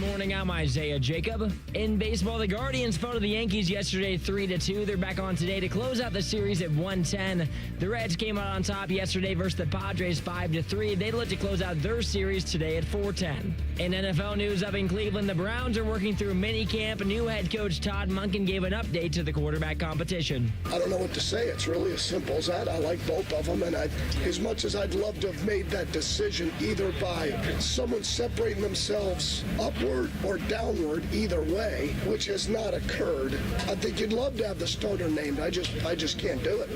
morning, I'm Isaiah Jacob. In baseball, the Guardians fell to the Yankees yesterday 3-2. They're back on today to close out the series at 110. The Reds came out on top yesterday versus the Padres 5-3. They look to close out their series today at 410. In NFL news up in Cleveland, the Browns are working through minicamp. New head coach Todd Monken gave an update to the quarterback competition. I don't know what to say. It's really as simple as that. I like both of them, and as much as I'd love to have made that decision either by someone separating themselves upward or downward, either way, which has not occurred, I think you'd love to have the starter named. I just can't do it.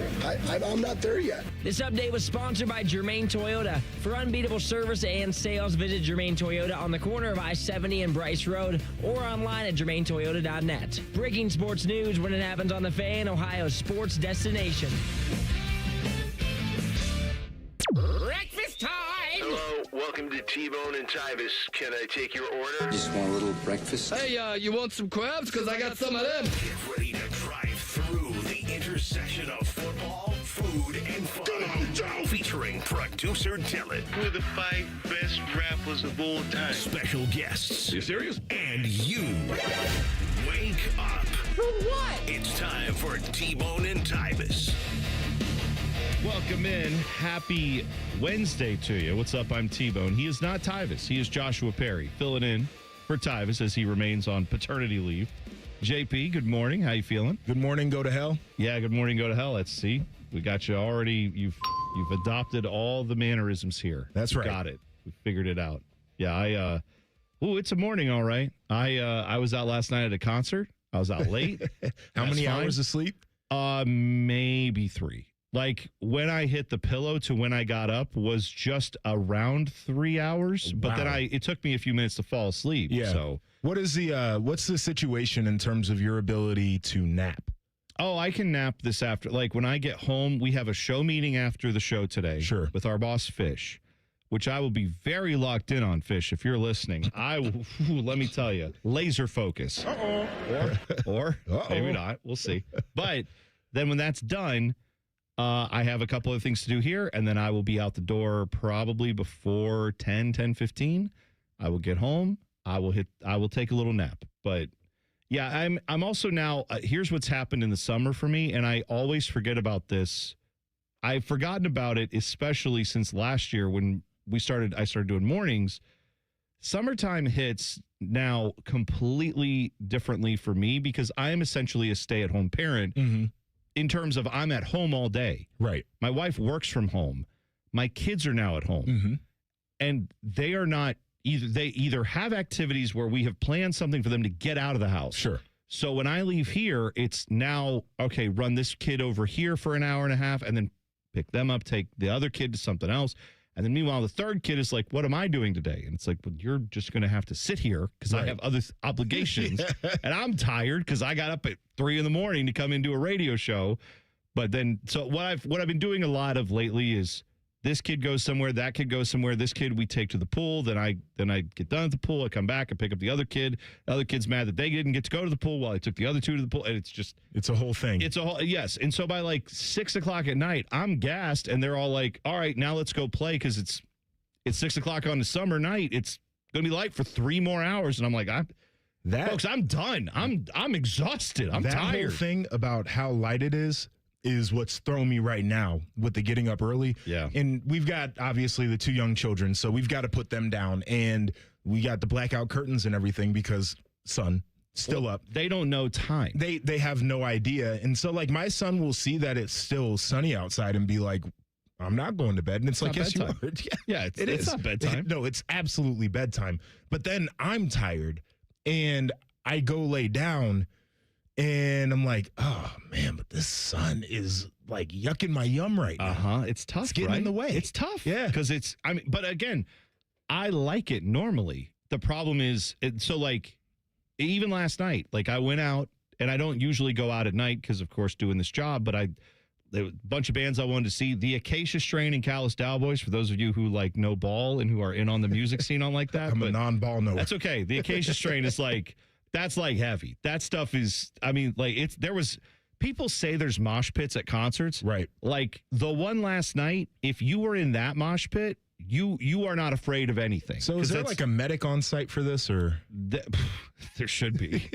I'm not there yet. This update was sponsored by Germain Toyota. For unbeatable service and sales, visit Germain Toyota on the corner of I-70 and Bryce Road or online at germaintoyota.net. Breaking sports news when it happens on the Fan, Ohio's sports destination. Breakfast time! Hello, welcome to T Bone and Tyvis. Can I take your order? Just want a little breakfast. Hey, you want some crabs? Because I got some of them. Get ready to drive through the intersection of football, food, and fun. Come on, Joe! Featuring producer Dylan. We're the 5 best rappers of all time. Special guests. You serious? And you. Wake up. For what? It's time for T-Bone and Tyvis. Welcome in. Happy Wednesday to you. What's up? I'm T-Bone. He is not Tyvis. He is Joshua Perry, filling in for Tyvis as he remains on paternity leave. JP, good morning. How you feeling? Good morning, go to hell. Yeah, good morning, go to hell. Let's see. We got you already. You've adopted all the mannerisms here. That's right. Got it. We figured it out. Yeah, it's a morning, all right. I was out last night at a concert. I was out late. How many hours of sleep? Maybe 3. Like, when I hit the pillow to when I got up was just around 3 hours, but then it took me a few minutes to fall asleep. Yeah. So what's the situation in terms of your ability to nap? Oh, I can nap this after. Like, when I get home, we have a show meeting after the show today. Sure. With our boss, Fish, which I will be very locked in on, Fish, if you're listening. Let me tell you, laser focus. Or maybe not. We'll see. But then when that's done, I have a couple of things to do here, and then I will be out the door probably before 10:15. I will get home. I will take a little nap. But yeah, I'm also now, here's what's happened in the summer for me, and I always forget about this. I've forgotten about it, especially since last year when I started doing mornings. Summertime hits now completely differently for me because I am essentially a stay-at-home parent. Mm-hmm. In terms of I'm at home all day. Right. My wife works from home. My kids are now at home. Mm-hmm. And they are not they either have activities where we have planned something for them to get out of the house. Sure. So when I leave here, it's now, okay, run this kid over here for an hour and a half and then pick them up, take the other kid to something else. And then meanwhile, the third kid is like, what am I doing today? And it's like, well, you're just going to have to sit here because I have other obligations. And I'm tired because I got up at 3 a.m. to come into a radio show. But then, so what I've been doing a lot of lately is this kid goes somewhere, that kid goes somewhere. This kid we take to the pool. Then I get done at the pool. I come back and pick up the other kid. The other kid's mad that they didn't get to go to the pool while I took the other two to the pool. And it's a whole thing. Yes. And so by like 6 o'clock at night, I'm gassed and they're all like, all right, now let's go play because it's 6 o'clock on the summer night. It's going to be light for 3 more hours. And I'm like, folks, I'm done. I'm exhausted. I'm tired. That whole thing about how light it is what's throwing me right now with the getting up early. Yeah. And we've got, obviously, the 2 young children, so we've got to put them down. And we got the blackout curtains and everything because sun still up. They don't know time. They have no idea. And so, like, my son will see that it's still sunny outside and be like, I'm not going to bed. And it's like, yes, bedtime. You are. Yeah, it's not bedtime. No, it's absolutely bedtime. But then I'm tired and I go lay down and I'm like, oh, man, but this sun is like yucking my yum right now. It's tough, It's getting right? in the way. It's tough. Yeah. Because but again, I like it normally. The problem is, even last night, like I went out and I don't usually go out at night because, of course, doing this job, but there was a bunch of bands I wanted to see. The Acacia Strain and Callous Cowboys, for those of you who like know ball and who are in on the music scene on like that. I'm a non-ball knower. That's okay. The Acacia Strain is like, that's like heavy. That stuff is, people say there's mosh pits at concerts. Right. Like the one last night, if you were in that mosh pit, you are not afraid of anything. So is there like a medic on site for this, or there should be?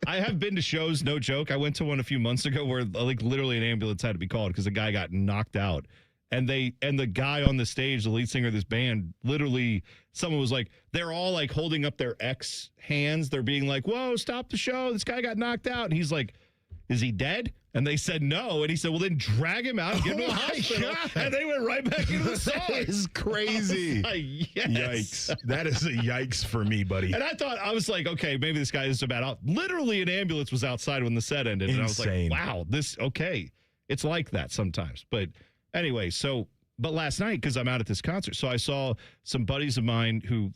I have been to shows, no joke. I went to one a few months ago where like literally an ambulance had to be called because a guy got knocked out. And the guy on the stage, the lead singer of this band, literally, someone was like, they're all like holding up their ex hands. They're being like, whoa, stop the show. This guy got knocked out. And he's like, is he dead? And they said no. And he said, well, then drag him out and get him to the hospital. God. And they went right back into the song. That is crazy. Like, yes. Yikes. That is a yikes for me, buddy. And I was like, okay, maybe this guy is about out. Literally, an ambulance was outside when the set ended. Insane. And I was like, wow, okay. It's like that sometimes. But anyway, but last night, because I'm out at this concert, so I saw some buddies of mine who,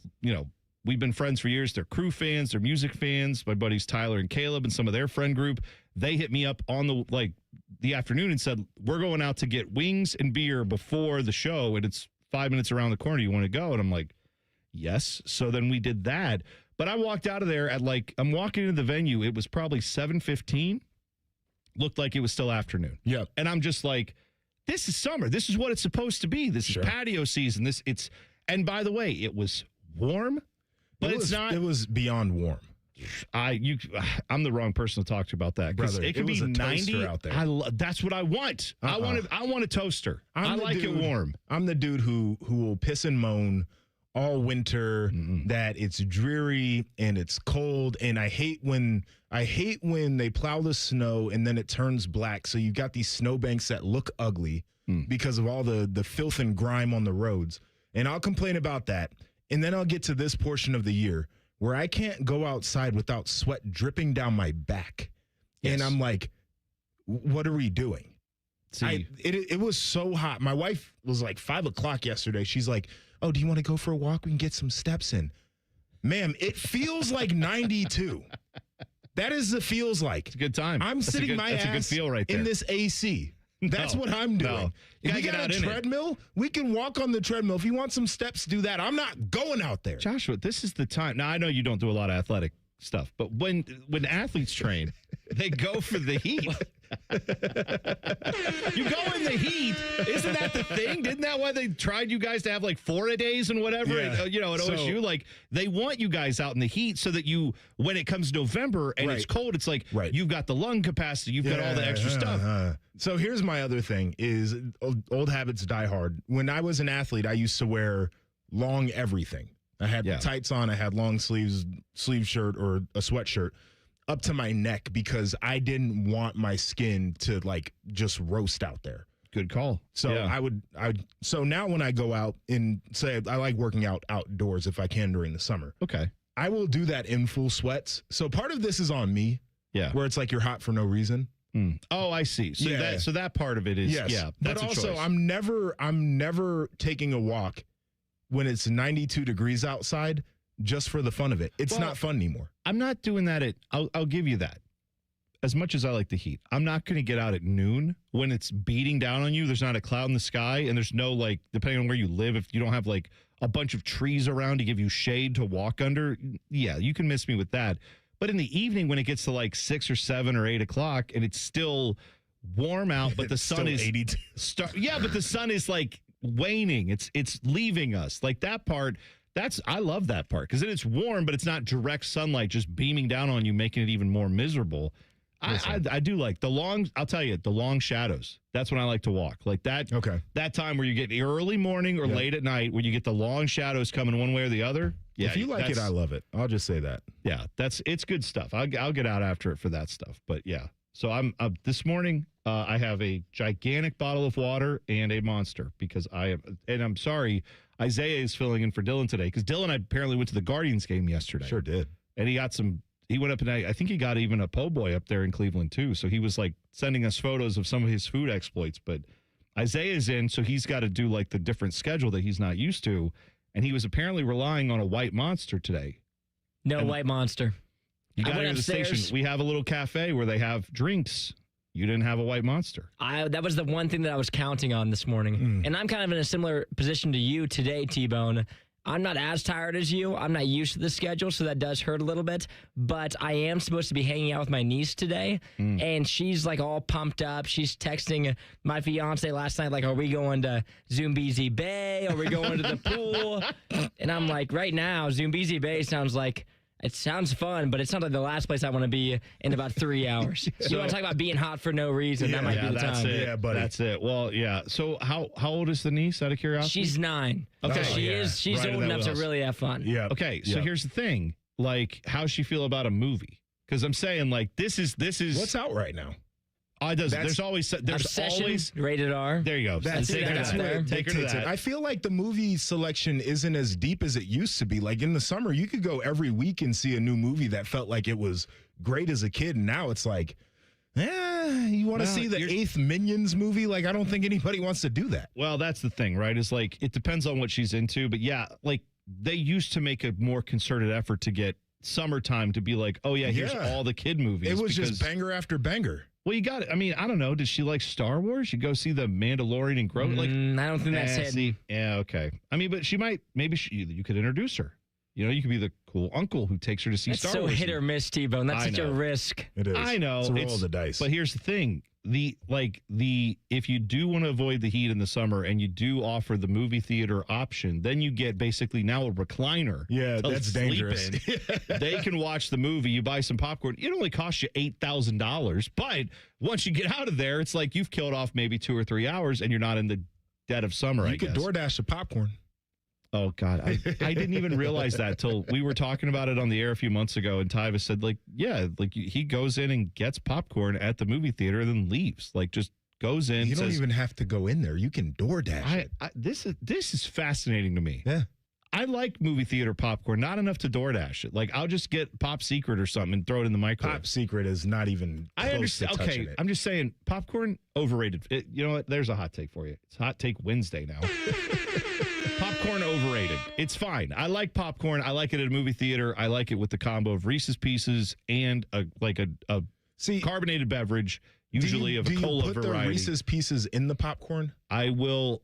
we've been friends for years. They're crew fans, they're music fans. My buddies Tyler and Caleb and some of their friend group, they hit me up on the afternoon and said, we're going out to get wings and beer before the show, and it's 5 minutes around the corner. You want to go? And I'm like, yes. So then we did that. But I walked out of there at I'm walking into the venue. It was probably 7:15. Looked like it was still afternoon. Yeah. And I'm just like, this is summer. This is what it's supposed to be. This is patio season. And by the way, it was warm, but it's not. It was beyond warm. I'm the wrong person to talk to about that. Brother, it could be 90 out there. That's what I want. I want a toaster. I like it warm. I'm the dude who will piss and moan all winter that it's dreary and it's cold, and I hate when they plow the snow and then it turns black, so you've got these snowbanks that look ugly because of all the filth and grime on the roads. And I'll complain about that, and then I'll get to this portion of the year where I can't go outside without sweat dripping down my back. Yes. And I'm like, what are we doing? See, it was so hot. My wife was like 5 o'clock yesterday. She's like, oh, do you want to go for a walk? We can get some steps in. Ma'am, it feels like 92. That is the feels like. It's a good time. I'm sitting my ass a good feel right there. in this AC. That's what I'm doing. No. If we got a treadmill, we can walk on the treadmill. If you want some steps, do that. I'm not going out there. Joshua, this is the time. Now, I know you don't do a lot of athletic stuff, but when athletes train, they go for the heat. You go in the heat. Isn't that the thing? Didn't that why they tried you guys to have like 4-a-days and whatever? Yeah. At OSU, like they want you guys out in the heat so that when it comes November and it's cold, it's like you've got the lung capacity, you've got all the extra stuff. So here's my other thing: is old habits die hard. When I was an athlete, I used to wear long everything. I had tights on. I had long sleeve shirt or a sweatshirt up to my neck because I didn't want my skin to like just roast out there. Good call. So so now when I go out and say I like working out outdoors if I can during the summer. Okay. I will do that in full sweats. So part of this is on me. Yeah. Where it's like you're hot for no reason. Oh, I see. So that part of it is that's but also choice. I'm never taking a walk when it's 92 degrees outside just for the fun of it. It's not fun anymore. I'm not doing that I'll give you that. As much as I like the heat, I'm not going to get out at noon when it's beating down on you. There's not a cloud in the sky, and there's no, like, depending on where you live, if you don't have, like, a bunch of trees around to give you shade to walk under, yeah, you can miss me with that. But in the evening when it gets to, like, 6 or 7 or 8 o'clock, and it's still warm out, but the sun is 82. But the sun is, like, waning. It's leaving us. Like, that part... I love that part because then it's warm, but it's not direct sunlight just beaming down on you, making it even more miserable. I do like the long, I'll tell you, the long shadows. That's when I like to walk. Like that. Okay. That time where you get early morning or late at night where you get the long shadows coming one way or the other. Yeah. If you like it, I love it. I'll just say that. Yeah. It's good stuff. I'll get out after it for that stuff. But yeah. So I'm this morning, I have a gigantic bottle of water and a Monster because I'm sorry, Isaiah is filling in for Dylan today because Dylan apparently went to the Guardians game yesterday. Sure did. And he went up and I think he got even a po' boy up there in Cleveland too. So he was like sending us photos of some of his food exploits. But Isaiah's in, so he's got to do like the different schedule that he's not used to. And he was apparently relying on a white Monster today. No white Monster. You got to go to the station. We have a little cafe where they have drinks. You didn't have a white Monster. That was the one thing that I was counting on this morning. And I'm kind of in a similar position to you today, T-Bone. I'm not as tired as you. I'm not used to the schedule, so that does hurt a little bit. But I am supposed to be hanging out with my niece today, and she's like all pumped up. She's texting my fiance last night, like, are we going to Zumbizi Bay? Are we going to the pool? And I'm like, right now, Zumbizi Bay sounds fun, but it sounds like the last place I want to be in about 3 hours. You want to talk about being hot for no reason? That might be the that's time. it. Yeah, buddy. That's it. Well, yeah. So how old is the niece, out of curiosity? She's 9. Okay. She's Right in old that enough to wheelhouse. really have fun. Yeah. Okay, so here's the thing. Like, how's she feel about a movie? Because I'm saying, like, this is What's out right now? there's always Obsession, rated R. there you go. That's Take her to that. where it Take her to dictates it. that. I feel like the movie selection isn't as deep as it used to be. Like in the summer, you could go every week and see a new movie that felt like it was great as a kid. And now it's like, you want to Well, see the you're- 8th Minions movie? Like, I don't think anybody wants to do that. Well, that's the thing, right? Is like it depends on what she's into, but yeah, like they used to make a more concerted effort to get summertime to be like, oh yeah, here's Yeah. all the kid movies. It was because, just banger after banger. well, you got it. I mean, I don't know. Does she like Star Wars? You go see the Mandalorian and Grogu. Like, I don't think that's hidden. see, yeah, okay. I mean, but she might. Maybe you could introduce her. You know, you could be the cool uncle who takes her to see That's Star so Wars. hit or miss, T-Bone. That's I such a know. risk. It is. I know. It's a roll of the dice. But here's the thing. If you do want to avoid the heat in the summer and you do offer the movie theater option, then you get basically now a recliner. Yeah, to that's sleep dangerous. in. They can watch the movie. You buy some popcorn. It only costs you $8,000. But once you get out of there, it's like you've killed off maybe 2 or 3 hours and you're not in the dead of summer, I You could guess. DoorDash the popcorn. Oh, God. I didn't even realize that till we were talking about it on the air a few months ago. And Tyvis said, like, yeah, like he goes in and gets popcorn at the movie theater and then leaves. Like, just goes in. You don't says, even have to go in there. You can DoorDash it. This is fascinating to me. Yeah. I like movie theater popcorn, not enough to DoorDash it. Like, I'll just get Pop Secret or something and throw it in the microwave. Top Secret is not even close I understand. to touching Okay, it. I'm just saying, popcorn overrated. You know what? There's a hot take for you. It's Hot Take Wednesday now. Popcorn overrated. It's fine. I like popcorn. I like it at a movie theater. I like it with the combo of Reese's Pieces and a See, carbonated beverage, usually of a cola do you put variety. the Reese's Pieces in the popcorn? I will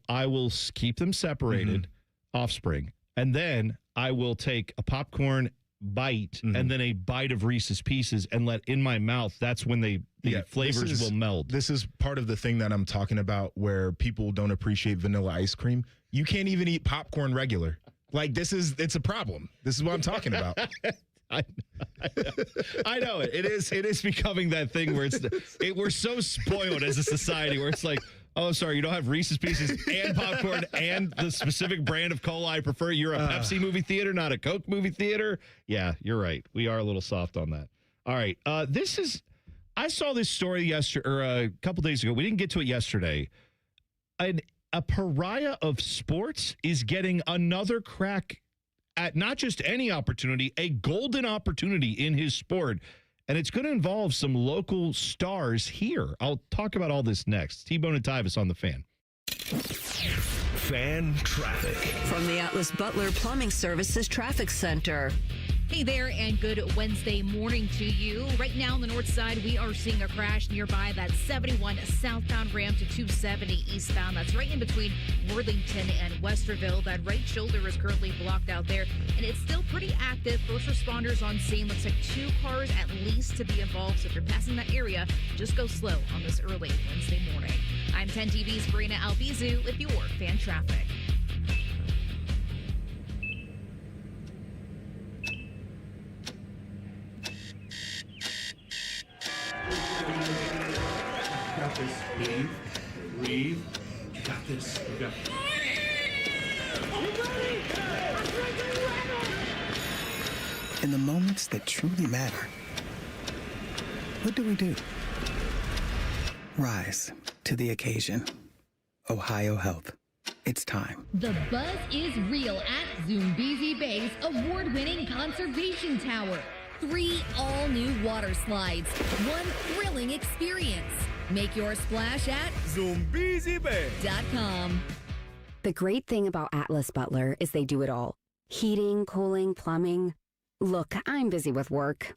keep them separated, offspring, and then I will take a popcorn bite and then a bite of Reese's Pieces and let in my mouth. That's when the flavors will meld. This is part of the thing that I'm talking about where people don't appreciate vanilla ice cream. You can't even eat popcorn regular. Like it's a problem. This is what I'm talking about. I know it. It is becoming that thing where we're so spoiled as a society where it's like, oh, sorry, you don't have Reese's Pieces and popcorn and the specific brand of cola I prefer. You're a Pepsi movie theater, not a Coke movie theater. Yeah, you're right. We are a little soft on that. All right. I saw this story yesterday or a couple days ago. We didn't get to it yesterday. A pariah of sports is getting another crack at not just any opportunity, a golden opportunity in his sport. And it's going to involve some local stars here. I'll talk about all this next. T Bone and Tyvis on the Fan. Fan traffic. From the Atlas Butler Plumbing Services Traffic Center. Hey there, and good Wednesday morning to you. Right now on the north side, we are seeing a crash nearby that 71 southbound ramp to 270 eastbound. That's right in between Worthington and Westerville. That right shoulder is currently blocked out there, and it's still pretty active. First responders on scene. Looks like 2 cars at least to be involved. So if you're passing that area, just go slow on this early Wednesday morning. I'm 10 TV's Brina Albizu with your fan traffic. Got this. Breathe. You got this. You got this. In the moments that truly matter, what do? Rise to the occasion. Ohio Health. It's time. The buzz is real at Zumbizi Bay's award-winning conservation tower. 3 all-new water slides. 1 thrilling experience. Make your splash at ZumbiziBay.com. The great thing about Atlas Butler is they do it all. Heating, cooling, plumbing. Look, I'm busy with work.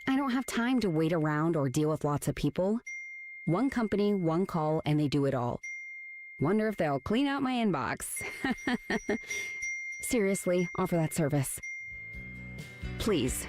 I don't have time to wait around or deal with lots of people. One company, one call, and they do it all. Wonder if they'll clean out my inbox. Seriously, offer that service. Please.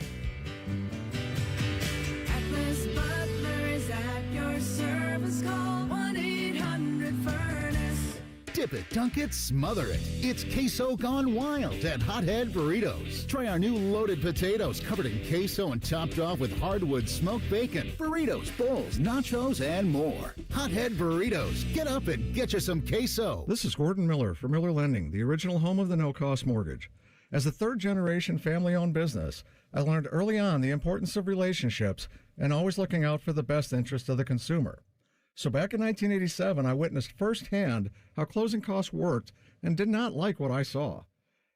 Atlas Butler is at your service. Call 1-800-FURNACE. Dip it, dunk it, smother it. It's queso gone wild at Hothead Burritos. Try our new loaded potatoes covered in queso and topped off with hardwood smoked bacon, burritos, bowls, nachos, and more. Hothead Burritos. Get up and get you some queso. This is Gordon Miller from Miller Lending, the original home of the no-cost mortgage. As a third-generation family-owned business, I learned early on the importance of relationships and always looking out for the best interest of the consumer. So back in 1987, I witnessed firsthand how closing costs worked and did not like what I saw.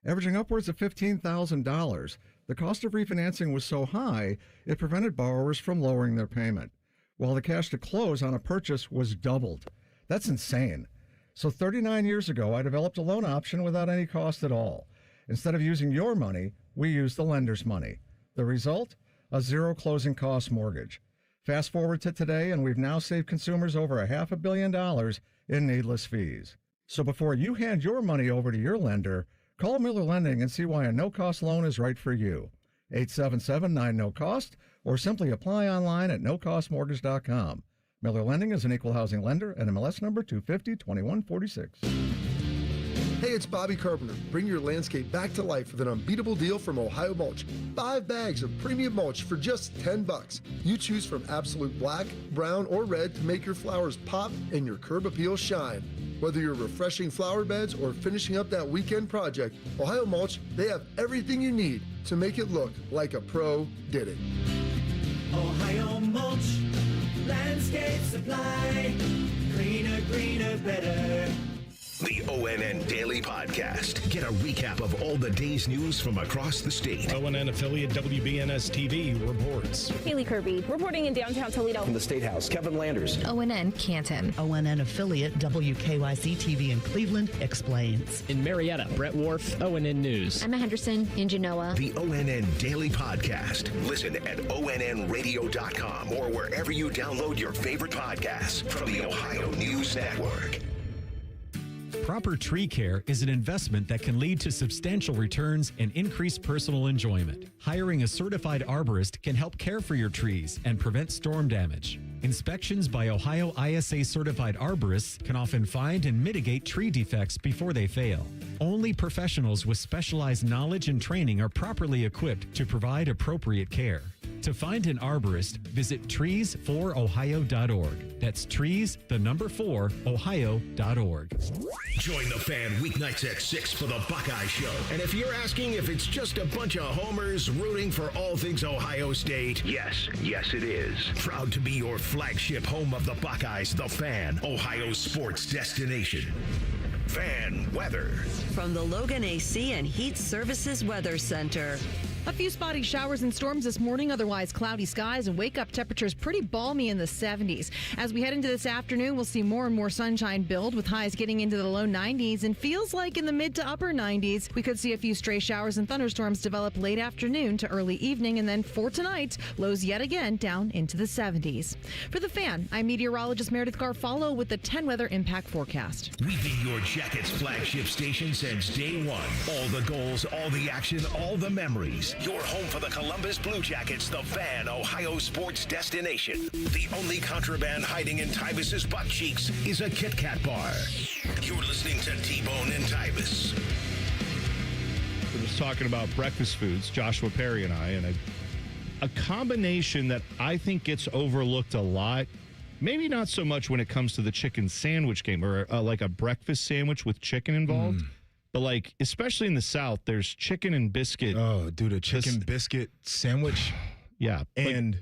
Averaging upwards of $15,000, the cost of refinancing was so high, it prevented borrowers from lowering their payment, while the cash to close on a purchase was doubled. That's insane. So 39 years ago, I developed a loan option without any cost at all. Instead of using your money, we used the lender's money. The result? A zero closing cost mortgage. Fast forward to today, and we've now saved consumers over $500 million in needless fees. So before you hand your money over to your lender, call Miller Lending and see why a no-cost loan is right for you. 877-9-NO-COST, or simply apply online at nocostmortgage.com. Miller Lending is an equal housing lender, NMLS number 250-2146. Hey, it's Bobby Carpenter. Bring your landscape back to life with an unbeatable deal from Ohio Mulch. 5 bags of premium mulch for just $10. You choose from absolute black, brown, or red to make your flowers pop and your curb appeal shine. Whether you're refreshing flower beds or finishing up that weekend project, Ohio Mulch, they have everything you need to make it look like a pro did it. Ohio Mulch, landscape supply, greener, greener, better. The ONN Daily Podcast. Get a recap of all the day's news from across the state. ONN affiliate WBNS TV reports. Haley Kirby reporting in downtown Toledo. From the State House, Kevin Landers. ONN Canton. ONN affiliate WKYC TV in Cleveland explains. In Marietta, Brett Wharf, ONN News. Emma Henderson in Genoa. The ONN Daily Podcast. Listen at ONNradio.com or wherever you download your favorite podcasts from the Ohio News Network. Proper tree care is an investment that can lead to substantial returns and increased personal enjoyment. Hiring a certified arborist can help care for your trees and prevent storm damage. Inspections by Ohio ISA certified arborists can often find and mitigate tree defects before they fail. Only professionals with specialized knowledge and training are properly equipped to provide appropriate care. To find an arborist, visit trees4ohio.org. That's trees, the number 4, ohio.org. Join the fan weeknights at 6 for the Buckeye Show. And if you're asking if it's just a bunch of homers rooting for all things Ohio State, yes, it is. Proud to be your flagship home of the Buckeyes, the Fan, Ohio's sports destination. Fan weather. From the Logan AC and Heat Services Weather Center. A few spotty showers and storms this morning, otherwise cloudy skies and wake-up temperatures pretty balmy in the 70s. As we head into this afternoon, we'll see more and more sunshine build with highs getting into the low 90s and feels like in the mid to upper 90s. We could see a few stray showers and thunderstorms develop late afternoon to early evening, and then for tonight, lows yet again down into the 70s. For The Fan, I'm meteorologist Meredith Garfalo with the 10 weather impact forecast. We've been your Jackets flagship station since day one. All the goals, all the action, all the memories. Your home for the Columbus Blue Jackets, the Fan, Ohio sports destination. The only contraband hiding in Tyvis's butt cheeks is a Kit Kat bar. You're listening to T Bone and Tyvis. We're just talking about breakfast foods, Joshua Perry and I, and a combination that I think gets overlooked a lot. Maybe not so much when it comes to the chicken sandwich game or like a breakfast sandwich with chicken involved. But like, especially in the South, there's chicken and biscuit. Oh, dude, a chicken biscuit sandwich. Yeah. And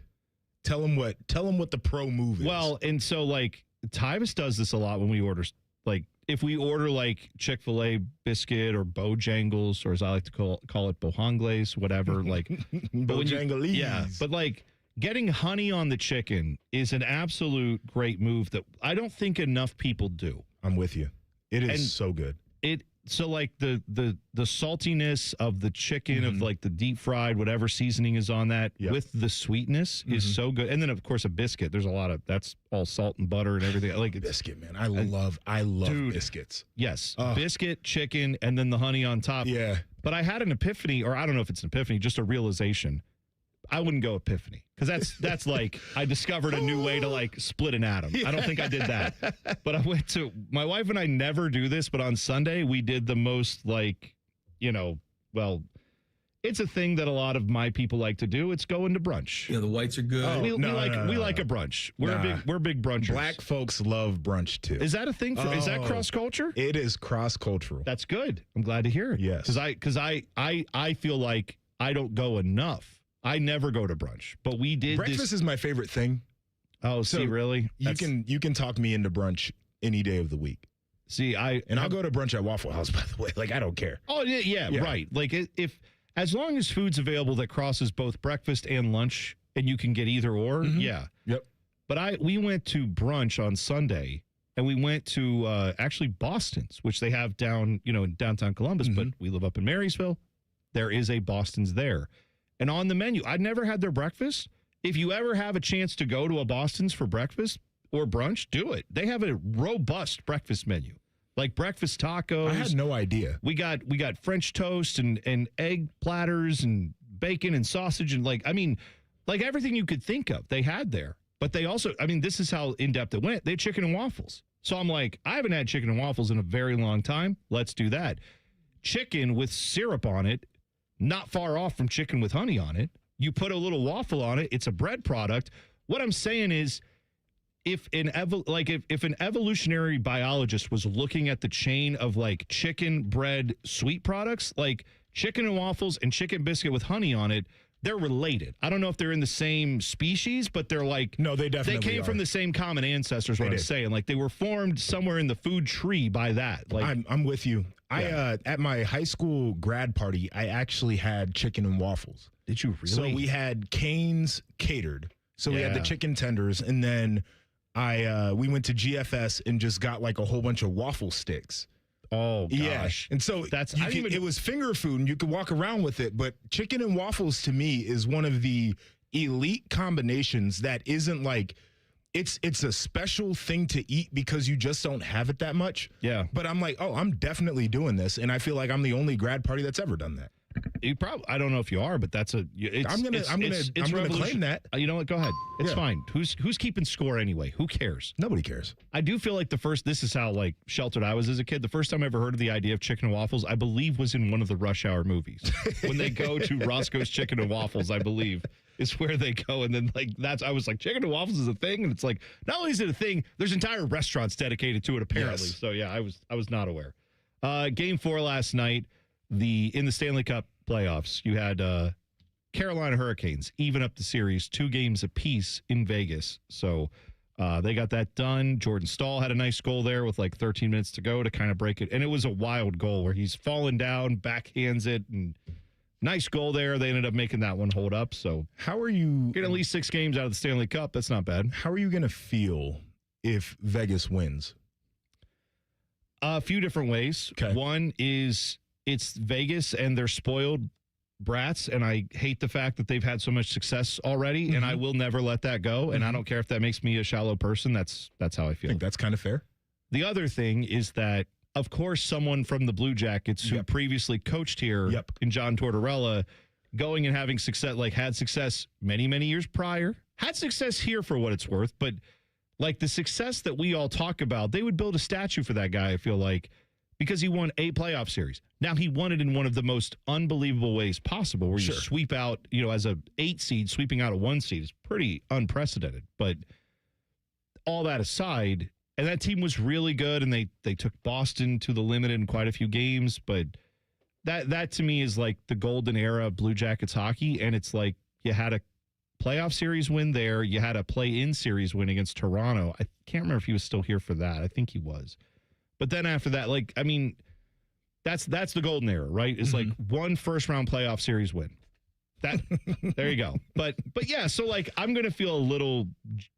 tell them what the pro move is. Well, and so like Tyvis does this a lot when we order, like if we order like Chick-fil-A biscuit or Bojangles, or as I like to call it, Bojangles, whatever. Like Bojangles. Yeah. But like getting honey on the chicken is an absolute great move that I don't think enough people do. I'm with you. It is so good. So like the saltiness of the chicken, of like the deep fried, whatever seasoning is on that with the sweetness is so good. And then of course a biscuit. There's a lot of, that's all salt and butter and everything. Like biscuit, man. I love biscuits. Yes. Biscuit, chicken, and then the honey on top. Yeah. But I had an epiphany, or I don't know if it's an epiphany, just a realization. I wouldn't go epiphany because that's like I discovered a new way to like split an atom. I don't think I did that. But I went to, my wife and I never do this, but on Sunday we did the most like, well, it's a thing that a lot of my people like to do. It's going to brunch. Yeah, the whites are good. We like a brunch. We're big brunchers. Black folks love brunch too. Is that a thing? Is that cross culture? It is cross cultural. That's good. I'm glad to hear it. Yes. Because I feel like I don't go enough. I never go to brunch, but we did. Breakfast is my favorite thing. Oh, see, really? You can talk me into brunch any day of the week. See, I'll go to brunch at Waffle House, by the way. Like, I don't care. Oh, yeah, right. Like, as long as food's available that crosses both breakfast and lunch, and you can get either or, yeah. Yep. But we went to brunch on Sunday, and we went to actually Boston's, which they have down, in downtown Columbus, but we live up in Marysville. There is a Boston's there. And on the menu, I'd never had their breakfast. If you ever have a chance to go to a Boston's for breakfast or brunch, do it. They have a robust breakfast menu, like breakfast tacos. I had no idea. We got French toast and egg platters and bacon and sausage and like everything you could think of they had there. But they also, this is how in-depth it went. They had chicken and waffles. So I'm like, I haven't had chicken and waffles in a very long time. Let's do that. Chicken with syrup on it. Not far off from chicken with honey on it. You put a little waffle on it. It's a bread product. What I'm saying is, if an evolutionary biologist was looking at the chain of like chicken, bread, sweet products, like chicken and waffles and chicken biscuit with honey on it, they're related. I don't know if they're in the same species, but they're like, no, they definitely came from the same common ancestors. What I'm saying, like they were formed somewhere in the food tree by that. Like I'm with you. Yeah. At my high school grad party, I actually had chicken and waffles. Did you really? So we had Cane's catered. So we had the chicken tenders, and then we went to GFS and just got like a whole bunch of waffle sticks. Oh gosh. Yeah. And so it was finger food and you could walk around with it, but chicken and waffles to me is one of the elite combinations that isn't like it's a special thing to eat because you just don't have it that much. Yeah. But I'm like, I'm definitely doing this, and I feel like I'm the only grad party that's ever done that. You probably, I don't know if you are, but that's I'm gonna claim that. You know what? Go ahead. It's fine. Who's keeping score anyway? Who cares? Nobody cares. I do feel like this is how like sheltered I was as a kid. The first time I ever heard of the idea of chicken and waffles, I believe was in one of the Rush Hour movies. When they go to Roscoe's Chicken and Waffles, I believe is where they go. And then like I was like, chicken and waffles is a thing. And it's like, not only is it a thing, there's entire restaurants dedicated to it apparently. Yes. So yeah, I was not aware. Game 4 last night, in the Stanley Cup playoffs, you had Carolina Hurricanes even up the series 2 games apiece in Vegas. So they got that done. Jordan Stahl had a nice goal there with like 13 minutes to go to kind of break it. And it was a wild goal where he's fallen down, backhands it, and nice goal there. They ended up making that one hold up. So how are you getting at least 6 games out of the Stanley Cup? That's not bad. How are you going to feel if Vegas wins? A few different ways. Okay. One is it's Vegas and they're spoiled brats, and I hate the fact that they've had so much success already, and I will never let that go. And I don't care if that makes me a shallow person. That's how I feel. I think that's kind of fair. The other thing is that, of course, someone from the Blue Jackets who previously coached here in John Tortorella, going and having success, like had success many, many years prior, had success here for what it's worth, but like the success that we all talk about, they would build a statue for that guy, I feel like, because he won a playoff series. Now, he won it in one of the most unbelievable ways possible, where you sweep out, as a 8 seed, sweeping out a 1 seed is pretty unprecedented. But all that aside, and that team was really good, and they took Boston to the limit in quite a few games, but that to me is like the golden era of Blue Jackets hockey, and it's like you had a playoff series win there, you had a play-in series win against Toronto. I can't remember if he was still here for that. I think he was. But then after that, that's the golden era, right? It's like 1 first-round playoff series win. There you go. But yeah, so like I'm going to feel a little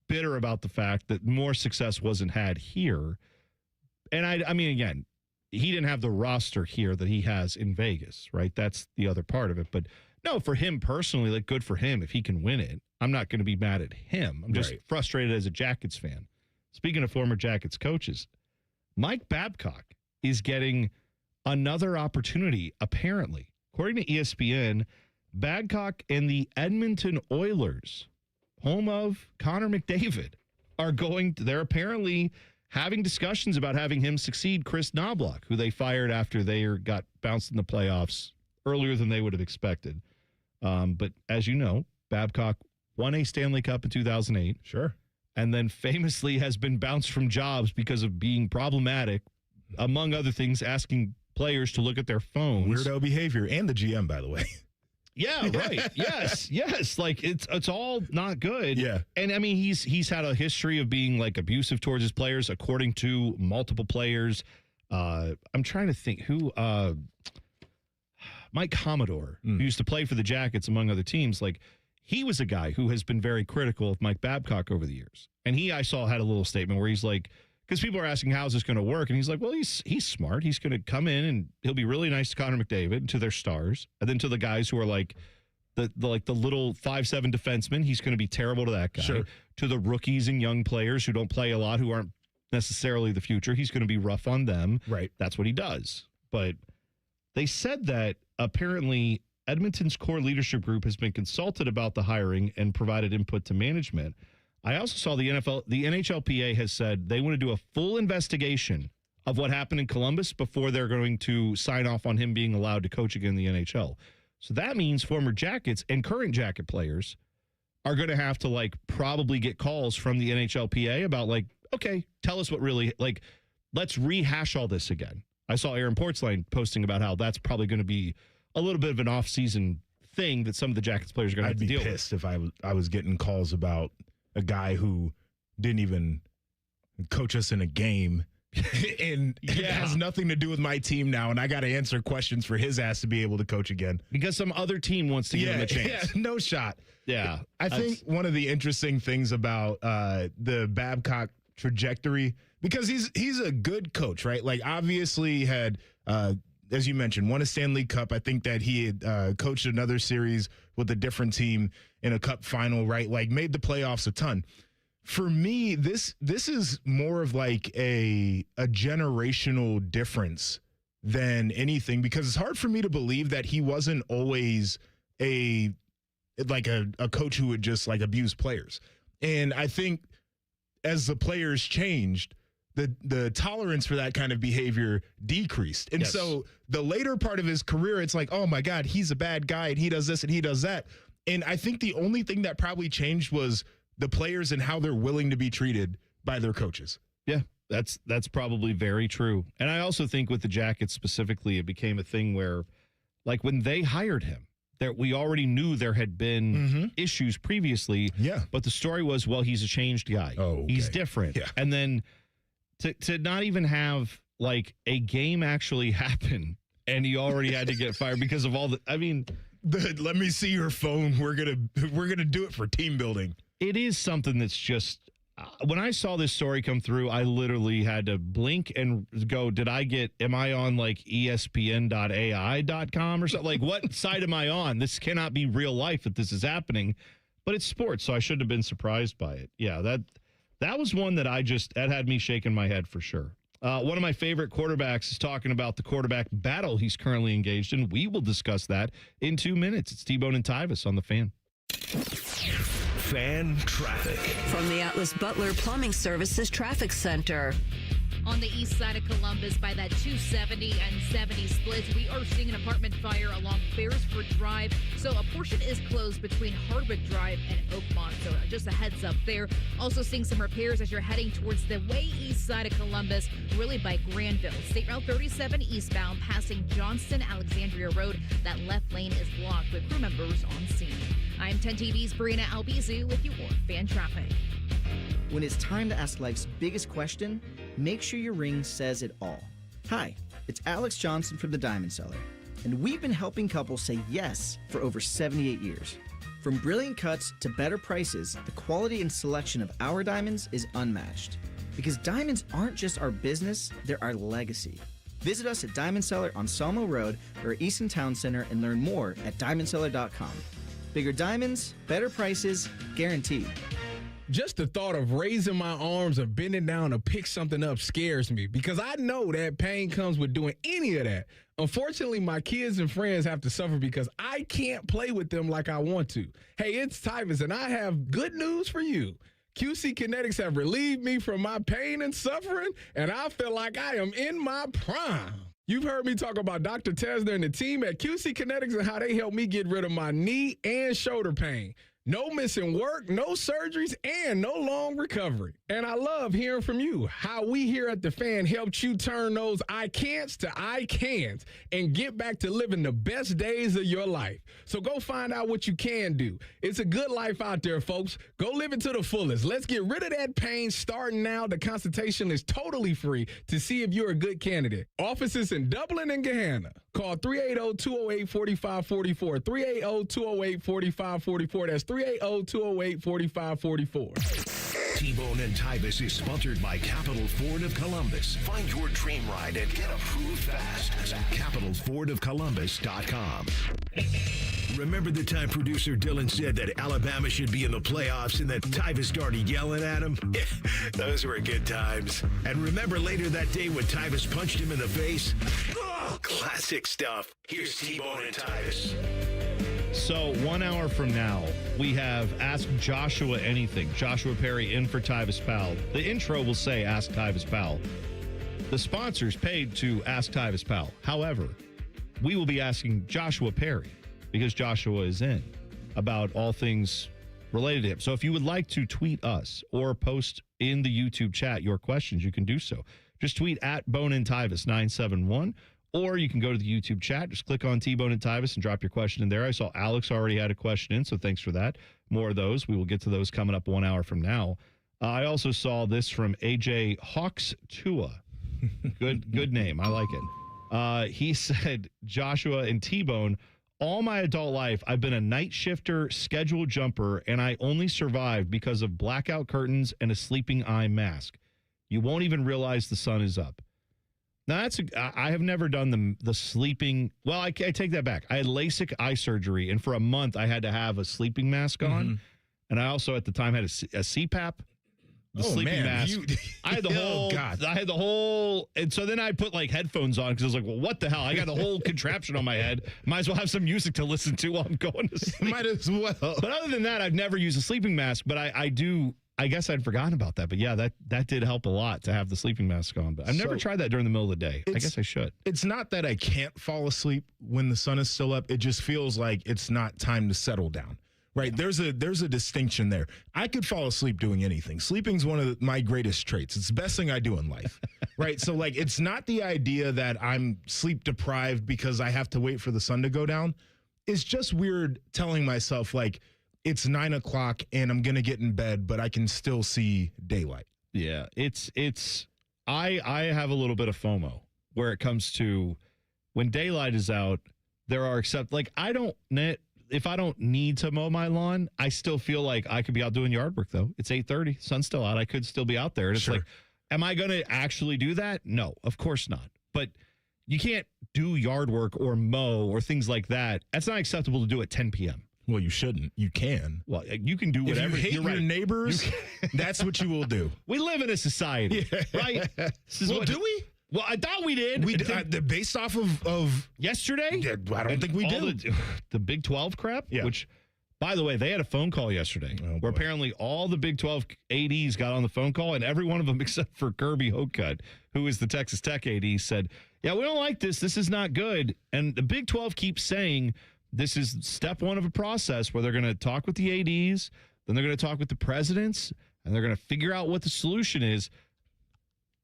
bitter about the fact that more success wasn't had here. And I mean, again, he didn't have the roster here that he has in Vegas, right? That's the other part of it. But no, for him personally, like, good for him if he can win it. I'm not going to be mad at him. I'm just frustrated as a Jackets fan. Speaking of former Jackets coaches, Mike Babcock is getting another opportunity, apparently. According to ESPN, Babcock and the Edmonton Oilers, home of Connor McDavid, they're apparently having discussions about having him succeed Chris Knobloch, who they fired after they got bounced in the playoffs earlier than they would have expected. But as you know, Babcock won a Stanley Cup in 2008. Sure. And then famously has been bounced from jobs because of being problematic, among other things, asking players to look at their phones. Weirdo behavior. And the GM, by the way. Yeah, right. Yes. Like, it's all not good. Yeah. And I mean, he's had a history of being like abusive towards his players, according to multiple players. I'm trying to think who Mike Commodore, who used to play for the Jackets, among other teams, like, he was a guy who has been very critical of Mike Babcock over the years. And I saw had a little statement where he's like, because people are asking, how's this going to work? And he's like, well, he's smart. He's going to come in and he'll be really nice to Connor McDavid and to their stars. And then to the guys who are like the little 5'7" defenseman, he's going to be terrible to that guy. Sure. To the rookies and young players who don't play a lot, who aren't necessarily the future, he's going to be rough on them. Right. That's what he does. But they said that apparently Edmonton's core leadership group has been consulted about the hiring and provided input to management. I also saw the NHLPA has said they want to do a full investigation of what happened in Columbus before they're going to sign off on him being allowed to coach again in the NHL. So that means former Jackets and current Jacket players are going to have to, like, probably get calls from the NHLPA about, like, okay, tell us what really, like, let's rehash all this again. I saw Aaron Portzline posting about how that's probably going to be a little bit of an off-season thing that some of the Jackets players are going to have to deal with. I'd be pissed if I was getting calls about a guy who didn't even coach us in a game and it has nothing to do with my team now, and I got to answer questions for his ass to be able to coach again. Because some other team wants to give him a chance. Yeah, no shot. Yeah. I think one of the interesting things about the Babcock trajectory, because he's a good coach, right? Like, obviously had as you mentioned, won a Stanley Cup. I think that he had coached another series with a different team in a cup final, right? Like, made the playoffs a ton. For me, this is more of like a generational difference than anything, because it's hard for me to believe that he wasn't always a coach who would just, like, abuse players. And I think as the players changed, the tolerance for that kind of behavior decreased. And so the later part of his career, it's like, oh my God, he's a bad guy and he does this and he does that. And I think the only thing that probably changed was the players and how they're willing to be treated by their coaches. Yeah, that's probably very true. And I also think with the Jackets specifically, it became a thing where, like, when they hired him, we already knew there had been issues previously. Yeah. But the story was, well, he's a changed guy. Oh, okay. He's different. Yeah. And then to not even have, like, a game actually happen and he already had to get fired because of all let me see your phone. We're gonna do it for team building. It is something that's just, when I saw this story come through, I literally had to blink and go, am I on, like, ESPN.ai.com or something? Like, what side am I on? This cannot be real life that this is happening, but it's sports, so I shouldn't have been surprised by it. Yeah, that was one that that had me shaking my head for sure. One of my favorite quarterbacks is talking about the quarterback battle he's currently engaged in. We will discuss that in 2 minutes. It's T Bone and Tyvis on the Fan. Fan traffic. From the Atlas Butler Plumbing Services Traffic Center. On the east side of Columbus by that 270 and 70 split, we are seeing an apartment fire along Beresford Drive. So a portion is closed between Hardwick Drive and Oakmont. So just a heads up there. Also seeing some repairs as you're heading towards the way east side of Columbus, really by Granville. State Route 37 eastbound, passing Johnston Alexandria Road. That left lane is blocked with crew members on scene. I'm 10 TV's Brianna Albizu with your fan traffic. When it's time to ask life's biggest question, make sure your ring says it all. Hi, it's Alex Johnson from the Diamond Cellar, and we've been helping couples say yes for over 78 years. From brilliant cuts to better prices, the quality and selection of our diamonds is unmatched. Because diamonds aren't just our business, they're our legacy. Visit us at Diamond Cellar on Sawmill Road or Easton Town Center and learn more at diamondcellar.com. Bigger diamonds, better prices, guaranteed. Just the thought of raising my arms or bending down to pick something up scares me because I know that pain comes with doing any of that. Unfortunately, my kids and friends have to suffer because I can't play with them like I want to. Hey, it's Tyvis, and I have good news for you. QC Kinetics have relieved me from my pain and suffering, and I feel like I am in my prime. You've heard me talk about Dr. Tesner and the team at QC Kinetics and how they helped me get rid of my knee and shoulder pain. No missing work, no surgeries, and no long recovery. And I love hearing from you, how we here at The Fan helped you turn those I can'ts to I can'ts and get back to living the best days of your life. So go find out what you can do. It's a good life out there, folks. Go live it to the fullest. Let's get rid of that pain starting now. The consultation is totally free to see if you're a good candidate. Offices in Dublin and Gahanna. Call 380-208-4544. 380-208-4544. That's 380-208-4544. T Bone and Tyvis is sponsored by Capital Ford of Columbus. Find your dream ride and get approved fast at capitalfordofcolumbus.com. Remember the time producer Dylan said that Alabama should be in the playoffs and that Tyvis started yelling at him? Those were good times. And remember later that day when Tyvis punched him in the face? Oh, classic stuff. Here's T Bone and Tyvis. So 1 hour from now, we have Ask Joshua Anything. Joshua Perry in for Tyvis Powell. The intro will say Ask Tyvis Powell. The sponsors paid to Ask Tyvis Powell. However, we will be asking Joshua Perry, because Joshua is in, about all things related to him. So if you would like to tweet us or post in the YouTube chat your questions, you can do so. Just tweet at Bone and Tyvis 971. Or you can go to the YouTube chat, just click on T-Bone and Tyvis and drop your question in there. I saw Alex already had a question in, so thanks for that. More of those. We will get to those coming up 1 hour from now. I also saw this from AJ Hawks Tua. Good name. I like it. He said, Joshua and T-Bone, all my adult life, I've been a night shifter, scheduled jumper, and I only survived because of blackout curtains and a sleeping eye mask. You won't even realize the sun is up. Now, I have never done the sleeping. Well, I take that back. I had LASIK eye surgery, and for a month, I had to have a sleeping mask on. Mm-hmm. And I also, at the time, had a CPAP. The sleeping mask. I had the whole. God. I had the whole. And so then I put like headphones on because I was like, well, what the hell? I got the whole contraption on my head. Might as well have some music to listen to while I'm going to sleep. Might as well. But other than that, I've never used a sleeping mask. But I do. I guess I'd forgotten about that. But yeah, that did help a lot to have the sleeping mask on. But I've never tried that during the middle of the day. I guess I should. It's not that I can't fall asleep when the sun is still up. It just feels like it's not time to settle down. Right. Yeah. There's a distinction there. I could fall asleep doing anything. Sleeping's one of my greatest traits. It's the best thing I do in life. Right. So like, it's not the idea that I'm sleep deprived because I have to wait for the sun to go down. It's just weird telling myself like it's 9 o'clock and I'm going to get in bed, but I can still see daylight. Yeah. I have a little bit of FOMO where it comes to when daylight is out, there are if I don't need to mow my lawn, I still feel like I could be out doing yard work, though. It's 8:30. Sun's still out. I could still be out there. And it's like, am I going to actually do that? No, of course not. But you can't do yard work or mow or things like that. That's not acceptable to do at 10 p.m. Well, you shouldn't. You can. Well, you can do whatever. If you hate your neighbors, that's what you will do. We live in a society, right? Do we? Well, I thought we did. We did based off of yesterday? I don't think we do. The Big 12 crap? Yeah. Which, by the way, they had a phone call yesterday where apparently all the Big 12 ADs got on the phone call, and every one of them except for Kirby Hocutt, who is the Texas Tech AD, said, yeah, we don't like this. This is not good. And the Big 12 keeps saying this is step one of a process where they're going to talk with the ADs, then they're going to talk with the presidents, and they're going to figure out what the solution is.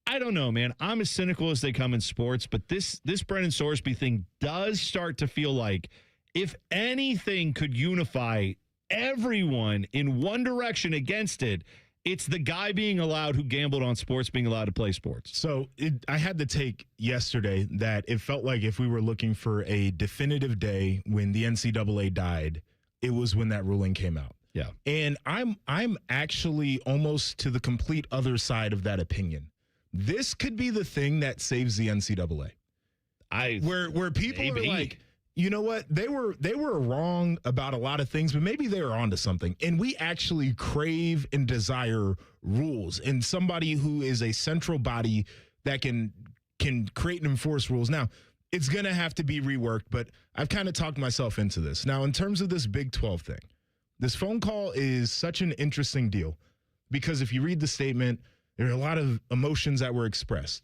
I don't know, man. I'm as cynical as they come in sports, but this Brenden Sorsby thing does start to feel like if anything could unify everyone in one direction against it, it's the guy being allowed who gambled on sports being allowed to play sports. So I had the take yesterday that it felt like if we were looking for a definitive day when the NCAA died, it was when that ruling came out. Yeah. And I'm actually almost to the complete other side of that opinion. This could be the thing that saves the NCAA. where people maybe. are like, you know what? They were wrong about a lot of things, but maybe they were onto something. And we actually crave and desire rules and somebody who is a central body that can create and enforce rules. Now, it's going to have to be reworked, but I've kind of talked myself into this. Now, in terms of this Big 12 thing, this phone call is such an interesting deal because if you read the statement, there are a lot of emotions that were expressed,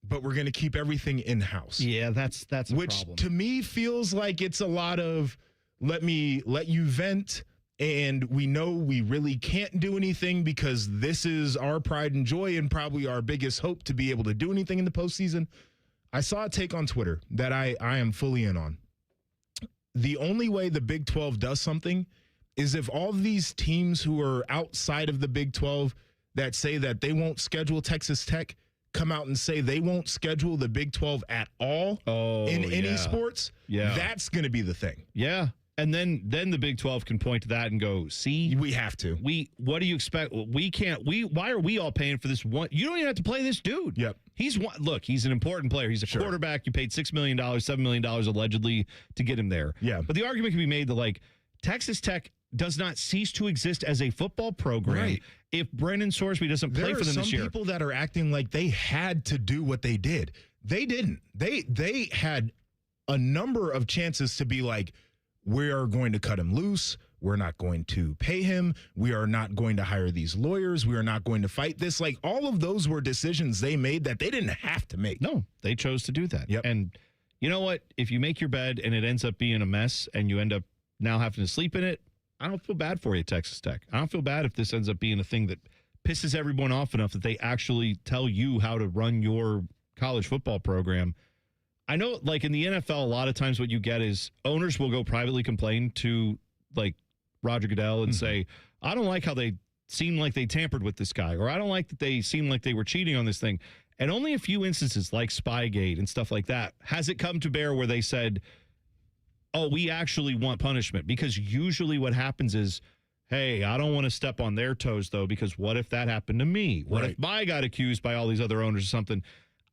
but we're going to keep everything in-house. Yeah, that's a which problem. To me feels like it's a lot of let you vent, and we know we really can't do anything because this is our pride and joy and probably our biggest hope to be able to do anything in the postseason. I saw a take on Twitter that I am fully in on. The only way the Big 12 does something is if all of these teams who are outside of the Big 12 that say that they won't schedule Texas Tech come out and say they won't schedule the Big 12 at all in any sports. Yeah. That's going to be the thing. Yeah. And then the Big 12 can point to that and go, see, we have to. What do you expect? We can't. Why are we all paying for this one? You don't even have to play this dude. Yep. He's an important player. He's a quarterback. You paid $6 million, $7 million allegedly to get him there. Yeah. But the argument can be made that like Texas Tech does not cease to exist as a football program. Right. If Brenden Sorsby doesn't play for them this year. There are some people that are acting like they had to do what they did. They didn't. They had a number of chances to be like, we are going to cut him loose. We're not going to pay him. We are not going to hire these lawyers. We are not going to fight this. Like, all of those were decisions they made that they didn't have to make. No, they chose to do that. Yep. And you know what? If you make your bed and it ends up being a mess and you end up now having to sleep in it, I don't feel bad for you, Texas Tech. I don't feel bad if this ends up being a thing that pisses everyone off enough that they actually tell you how to run your college football program. I know, like in the NFL, a lot of times what you get is owners will go privately complain to like Roger Goodell and say, I don't like how they seem like they tampered with this guy, or I don't like that they seem like they were cheating on this thing. And only a few instances like Spygate and stuff like that has it come to bear where they said, oh, we actually want punishment. Because usually what happens is, hey, I don't want to step on their toes, though, because what if that happened to me? What if I got accused by all these other owners or something?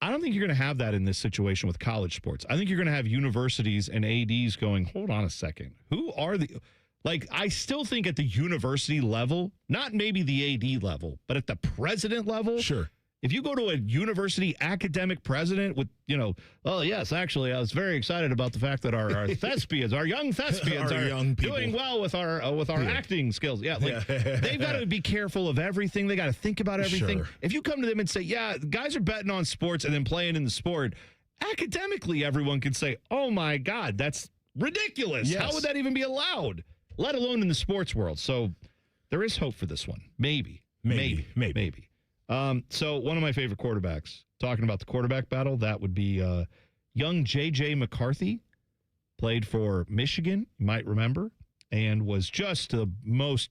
I don't think you're going to have that in this situation with college sports. I think you're going to have universities and ADs going, hold on a second. Who are the... Like, I still think at the university level, not maybe the AD level, but at the president level... Sure. If you go to a university academic president with, oh, yes, actually, I was very excited about the fact that our thespians, our young thespians are doing well with our acting skills. Yeah, like they've got to be careful of everything. They got to think about everything. Sure. If you come to them and say, yeah, guys are betting on sports and then playing in the sport, academically, everyone can say, oh, my God, that's ridiculous. Yes. How would that even be allowed, let alone in the sports world? So there is hope for this one. Maybe. So one of my favorite quarterbacks, talking about the quarterback battle, that would be young J.J. McCarthy, played for Michigan, you might remember, and was just the most,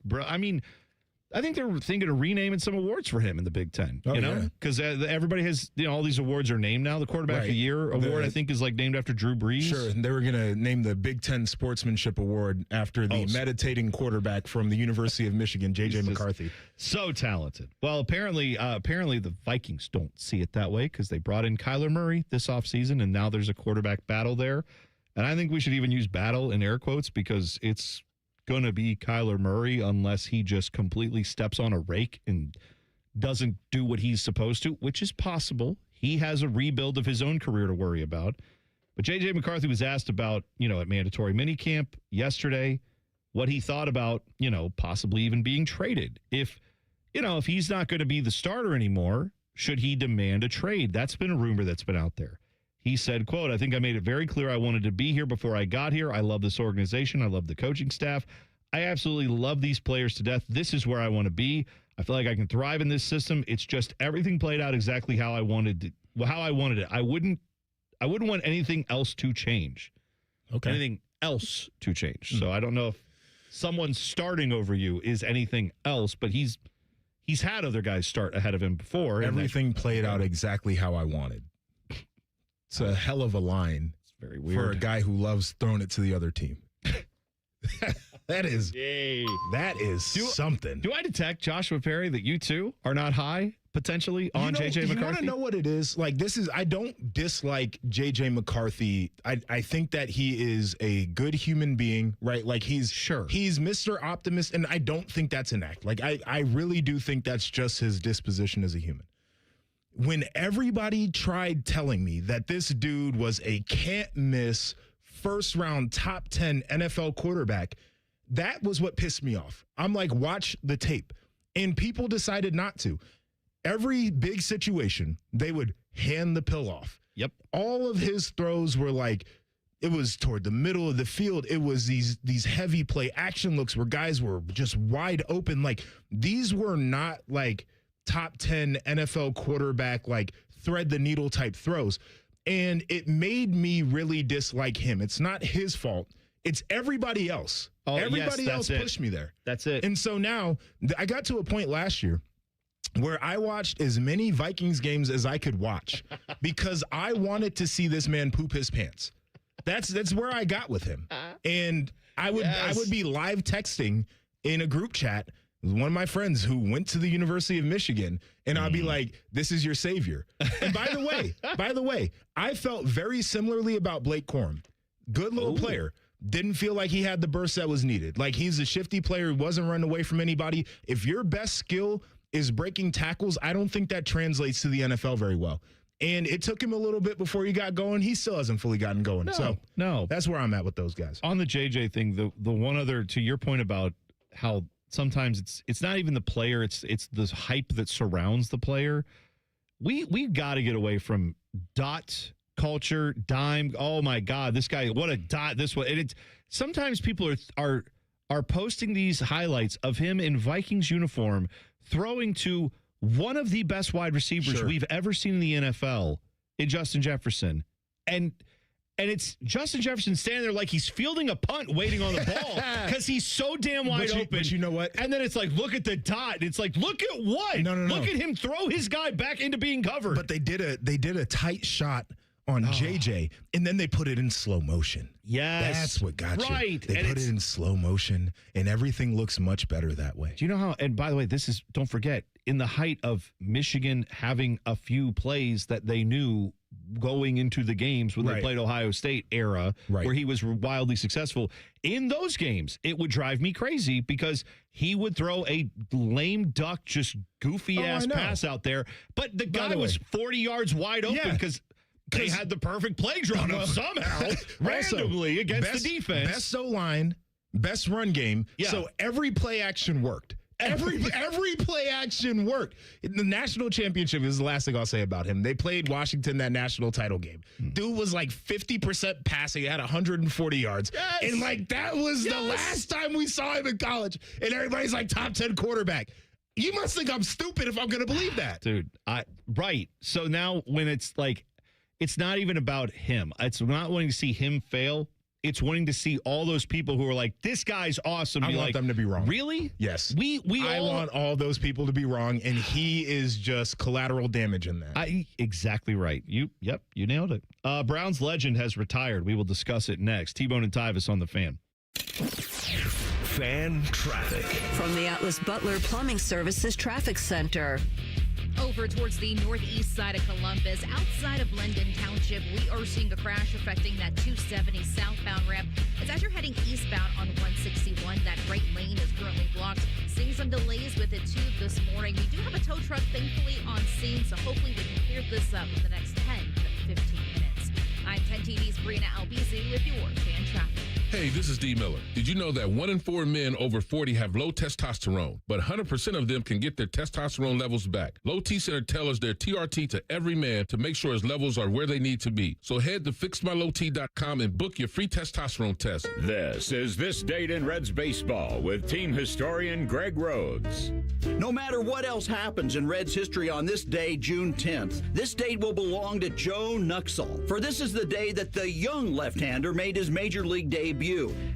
I think they're thinking of renaming some awards for him in the Big Ten, because everybody has, all these awards are named now. The Quarterback of the Year award, I think, is like named after Drew Brees. Sure, and they were going to name the Big Ten Sportsmanship Award after the meditating quarterback from the University of Michigan, J.J. McCarthy. So talented. Well, apparently the Vikings don't see it that way because they brought in Kyler Murray this offseason, and now there's a quarterback battle there. And I think we should even use battle in air quotes because it's going to be Kyler Murray unless he just completely steps on a rake and doesn't do what he's supposed to, which is possible. He has a rebuild of his own career to worry about. But J.J. McCarthy was asked about, at mandatory minicamp yesterday, what he thought about, possibly even being traded. If he's not going to be the starter anymore, should he demand a trade? That's been a rumor that's been out there. He said, quote, I think I made it very clear I wanted to be here before I got here. I love this organization. I love the coaching staff. I absolutely love these players to death. This is where I want to be. I feel like I can thrive in this system. It's just everything played out exactly how I wanted it. I wouldn't want anything else to change. Okay. Anything else to change. So I don't know if someone starting over you is anything else, but he's had other guys start ahead of him before. Everything played out exactly how I wanted. It's a hell of a line. It's very weird for a guy who loves throwing it to the other team. That is something. Do I detect, Joshua Perry, that you too are not high potentially on JJ McCarthy? You want to know what it is? Like, I don't dislike JJ McCarthy. I think that he is a good human being, right? Like, he's Mr. Optimist, and I don't think that's an act. Like, I really do think that's just his disposition as a human. When everybody tried telling me that this dude was a can't-miss, first-round, top 10 NFL quarterback, that was what pissed me off. I'm like, watch the tape. And people decided not to. Every big situation, they would hand the pill off. Yep. All of his throws were like, it was toward the middle of the field. It was these heavy play action looks where guys were just wide open. Like, these were not like top 10 NFL quarterback, like thread the needle type throws. And it made me really dislike him. It's not his fault. It's everybody else. Oh, everybody else pushed me there. That's it. And so now I got to a point last year where I watched as many Vikings games as I could watch because I wanted to see this man poop his pants. That's where I got with him. And I would be live texting in a group chat with one of my friends who went to the University of Michigan, and I'd be like, this is your savior. And by the way, I felt very similarly about Blake Corum. Good little player. Didn't feel like he had the burst that was needed. Like, he's a shifty player who wasn't running away from anybody. If your best skill is breaking tackles, I don't think that translates to the NFL very well. And it took him a little bit before he got going. He still hasn't fully gotten going. No. That's where I'm at with those guys. On the JJ thing, the one other, to your point about how sometimes it's not even the player, it's the hype that surrounds the player. We've got to get away from dot culture, dime. Oh my God, this guy, what a dot this way. And it's sometimes people are posting these highlights of him in Vikings uniform throwing to one of the best wide receivers we've ever seen in the NFL, in Justin Jefferson. And it's Justin Jefferson standing there like he's fielding a punt waiting on the ball because he's so damn wide open. But you know what? And then it's like, look at the dot. It's like, look at what? No. Look at him throw his guy back into being covered. But they did a tight shot on JJ, and then they put it in slow motion. Yes. That's what got you. Right. They put it in slow motion, and everything looks much better that way. Do you know how, and by the way, don't forget, in the height of Michigan having a few plays that they knew going into the games when they played Ohio State era, where he was wildly successful, in those games, it would drive me crazy because he would throw a lame duck, just goofy-ass pass out there, but the guy was 40 yards wide open because they had the perfect play drawn up somehow, randomly against the defense. Best O-line, best run game. Yeah. So every play action worked. Every play action worked. The national championship is the last thing I'll say about him. They played Washington that national title game. Dude was like 50% passing, had 140 yards. Yes. And like that was the last time we saw him in college. And everybody's like top 10 quarterback. You must think I'm stupid if I'm going to believe that. Dude, right. So now when it's like, it's not even about him. It's not wanting to see him fail. It's wanting to see all those people who are like, this guy's awesome. I want them to be wrong. Really? Yes. I want all those people to be wrong, and he is just collateral damage in that. Exactly right. You nailed it. Browns legend has retired. We will discuss it next. T Bone and Tyvis on the Fan. Fan traffic from the Atlas Butler Plumbing Services Traffic Center. Over towards the northeast side of Columbus, outside of Brenden Township, we are seeing a crash affecting that 270 southbound ramp. It's as you're heading eastbound on 161. That right lane is currently blocked. Seeing some delays with it too this morning. We do have a tow truck thankfully on scene, so hopefully we can clear this up in the next 10 to 15 minutes. I'm 10 TV's Brina Albizi with your fan traffic. Hey, this is D. Miller. Did you know that 1 in 4 men over 40 have low testosterone, but 100% of them can get their testosterone levels back? Low T Center tailors their TRT to every man to make sure his levels are where they need to be. So head to fixmylowt.com and book your free testosterone test. This is This Date in Reds Baseball with team historian Greg Rhodes. No matter what else happens in Reds history on this day, June 10th, this date will belong to Joe Nuxhall. For this is the day that the young left-hander made his major league debut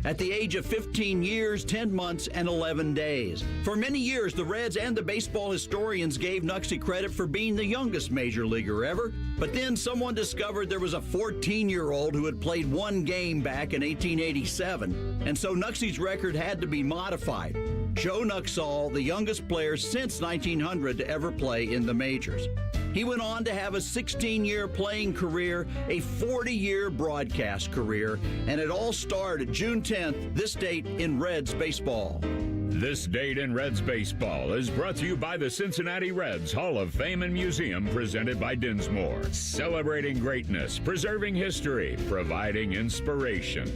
at the age of 15 years, 10 months, and 11 days. For many years, the Reds and the baseball historians gave Nuxie credit for being the youngest major leaguer ever. But then someone discovered there was a 14-year-old who had played one game back in 1887. And so Nuxie's record had to be modified. Joe Nuxall, the youngest player since 1900 to ever play in the majors. He went on to have a 16-year playing career, a 40-year broadcast career, and it all started June 10th, this date in Reds baseball. This date in Reds baseball is brought to you by the Cincinnati Reds Hall of Fame and Museum, presented by Dinsmore. Celebrating greatness, preserving history, providing inspiration.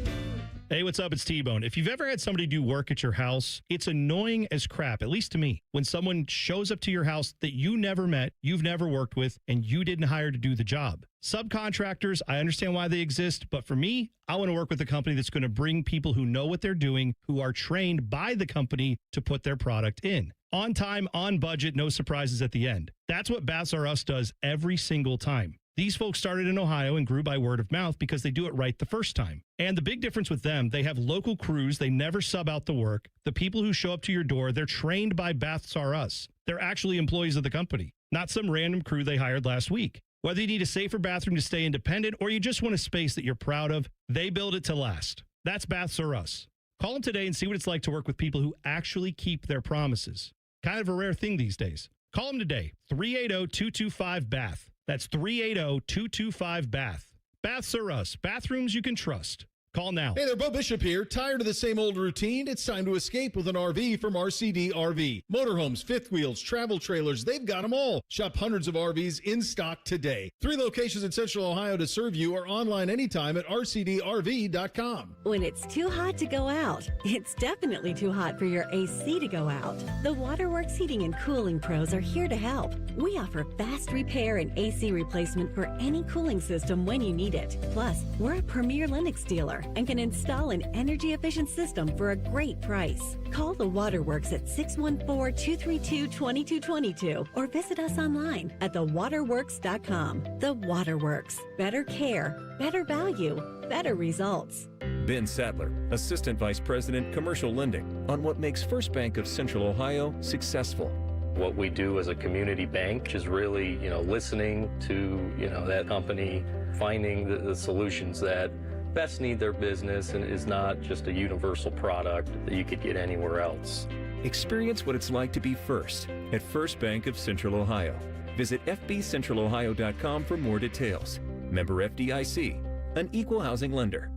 Hey, what's up? It's T Bone. If you've ever had somebody do work at your house, it's annoying as crap, at least to me, when someone shows up to your house that you never met, you've never worked with, and you didn't hire to do the job. Subcontractors, I understand why they exist, but for me, I want to work with a company that's going to bring people who know what they're doing, who are trained by the company to put their product in. On time, on budget, no surprises at the end. That's what Baths R Us does every single time. These folks started in Ohio and grew by word of mouth because they do it right the first time. And the big difference with them, they have local crews. They never sub out the work. The people who show up to your door, they're trained by Baths R Us. They're actually employees of the company, not some random crew they hired last week. Whether you need a safer bathroom to stay independent or you just want a space that you're proud of, they build it to last. That's Baths R Us. Call them today and see what it's like to work with people who actually keep their promises. Kind of a rare thing these days. Call them today, 380-225-BATH. That's 380-225-BATH. Baths R Us. Bathrooms you can trust. Call now. Hey there, Bo Bishop here. Tired of the same old routine? It's time to escape with an RV from RCD RV. Motorhomes, fifth wheels, travel trailers, they've got them all. Shop hundreds of RVs in stock today. 3 locations in Central Ohio to serve you or online anytime at rcdrv.com. When it's too hot to go out, it's definitely too hot for your AC to go out. The Waterworks Heating and Cooling Pros are here to help. We offer fast repair and AC replacement for any cooling system when you need it. Plus, we're a premier Lennox dealer and can install an energy-efficient system for a great price. Call the Waterworks at 614-232-2222 or visit us online at thewaterworks.com. The Waterworks. Better care, better value, better results. Ben Sadler, Assistant Vice President, Commercial Lending, on what makes First Bank of Central Ohio successful. What we do as a community bank is really, listening to, that company, finding the solutions that best need their business and is not just a universal product that you could get anywhere else. Experience what it's like to be first at First Bank of Central Ohio. Visit fbcentralohio.com for more details. Member FDIC, an equal housing lender.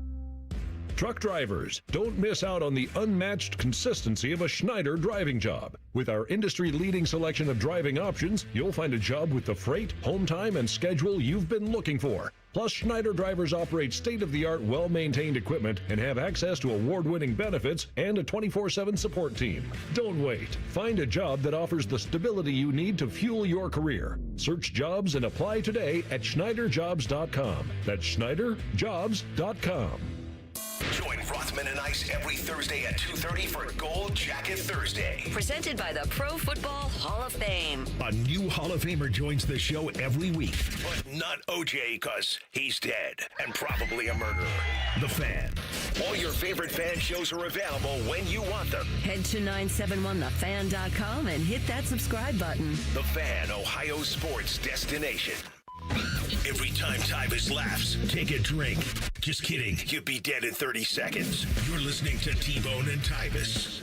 Truck drivers, don't miss out on the unmatched consistency of a Schneider driving job. With our industry-leading selection of driving options, you'll find a job with the freight, home time, and schedule you've been looking for. Plus, Schneider drivers operate state-of-the-art, well-maintained equipment and have access to award-winning benefits and a 24/7 support team. Don't wait. Find a job that offers the stability you need to fuel your career. Search jobs and apply today at SchneiderJobs.com. That's SchneiderJobs.com. Join Rothman and Ice every Thursday at 2:30 for Gold Jacket Thursday. Presented by the Pro Football Hall of Fame. A new Hall of Famer joins the show every week, but not OJ because he's dead and probably a murderer. The Fan. All your favorite fan shows are available when you want them. Head to 971thefan.com and hit that subscribe button. The Fan, Ohio sports destination. Every time Tyvis laughs, take a drink. Just kidding. You'd be dead in 30 seconds. You're listening to T Bone and Tyvis.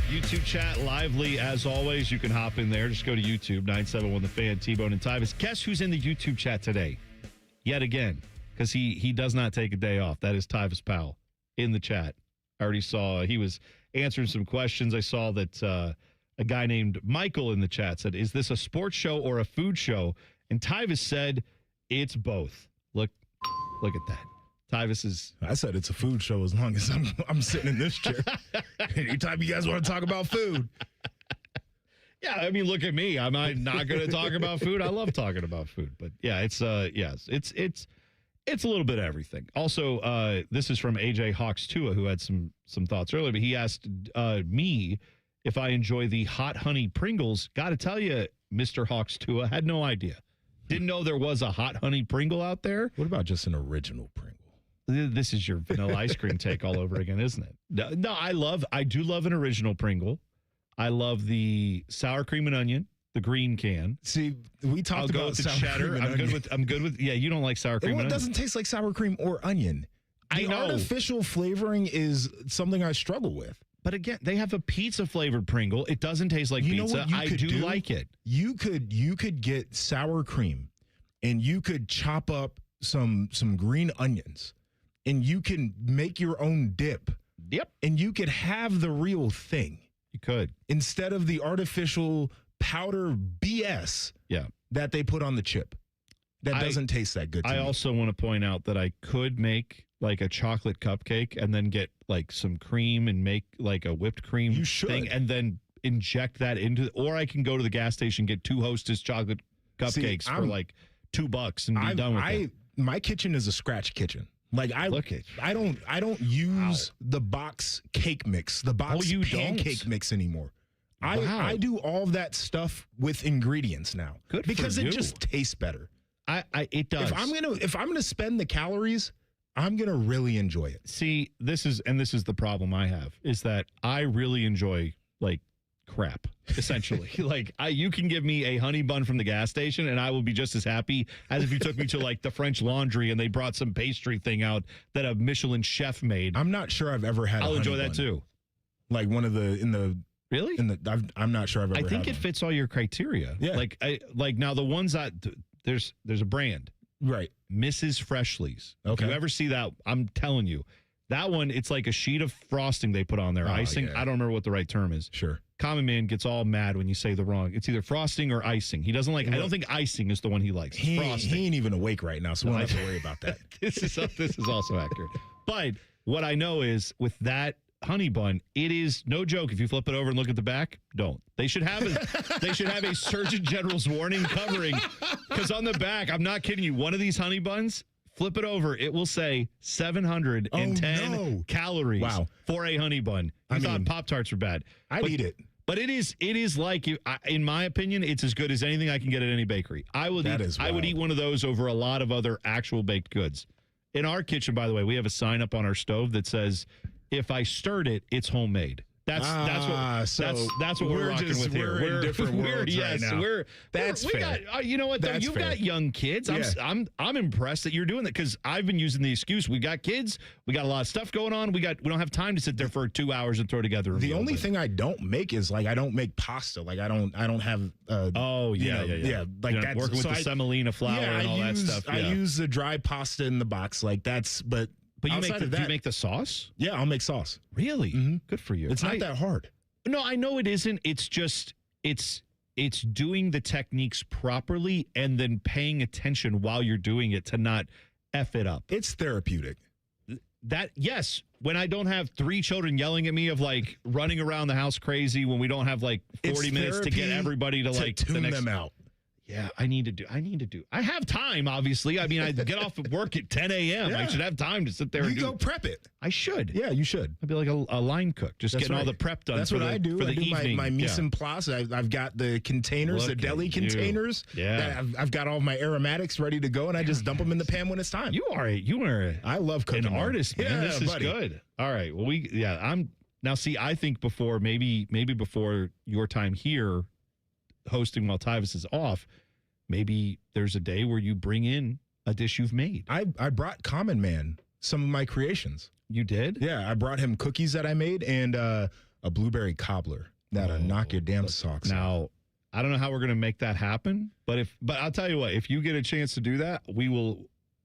YouTube chat lively as always. You can hop in there. Just go to YouTube, 971 The Fan, T Bone and Tyvis. Guess who's in the YouTube chat today? Yet again, because he does not take a day off. That is Tyvis Powell in the chat. I already saw he was answering some questions. I saw that a guy named Michael in the chat said, "Is this a sports show or a food show?" And Tyvis said, "It's both." Look at that. Tyvis is. I said it's a food show as long as I'm sitting in this chair. Anytime you guys want to talk about food. Yeah, I mean, look at me. I'm not going to talk about food. I love talking about food. But yeah, it's a little bit of everything. Also, this is from AJ Hawks Tua, who had some thoughts earlier. But he asked me if I enjoy the hot honey Pringles. Got to tell you, Mr. Hawks Tua, had no idea. Didn't know there was a hot honey Pringle out there. What about just an original Pringle? This is your vanilla ice cream take all over again, isn't it? No, I do love an original Pringle. I love the sour cream and onion, the green can. See, we talked about the sour cheddar. cream and onion. I'm good with. Yeah, you don't like sour cream and onion. It doesn't taste like sour cream or onion. I know. Artificial flavoring is something I struggle with. But again, they have a pizza flavored Pringle. It doesn't taste like You know pizza. what you I could do do? like it. You could get sour cream, and you could chop up some green onions, and you can make your own dip. Yep. And you could have the real thing. You could. Instead of the artificial powder BS that they put on the chip. That doesn't taste that good to me. I also want to point out that I could make like a chocolate cupcake and then get like some cream and make like a whipped cream thing and then inject that into, or I can go to the gas station, get 2 Hostess chocolate cupcakes for like $2 and be done with it. My kitchen is a scratch kitchen. Like I don't use the box cake mix, the box pancake mix anymore. I do all of that stuff with ingredients now. Good because for you. It just tastes better. It does. If I'm gonna spend the calories, I'm gonna really enjoy it. See, this is the problem I have is that I really enjoy like crap, essentially. Like you can give me a honey bun from the gas station and I will be just as happy as if you took me to like the French Laundry and they brought some pastry thing out that a Michelin chef made. I'm not sure I've ever had I'll a honey enjoy that bun. too. Like one of the Really? I'm not sure I've ever I think had it fits all your criteria. Yeah. Like now the ones that there's a brand. Right. Mrs. Freshly's. Okay. If you ever see that, I'm telling you, that one, it's like a sheet of frosting they put on there. Icing. yeah. I don't remember what the right term is. Sure. Common man gets all mad when you say the wrong. It's either frosting or icing. He doesn't like, I don't think icing is the one he likes. It's frosting. He ain't even awake right now, so we don't have to worry about that. This is also accurate. But what I know is with that honey bun, it is no joke. If you flip it over and look at the back, don't. They should have a Surgeon General's warning covering, because on the back, I'm not kidding you, one of these honey buns, flip it over, it will say 710 calories for a honey bun. I thought Pop-Tarts were bad. I'd eat it. But it is like, in my opinion, it's as good as anything I can get at any bakery. I would eat one of those over a lot of other actual baked goods. In our kitchen, by the way, we have a sign up on our stove that says, if I stirred it, it's homemade. That's what we're rocking with here. We're in different worlds right now. That's fair. You know what though? You've got young kids. I'm impressed that you're doing that, because I've been using the excuse. We got kids. We got a lot of stuff going on. We don't have time to sit there for 2 hours and throw together a The meal. only thing I don't make is I don't make pasta. Like I don't have. Like that's working with the semolina flour and all that stuff. I use the dry pasta in the box. Like that's But you make the sauce? Yeah, I'll make sauce. Really? Mm-hmm. Good for you. It's not that hard. No, I know it isn't. It's just it's doing the techniques properly and then paying attention while you're doing it to not F it up. It's therapeutic. Yes, when I don't have 3 children yelling at me of like running around the house crazy when we don't have like 40 minutes to get everybody to like tune them out. Yeah, I need to do. I have time, obviously. I mean, I get off of work at 10 a.m. Yeah. I should have time to sit there and go prep it. I should. Yeah, you should. I'd be like a line cook, just getting all the prep done. That's for what I do. For the I do evening. my mise en place. I've got the containers, the deli containers. Yeah. I've got all my aromatics ready to go, and I just dump them in the pan when it's time. You are I love cooking. An artist, man. Yeah, this is buddy. good. All right. Well, now see, I think before, maybe before your time here hosting while Tyvis is off, maybe there's a day where you bring in a dish you've made. I brought Common Man some of my creations. You did? Yeah, I brought him cookies that I made and a blueberry cobbler that'll knock your damn socks off. Now, I don't know how we're going to make that happen, but I'll tell you what, if you get a chance to do that, we will.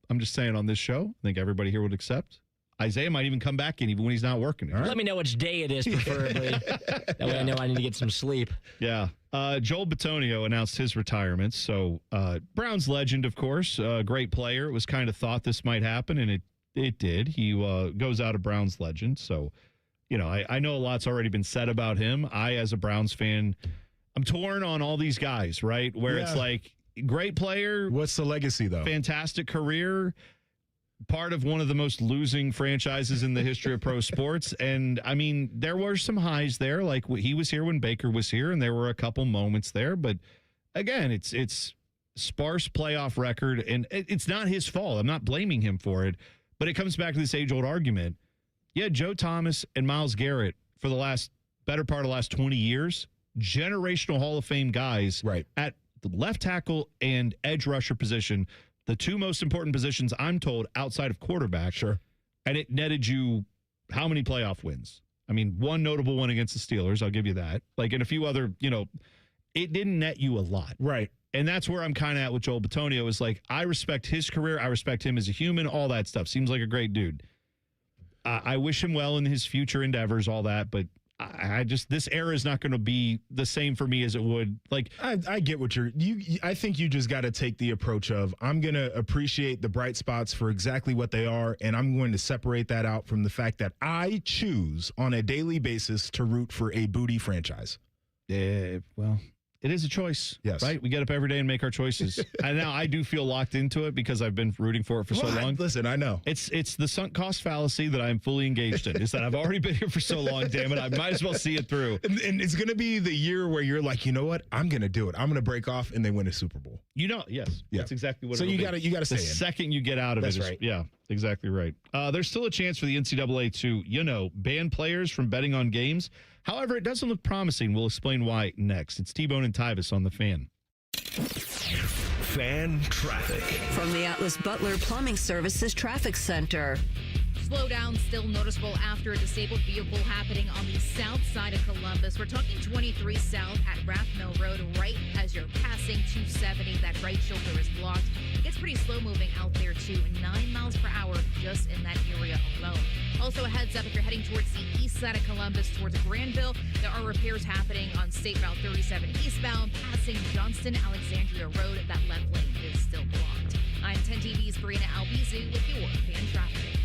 I'm just saying on this show, I think everybody here would accept. Isaiah might even come back in even when he's not working. Let me know which day it is, preferably. That way I know I need to get some sleep. Yeah. Joel Bitonio announced his retirement. So Browns legend, of course, great player. It was kind of thought this might happen, and it did. He goes out a Browns legend. So, I know a lot's already been said about him. I, as a Browns fan, I'm torn on all these guys, right? Where it's like, great player. What's the legacy, though? Fantastic career. Part of one of the most losing franchises in the history of pro sports. And, I mean, there were some highs there. Like, he was here when Baker was here, and there were a couple moments there. But, again, it's sparse playoff record, and it's not his fault. I'm not blaming him for it. But it comes back to this age-old argument. Yeah, Joe Thomas and Myles Garrett, for the better part of the last 20 years, generational Hall of Fame guys at the left tackle and edge rusher position, the 2 most important positions, I'm told, outside of quarterback. Sure. And it netted you how many playoff wins? I mean, one notable one against the Steelers, I'll give you that. Like, and a few other, it didn't net you a lot. Right. And that's where I'm kind of at with Joel Bitonio is like, I respect his career. I respect him as a human, all that stuff. Seems like a great dude. I wish him well in his future endeavors, all that. But I just, this era is not going to be the same for me as it would. Like, I get what I think you just got to take the approach of, I'm going to appreciate the bright spots for exactly what they are. And I'm going to separate that out from the fact that I choose on a daily basis to root for a booty franchise. Well, it is a choice, yes. Right? We get up every day and make our choices. And now I do feel locked into it because I've been rooting for it for so long. Listen, I know. It's the sunk cost fallacy that I'm fully engaged in. Is that I've already been here for so long, damn it. I might as well see it through. And it's going to be the year where you're like, you know what? I'm going to do it. I'm going to break off and they win a Super Bowl. Yes. Yeah. That's exactly what so it'll you be. got to stay the in. second you get out of That's it. Right. Yeah, exactly right. There's still a chance for the NCAA to, ban players from betting on games. However, it doesn't look promising. We'll explain why next. It's T Bone and Tyvis on the Fan. Fan traffic. From the Atlas Butler Plumbing Services Traffic Center. Slowdown still noticeable after a disabled vehicle happening on the south side of Columbus. We're talking 23 south at Rath Mill Road, right as you're passing 270. That right shoulder is blocked. It gets pretty slow moving out there too, 9 miles per hour just in that area alone. Also a heads up if you're heading towards the east side of Columbus towards Granville, there are repairs happening on State Route 37 eastbound, passing Johnston Alexandria Road. That left lane is still blocked. I'm 10 TV's Brianna Albizu with your fan traffic.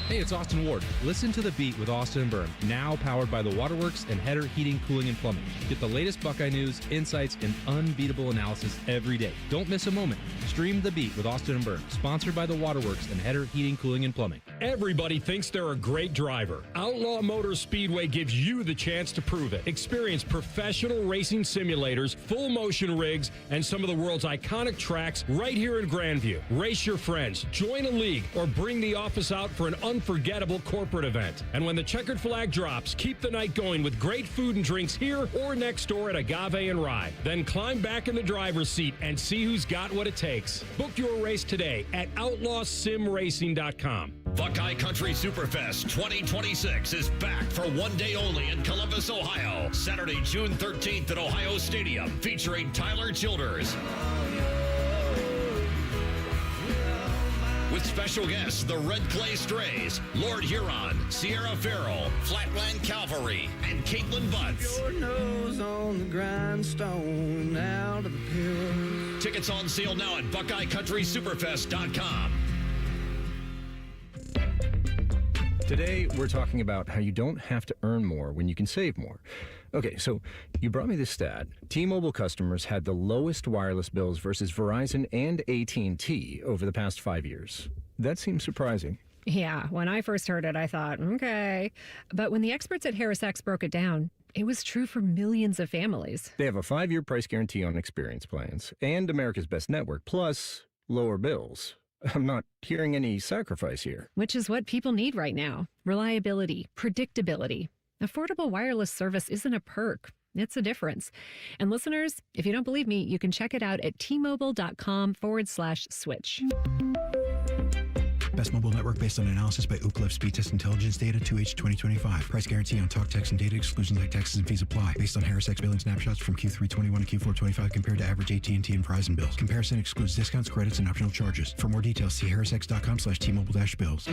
Hey, it's Austin Ward. Listen to The Beat with Austin and Byrne, now powered by the Waterworks and Header Heating, Cooling, and Plumbing. Get the latest Buckeye news, insights, and unbeatable analysis every day. Don't miss a moment. Stream The Beat with Austin and Byrne, sponsored by the Waterworks and Header Heating, Cooling, and Plumbing. Everybody thinks they're a great driver. Outlaw Motor Speedway gives you the chance to prove it. Experience professional racing simulators, full motion rigs, and some of the world's iconic tracks right here in Grandview. Race your friends, join a league, or bring the office out for an unforgettable corporate event. And when the checkered flag drops, keep the night going with great food and drinks here or next door at Agave and Rye. Then climb back in the driver's seat and see who's got what it takes. Book your race today at outlawsimracing.com. Buckeye Country Superfest 2026 is back for one day only in Columbus, Ohio. Saturday, June 13th at Ohio Stadium, featuring Tyler Childers. With special guests, the Red Clay Strays, Lord Huron, Sierra Farrell, Flatland Cavalry, and Caitlin Butts. Your nose on the grindstone, out of the pillows. Tickets on sale now at BuckeyeCountrySuperfest.com. Today, we're talking about how you don't have to earn more when you can save more. Okay, so you brought me this stat. T-Mobile customers had the lowest wireless bills versus Verizon and AT&T over the past 5 years. That seems surprising. Yeah, when I first heard it, I thought, okay. But when the experts at HarrisX broke it down, it was true for millions of families. They have a 5-year price guarantee on experience plans and America's Best Network, plus lower bills. I'm not hearing any sacrifice here. Which is what people need right now. Reliability, predictability. Affordable wireless service isn't a perk. It's a difference. And listeners, if you don't believe me, you can check it out at tmobile.com/switch. Best mobile network based on analysis by Ookla Speed Test Intelligence data 2H 2025. Price guarantee on talk, text, and data. Exclusions like taxes and fees apply. Based on HarrisX billing snapshots from Q3 21 to Q4 25 compared to average AT&T and Verizon bills. Comparison excludes discounts, credits, and optional charges. For more details, see harrisx.com/T-Mobile-bills.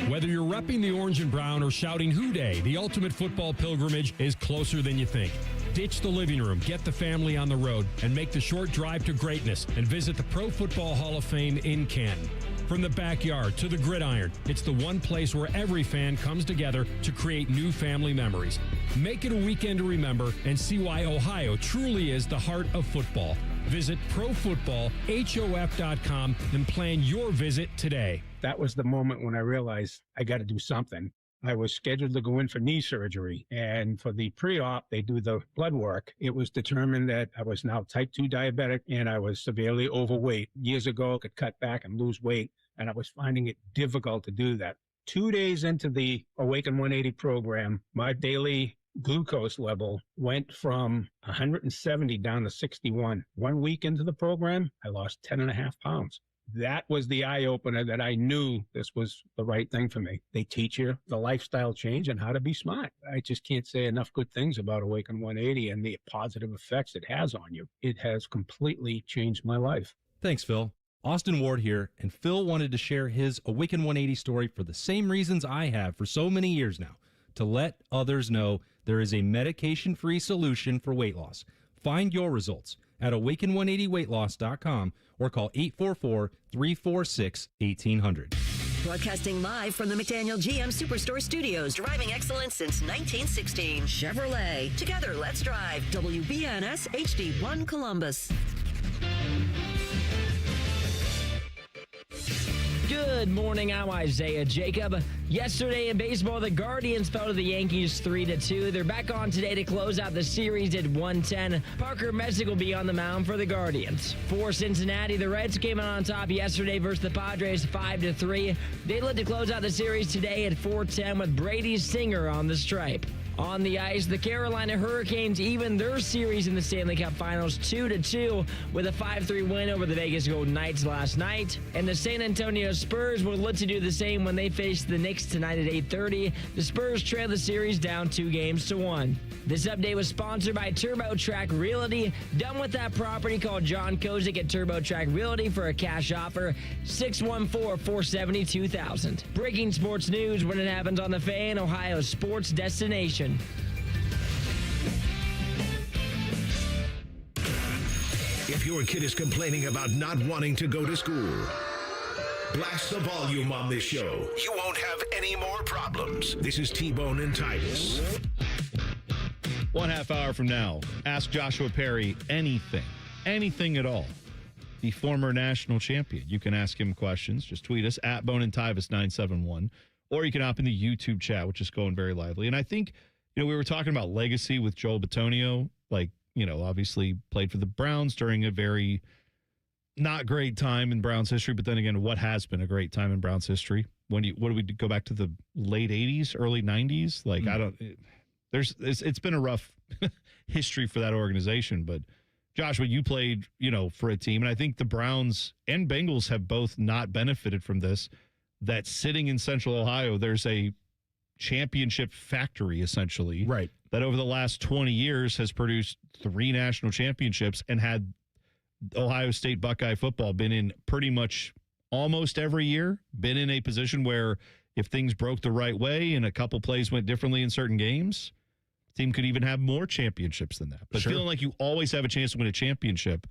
Whether you're repping the orange and brown or shouting Hoo Day, the ultimate football pilgrimage is closer than you think. Ditch the living room, get the family on the road, and make the short drive to greatness and visit the Pro Football Hall of Fame in Canton. From the backyard to the gridiron, it's the one place where every fan comes together to create new family memories. Make it a weekend to remember and see why Ohio truly is the heart of football. Visit ProFootballHof.com and plan your visit today. That was the moment when I realized I got to do something. I was scheduled to go in for knee surgery, and for the pre-op, they do the blood work. It was determined that I was now type 2 diabetic and I was severely overweight. Years ago, I could cut back and lose weight, and I was finding it difficult to do that. 2 days into the Awaken 180 program, my daily glucose level went from 170 down to 61. 1 week into the program, I lost 10.5 pounds. That was the eye opener that I knew this was the right thing for me. They teach you the lifestyle change and how to be smart. I just can't say enough good things about Awaken 180 and the positive effects it has on you. It has completely changed my life. Thanks, Phil. Austin Ward here, and Phil wanted to share his Awaken 180 story for the same reasons I have for so many years now, to let others know there is a medication-free solution for weight loss. Find your results at awaken180weightloss.com or call 844-346-1800. Broadcasting live from the McDaniel GM Superstore Studios, driving excellence since 1916. Chevrolet. Together, let's drive. WBNS HD1 Columbus. Good morning, I'm Isaiah Jacob. Yesterday in baseball, the Guardians fell to the Yankees 3-2. They're back on today to close out the series at 110. Parker Messick will be on the mound for the Guardians. For Cincinnati, the Reds came out on top yesterday versus the Padres 5-3. They look to close out the series today at 4:10 with Brady Singer on the stripe. On the ice, the Carolina Hurricanes even their series in the Stanley Cup Finals 2-2 with a 5-3 win over the Vegas Golden Knights last night. And the San Antonio Spurs will look to do the same when they face the Knicks tonight at 8:30. The Spurs trail the series down 2-1. This update was sponsored by TurboTrack Realty. Done with that property, call John Kozik at TurboTrack Realty for a cash offer, 614-470-2000. Breaking sports news when it happens on the Fan, Ohio sports destination. If your kid is complaining about not wanting to go to school, blast the volume on this show. You won't have any more problems. This is T Bone and Tyvis. 1/2 hour from now, ask Joshua Perry anything at all. The former national champion. You can ask him questions. Just tweet us at Bone and Tyvis 971, or you can hop in the YouTube chat, which is going very lively. And I think, we were talking about legacy with Joel Bitonio, obviously played for the Browns during a very not great time in Browns history, but then again, what has been a great time in Browns history? What do we go back to, the late 80s, early 90s? It's been a rough history for that organization. But Joshua, you played, for a team, and I think the Browns and Bengals have both not benefited from this, that sitting in Central Ohio, there's a championship factory, essentially, right, that over the last 20 years has produced 3 national championships and had Ohio State Buckeye football been in pretty much almost every year, been in a position where if things broke the right way and a couple plays went differently in certain games, the team could even have more championships than that. But sure, feeling like you always have a chance to win a championship,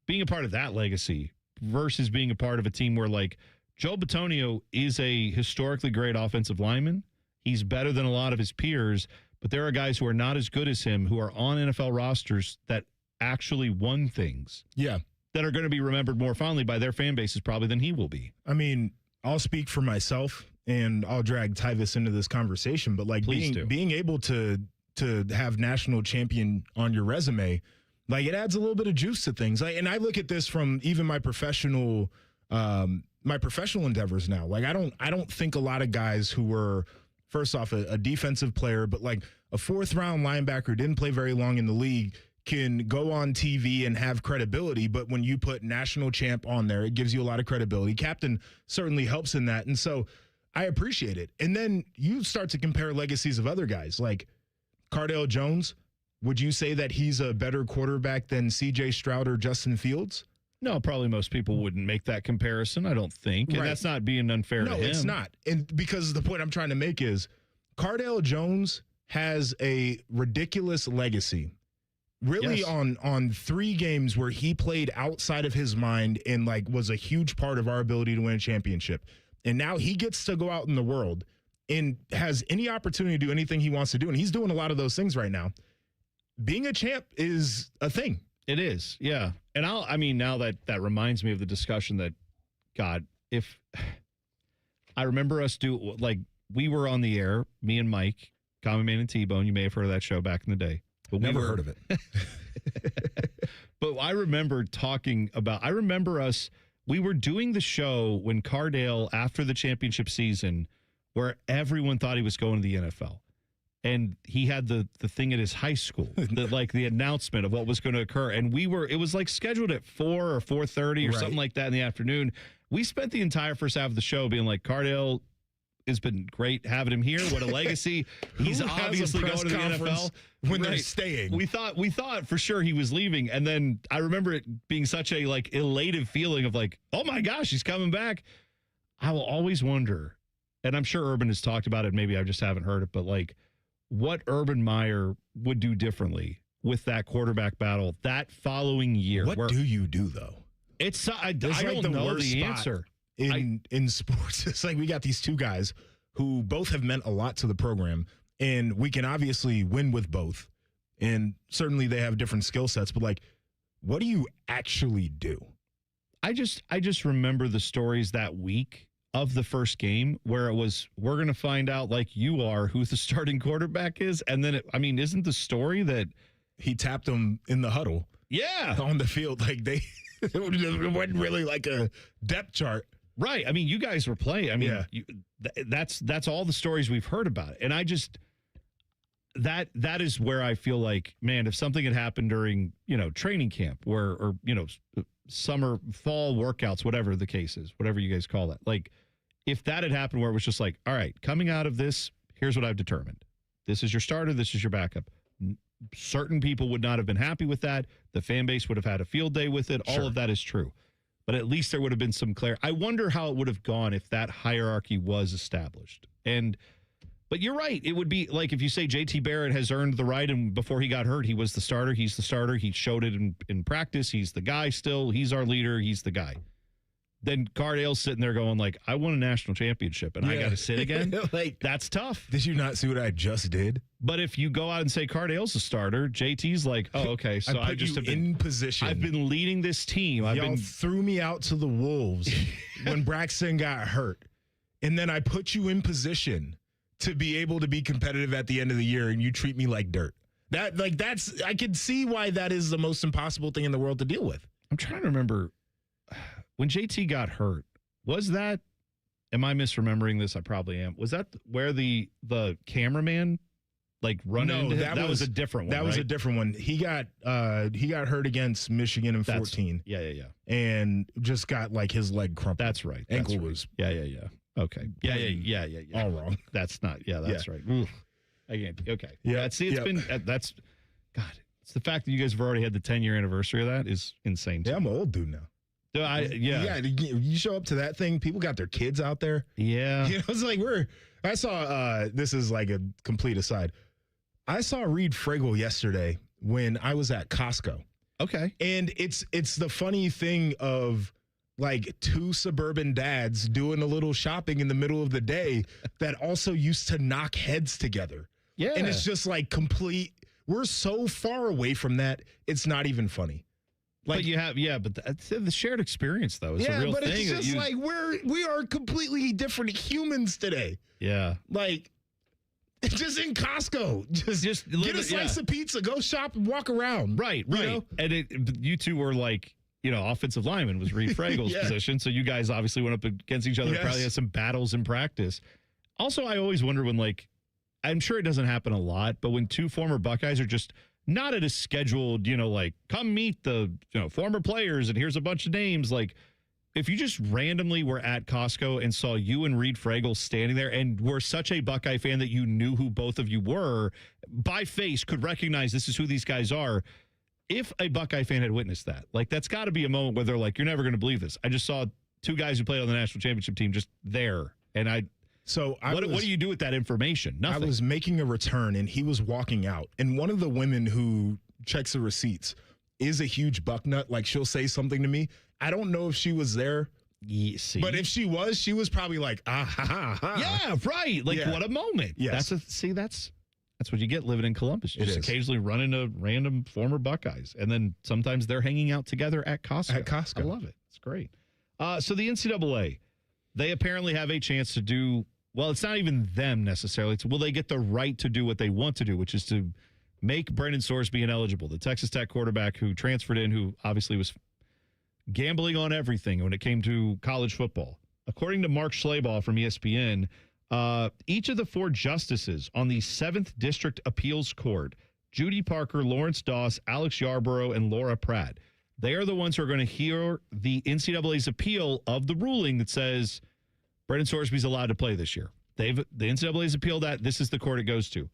being a part of that legacy versus being a part of a team where, Joe Bitonio is a historically great offensive lineman. He's better than a lot of his peers, but there are guys who are not as good as him who are on NFL rosters that actually won things. Yeah. That are going to be remembered more fondly by their fan bases probably than he will be. I mean, I'll speak for myself and I'll drag Tyvis into this conversation, but being able to have national champion on your resume, it adds a little bit of juice to things. And I look at this from even my professional endeavors now. I don't think a lot of guys who were, first off, a defensive player, but a 4th-round linebacker, didn't play very long in the league, can go on TV and have credibility. But when you put national champ on there, it gives you a lot of credibility. Captain certainly helps in that. And so I appreciate it. And then you start to compare legacies of other guys like Cardale Jones. Would you say that he's a better quarterback than C.J. Stroud or Justin Fields? No, probably most people wouldn't make that comparison, I don't think. And that's not being unfair to him. No, it's not. And because the point I'm trying to make is Cardale Jones has a ridiculous legacy. Really, yes, on 3 games where he played outside of his mind and was a huge part of our ability to win a championship. And now he gets to go out in the world and has any opportunity to do anything he wants to do. And he's doing a lot of those things right now. Being a champ is a thing. It is, yeah. And now that reminds me of the discussion that, God, if I remember us we were on the air, me and Mike, Common Man and T Bone. You may have heard of that show back in the day. But Never heard of it. But I remember we were doing the show when Cardale, after the championship season, where everyone thought he was going to the NFL. and he had the thing at his high school, the announcement of what was going to occur. And it was like scheduled at 4 or 4:30 or something like that in the afternoon. We spent the entire first half of the show being like, Cardale, it's been great having him here. What a legacy. He's obviously going to the NFL when they're staying. We thought for sure he was leaving. And then I remember it being such a elative feeling of like, oh my gosh, he's coming back. I will always wonder, and I'm sure Urban has talked about it, maybe I just haven't heard it, but like what Urban Meyer would do differently with that quarterback battle that following year. What do you do though? It's I don't know the answer. In sports, it's like we got these two guys who both have meant a lot to the program, and we can obviously win with both, and certainly they have different skill sets, but like, what do you actually do? I just remember the stories that week of the first game where it was, we're going to find out like you are who the starting quarterback is, and then isn't the story that he tapped them in the huddle? Yeah, on the field, like it wasn't really like a depth chart. Right. I mean, you guys were playing. I mean, that's all the stories we've heard about it. And I just, that is where I feel like, man, if something had happened during, training camp or summer, fall workouts, whatever the case is, whatever you guys call that. Like, if that had happened where it was just like, all right, coming out of this, here's what I've determined. This is your starter. This is your backup. Certain people would not have been happy with that. The fan base would have had a field day with it. All of that is true. But at least there would have been some clarity. I wonder how it would have gone if that hierarchy was established. But you're right. It would be like if you say JT Barrett has earned the right, and before he got hurt, he was the starter. He's the starter. He showed it in practice. He's the guy still. He's our leader. He's the guy. Then Cardale's sitting there going like, I won a national championship and I got to sit again. That's tough. Did you not see what I just did? But if you go out and say Cardale's the starter, JT's like, oh, okay. So I just have been in position. I've been leading this team. Y'all threw me out to the wolves when Braxton got hurt. And then I put you in position to be able to be competitive at the end of the year, and you treat me like dirt. I can see why that is the most impossible thing in the world to deal with. I'm trying to remember when JT got hurt. Was that? Am I misremembering this? I probably am. Was that where the cameraman into him? That was a different one. That was a different one. He got hurt against Michigan in 14. Yeah. And just got his leg crumpled. That's right. Ankle was. Yeah. Okay. Yeah. All wrong. That's not. Yeah, that's right. Oof. Again. Okay. Yeah. See, it's been that's. God, it's the fact that you guys have already had the 10-year anniversary of that is insane. Yeah, I'm an old dude now. You show up to that thing, people got their kids out there. Yeah. It's like I saw, this is like a complete aside. I saw Reed Fragel yesterday when I was at Costco. Okay. And it's the funny thing of two suburban dads doing a little shopping in the middle of the day that also used to knock heads together. Yeah. And it's just we're so far away from that, it's not even funny. But you have, but the shared experience, though, is a real but thing. It's just we are completely different humans today. Yeah. Just in Costco. Just get a slice of pizza, go shop, and walk around. Right. And you two were offensive lineman was Reed Fragel's position. So you guys obviously went up against each other. Yes. Probably had some battles in practice. Also, I always wonder when, I'm sure it doesn't happen a lot, but when two former Buckeyes are just not at a scheduled, come meet the, former players and here's a bunch of names. If you just randomly were at Costco and saw you and Reed Fragel standing there and were such a Buckeye fan that you knew who both of you were, by face could recognize this is who these guys are. If a Buckeye fan had witnessed that, that's got to be a moment where they're like, you're never going to believe this. I just saw two guys who played on the national championship team just there. And what do you do with that information? Nothing. I was making a return and he was walking out. And one of the women who checks the receipts is a huge buck nut. She'll say something to me. I don't know if she was there. But if she was probably ah, ha, ha, ha. Yeah, right. What a moment. Yes. That's what you get living in Columbus. You just occasionally run into random former Buckeyes. And then sometimes they're hanging out together at Costco. I love it. It's great. So the NCAA, they apparently have a chance to do, well, it's not even them necessarily. Will they get the right to do what they want to do, which is to make Brenden Sorsby ineligible, the Texas Tech quarterback who transferred in, who obviously was gambling on everything when it came to college football. According to Mark Schlabach from ESPN, Each of the 4 justices on the 7th District Appeals Court, Judy Parker, Lawrence Doss, Alex Yarborough, and Laura Pratt, they are the ones who are going to hear the NCAA's appeal of the ruling that says Brenden Sorsby's allowed to play this year. The NCAA's appealed that. This is the court it goes to.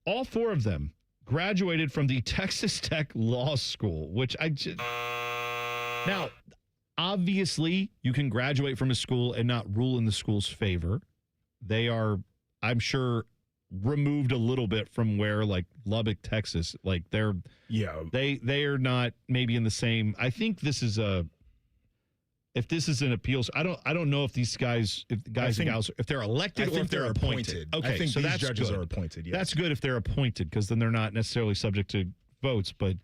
All 4 of them graduated from the Texas Tech Law School, which now, obviously, you can graduate from a school and not rule in the school's favor. They are, I'm sure, removed a little bit from where, like, Lubbock, Texas, like they are not maybe in the same. I think this is if this is an appeals, I don't know if these guys, if they're elected or if they're appointed. Okay, I think so these that's judges good. are appointed. Yes. That's good if they're appointed, because then they're not necessarily subject to votes. But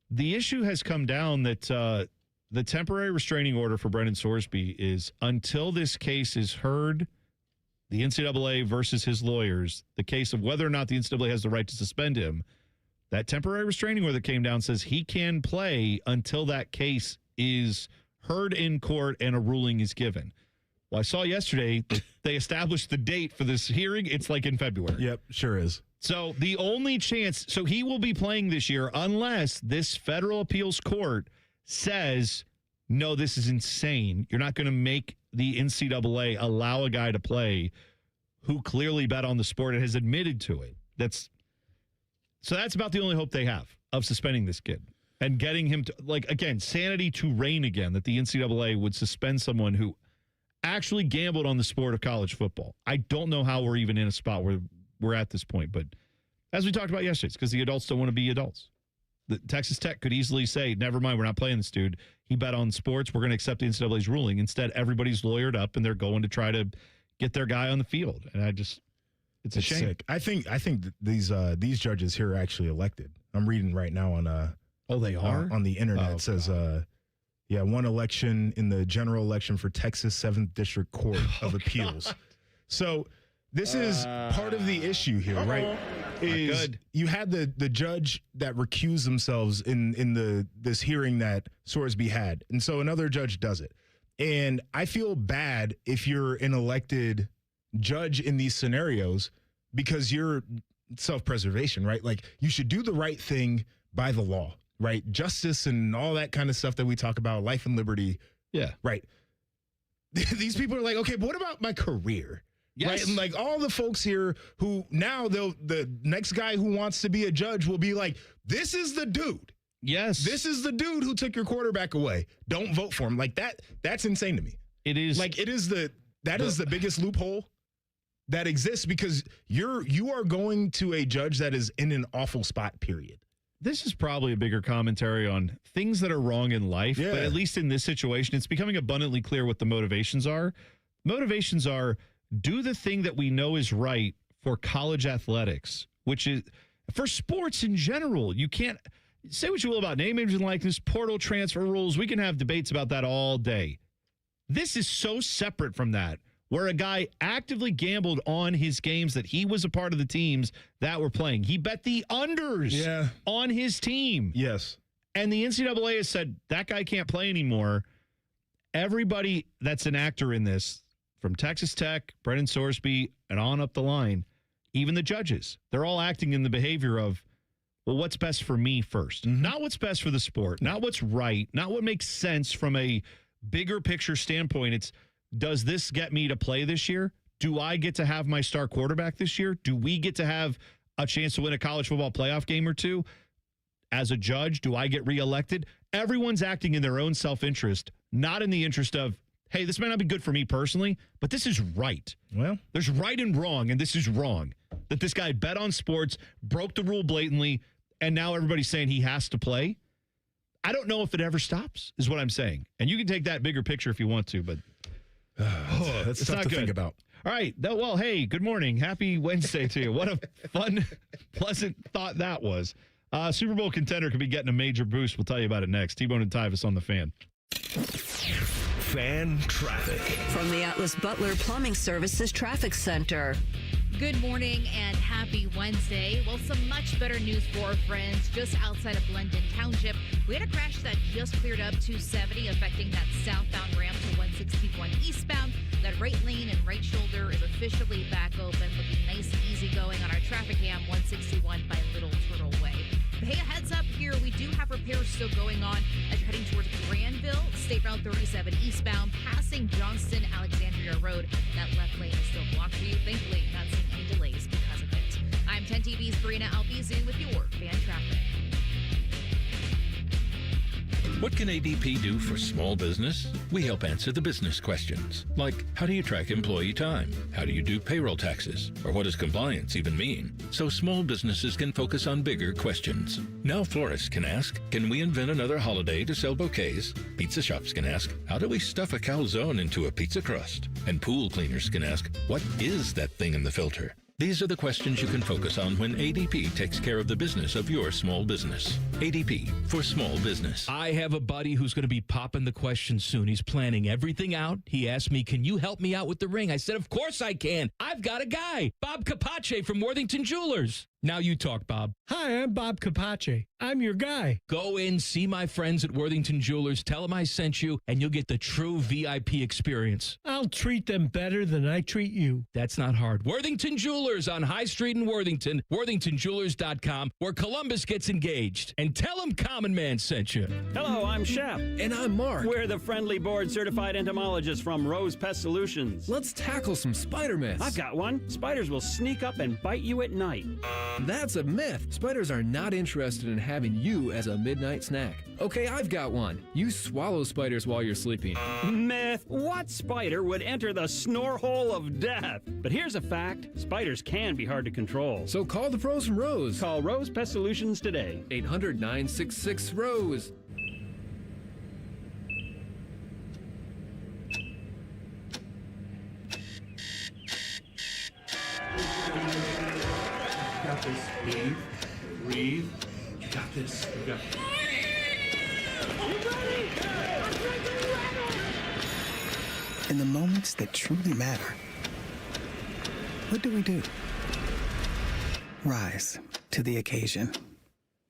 the issue has come down that the temporary restraining order for Brenden Sorsby is, until this case is heard, the NCAA versus his lawyers, the case of whether or not the NCAA has the right to suspend him, that temporary restraining order that came down says he can play until that case is heard in court and a ruling is given. Well, I saw yesterday that they established the date for this hearing. It's like in February. Yep, sure is. So the only chance, so he will be playing this year unless this federal appeals court says, no, this is insane. You're not going to make the NCAA allow a guy to play who clearly bet on the sport and has admitted to it. That's about the only hope they have of suspending this kid and getting him to, like, again, sanity to reign again, that the NCAA would suspend someone who actually gambled on the sport of college football. I don't know how we're even in a spot where we're at this point, but as we talked about yesterday, it's because the adults don't want to be adults. The Texas Tech could easily say, never mind, we're not playing this dude. He bet on sports. We're going to accept the NCAA's ruling. Instead, everybody's lawyered up, and they're going to try to get their guy on the field. And it's a shame. Sick. I think these judges here are actually elected. I'm reading right now on they are on the internet. It says one election in the general election for Texas 7th District Court of Appeals. So this is part of the issue here, right? Is you had the judge that recused themselves in this hearing that Sorsby had, and so another judge does it. And I feel bad if you're an elected judge in these scenarios, because you're self-preservation, right? Like, you should do the right thing by the law, right? Justice and all that kind of stuff that we talk about, life and liberty. Yeah. Right. These people are like, okay, but what about my career? Yes. Right. And like all the folks here who now the next guy who wants to be a judge will be like, this is the dude. Yes. This is the dude who took your quarterback away. Don't vote for him. Like that's insane to me. It is. Like, it is the biggest loophole that exists, because you are going to a judge that is in an awful spot, period. This is probably a bigger commentary on things that are wrong in life, but at least in this situation, it's becoming abundantly clear what the motivations are. Motivations are, do the thing that we know is right for college athletics, which is for sports in general. You can't say what you will about name, image, and likeness, portal transfer rules. We can have debates about that all day. This is so separate from that, where a guy actively gambled on his games that he was a part of the teams that were playing. He bet the unders on his team. Yes. And the NCAA has said that guy can't play anymore. Everybody that's an actor in this, from Texas Tech, Brenden Sorsby, and on up the line, even the judges, they're all acting in the behavior of, well, what's best for me first? Mm-hmm. Not what's best for the sport, not what's right, not what makes sense from a bigger picture standpoint. It's, does this get me to play this year? Do I get to have my star quarterback this year? Do we get to have a chance to win a college football playoff game or two? As a judge, do I get reelected? Everyone's acting in their own self-interest, not in the interest of, hey, this might not be good for me personally, but this is right. Well, there's right and wrong, and this is wrong. That this guy bet on sports, broke the rule blatantly, and now everybody's saying he has to play. I don't know if it ever stops, is what I'm saying. And you can take that bigger picture if you want to, but that's it's tough not to good. think about. All right. Well, hey, good morning. Happy Wednesday to you. What a fun, pleasant thought that was. Super Bowl contender could be getting a major boost. We'll tell you about it next. T Bone and Tyvis on the Fan. Fan traffic. From the Atlas Butler Plumbing Services Traffic Center. Good morning and happy Wednesday. Well, some much better news for our friends just outside of Brenden Township. We had a crash that just cleared up 270, affecting that southbound ramp to 161 eastbound. That right lane and right shoulder is officially back open, looking nice and easy going on our traffic cam 161 by Little Turtle Way. But hey, a heads up here, we do have repairs still going on as you're heading towards Granville, State Route 37 eastbound, passing Johnston Alexandria Road. That left lane is still blocked for you. Thankfully, not seeing any delays because of it. I'm 10 TV's Karina Albizu with your fan traffic. What can ADP do for small business? We help answer the business questions, like how do you track employee time? How do you do payroll taxes? Or what does compliance even mean? So small businesses can focus on bigger questions. Now florists can ask, can we invent another holiday to sell bouquets? Pizza shops can ask, how do we stuff a calzone into a pizza crust? And pool cleaners can ask, what is that thing in the filter? These are the questions you can focus on when ADP takes care of the business of your small business. ADP for small business. I have a buddy who's going to be popping the question soon. He's planning everything out. He asked me, can you help me out with the ring? I said, of course I can. I've got a guy, Bob Capace from Worthington Jewelers. Now you talk, Bob. Hi, I'm Bob Capace. I'm your guy. Go in, see my friends at Worthington Jewelers, tell them I sent you, and you'll get the true VIP experience. I'll treat them better than I treat you. That's not hard. Worthington Jewelers on High Street in Worthington, worthingtonjewelers.com, where Columbus gets engaged. And tell them Common Man sent you. Hello, I'm Shep. And I'm Mark. We're the friendly board-certified entomologists from Rose Pest Solutions. Let's tackle some spider myths. I've got one. Spiders will sneak up and bite you at night. That's a myth. Spiders are not interested in having you as a midnight snack. Okay, I've got one. You swallow spiders while you're sleeping. Myth. What spider would enter the snore hole of death? But here's a fact. Spiders can be hard to control. So call the pros from Rose. Call Rose Pest Solutions today. 800-966-ROSE. Got this. Breathe. You got this. You got this. In the moments that truly matter, what do we do? Rise to the occasion.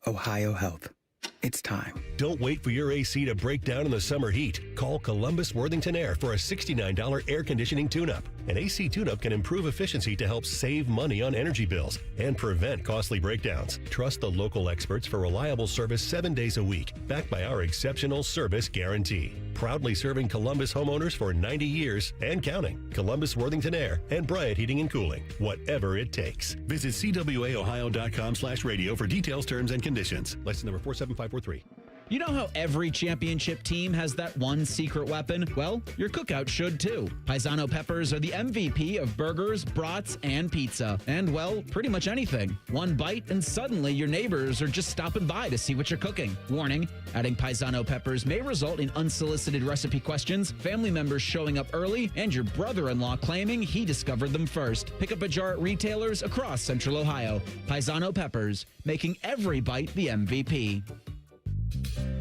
Ohio Health. It's time. Don't wait for your AC to break down in the summer heat. Call Columbus Worthington Air for a $69 air conditioning tune-up. An AC tune-up can improve efficiency to help save money on energy bills and prevent costly breakdowns. Trust the local experts for reliable service 7 days a week, backed by our exceptional service guarantee. Proudly serving Columbus homeowners for 90 years and counting. Columbus Worthington Air and Bryant Heating and Cooling. Whatever it takes. Visit cwaohio.com/radio for details, terms, and conditions. License number 47543. You know how every championship team has that one secret weapon? Well, your cookout should too. Paisano peppers are the MVP of burgers, brats, and pizza. And, well, pretty much anything. One bite and suddenly your neighbors are just stopping by to see what you're cooking. Warning, adding Paisano peppers may result in unsolicited recipe questions, family members showing up early, and your brother-in-law claiming he discovered them first. Pick up a jar at retailers across Central Ohio. Paisano peppers, making every bite the MVP.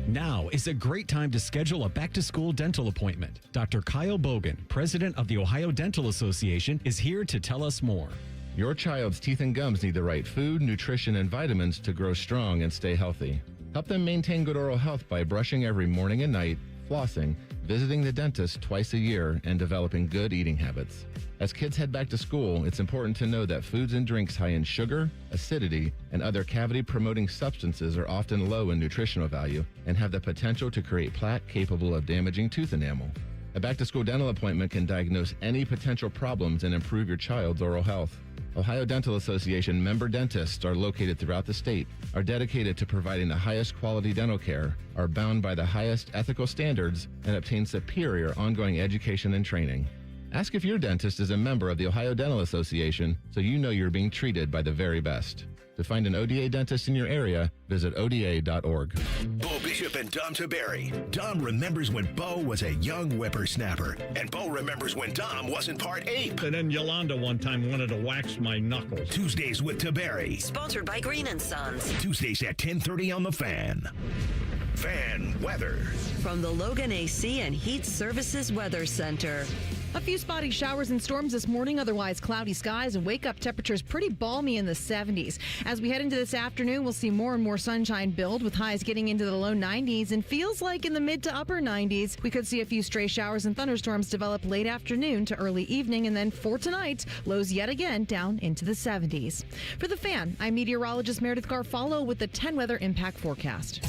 Now is a great time to schedule a back-to-school dental appointment. Dr. Kyle Bogan, president of the Ohio Dental Association, is here to tell us more. Your child's teeth and gums need the right food, nutrition, and vitamins to grow strong and stay healthy. Help them maintain good oral health by brushing every morning and night, flossing, visiting the dentist twice a year, and developing good eating habits. As kids head back to school, it's important to know that foods and drinks high in sugar, acidity, and other cavity-promoting substances are often low in nutritional value and have the potential to create plaque capable of damaging tooth enamel. A back-to-school dental appointment can diagnose any potential problems and improve your child's oral health. Ohio Dental Association member dentists are located throughout the state, are dedicated to providing the highest quality dental care, are bound by the highest ethical standards, and obtain superior ongoing education and training. Ask if your dentist is a member of the Ohio Dental Association so you know you're being treated by the very best. To find an ODA dentist in your area, visit oda.org. Bo Bishop and Dom Taberry. Dom remembers when Bo was a young whippersnapper, and Bo remembers when Dom wasn't part ape. And then Yolanda one time wanted to wax my knuckles. Tuesdays with Taberry. Sponsored by Green & Sons. Tuesdays at 10:30 on The Fan. Fan weather. From the Logan AC and Heat Services Weather Center. A few spotty showers and storms this morning, otherwise cloudy skies and wake-up temperatures pretty balmy in the 70s. As we head into this afternoon, we'll see more and more sunshine build with highs getting into the low 90s and feels like in the mid to upper 90s. We could see a few stray showers and thunderstorms develop late afternoon to early evening, and then for tonight, lows yet again down into the 70s. For The Fan, I'm meteorologist Meredith Garfalo with the 10 Weather Impact Forecast.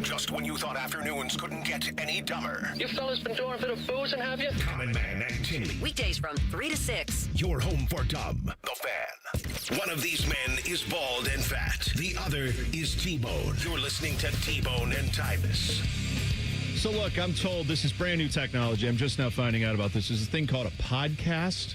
Just when you thought afternoons couldn't get any dumber. You fellas been doing a bit of boozing, have you? Common Man and Tinley. Weekdays from 3 to 6. Your home for dumb. The Fan. One of these men is bald and fat. The other is T Bone. You're listening to T Bone and Tyvis. So look, I'm told this is brand new technology. I'm just now finding out about this. There's a thing called a podcast.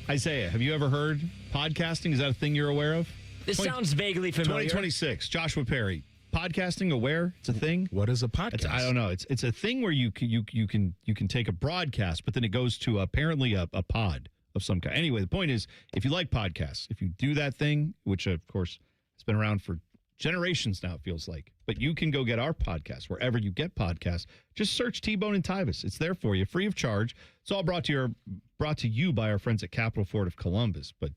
Isaiah, have you ever heard podcasting? Is that a thing you're aware of? This sounds vaguely familiar. 2026, Joshua Perry. Podcasting aware? It's a thing. What is a podcast? I don't know. It's a thing where you can take a broadcast, but then it goes to apparently a pod of some kind. Anyway, the point is, if you like podcasts, if you do that thing, which of course has been around for generations now, it feels like, but you can go get our podcast wherever you get podcasts. Just search T Bone and Tyvis. It's there for you, free of charge. It's all brought to you by our friends at Capital Ford of Columbus. But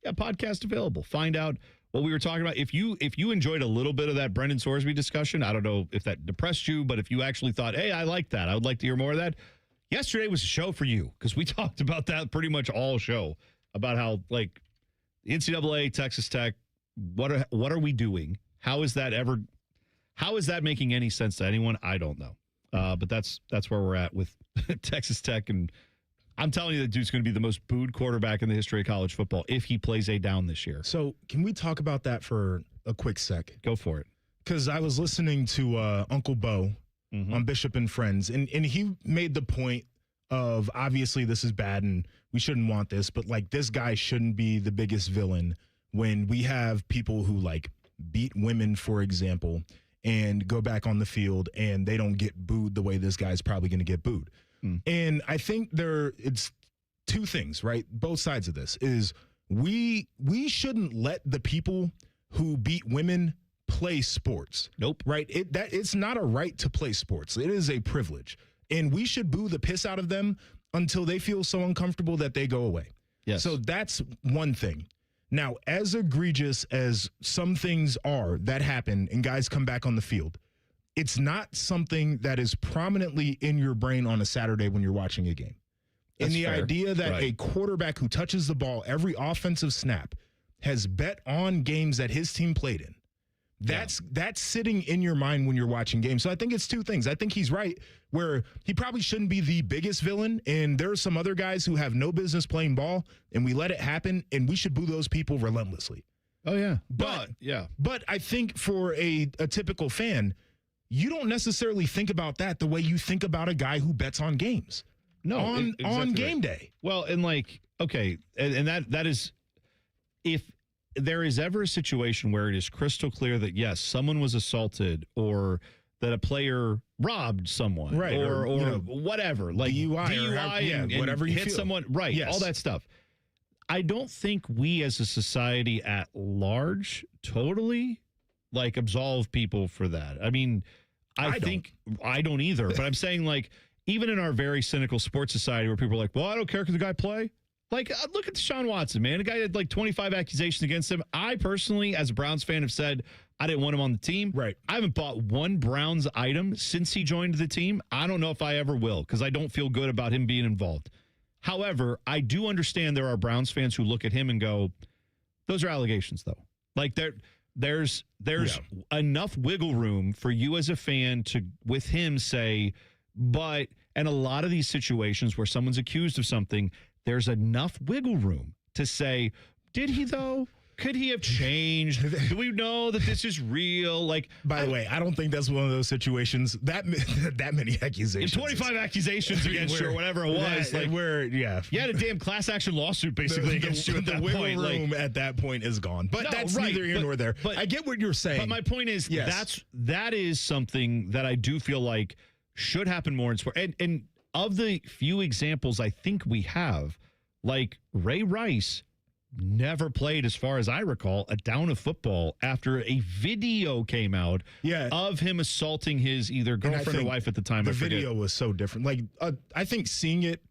yeah, podcast available. Find out what we were talking about. If you enjoyed a little bit of that Brenden Sorsby discussion, I don't know if that depressed you, but if you actually thought, hey, I like that, I would like to hear more of that, yesterday was a show for you, because we talked about that pretty much all show, about how, like, the NCAA, Texas Tech, what are we doing? How is that making any sense to anyone? I don't know. But that's where we're at with Texas Tech, and I'm telling you, that dude's going to be the most booed quarterback in the history of college football if he plays a down this year. So can we talk about that for a quick sec? Go for it. Because I was listening to Uncle Bo on Bishop and Friends, and he made the point of, obviously this is bad and we shouldn't want this, but like, this guy shouldn't be the biggest villain when we have people who like beat women, for example, and go back on the field and they don't get booed the way this guy's probably going to get booed. And I think it's two things, right? Both sides of this is we shouldn't let the people who beat women play sports. Nope. Right? It's not a right to play sports. It is a privilege. And we should boo the piss out of them until they feel so uncomfortable that they go away. Yes. So that's one thing. Now, as egregious as some things are that happen and guys come back on the field, it's not something that is prominently in your brain on a Saturday when you're watching a game. That's and the fair. idea that Right. a quarterback who touches the ball every offensive snap has bet on games that his team played in, that's sitting in your mind when you're watching games. So I think it's two things. I think he's right, where he probably shouldn't be the biggest villain, and there are some other guys who have no business playing ball, and we let it happen, and we should boo those people relentlessly. Oh, yeah. But I think for a typical fan, you don't necessarily think about that the way you think about a guy who bets on games. No, on exactly game right. day. Well, and like, okay, and that is, if there is ever a situation where it is crystal clear that, yes, someone was assaulted or that a player robbed someone, right, or you know, whatever, like DUI and whatever you hit feel. someone, right, Yes. all that stuff. I don't think we as a society at large totally like absolve people for that. I mean, I think I don't either, but I'm saying, like, even in our very cynical sports society where people are like, well, I don't care, can the guy play? Like, look at Deshaun Watson, man. The guy had like 25 accusations against him. I personally, as a Browns fan, have said I didn't want him on the team. Right. I haven't bought one Browns item since he joined the team. I don't know if I ever will, because I don't feel good about him being involved. However, I do understand there are Browns fans who look at him and go, those are allegations, though. Like, there's enough wiggle room for you as a fan to, with him, say, but, and a lot of these situations where someone's accused of something, there's enough wiggle room to say, did he, though? Could he have changed? Do we know that this is real? Like, by the way, I don't think that's one of those situations that many accusations. 25 accusations against you or whatever it was. You had a damn class action lawsuit basically against you at that wiggle point. room at that point is gone. But that's neither here nor there. But I get what you're saying. But my point is, that is something that I do feel like should happen more in sport. And of the few examples I think we have, like Ray Rice never played, as far as I recall, a down of football after a video came out of him assaulting his either girlfriend or wife at the time. The video was so different. Like, I think seeing it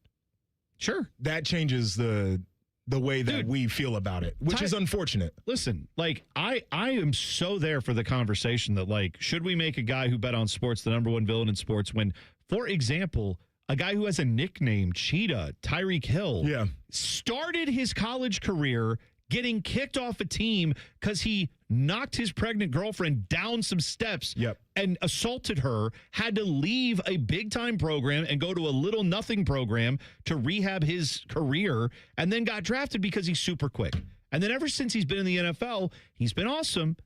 Sure. That changes the way that we feel about it, which is unfortunate. Listen, like, I am so there for the conversation that, like, should we make a guy who bet on sports the number one villain in sports when, for example, a guy who has a nickname, Cheetah, Tyreek Hill, started his college career getting kicked off a team because he knocked his pregnant girlfriend down some steps and assaulted her, had to leave a big-time program and go to a little nothing program to rehab his career, and then got drafted because he's super quick. And then ever since he's been in the NFL, he's been awesome,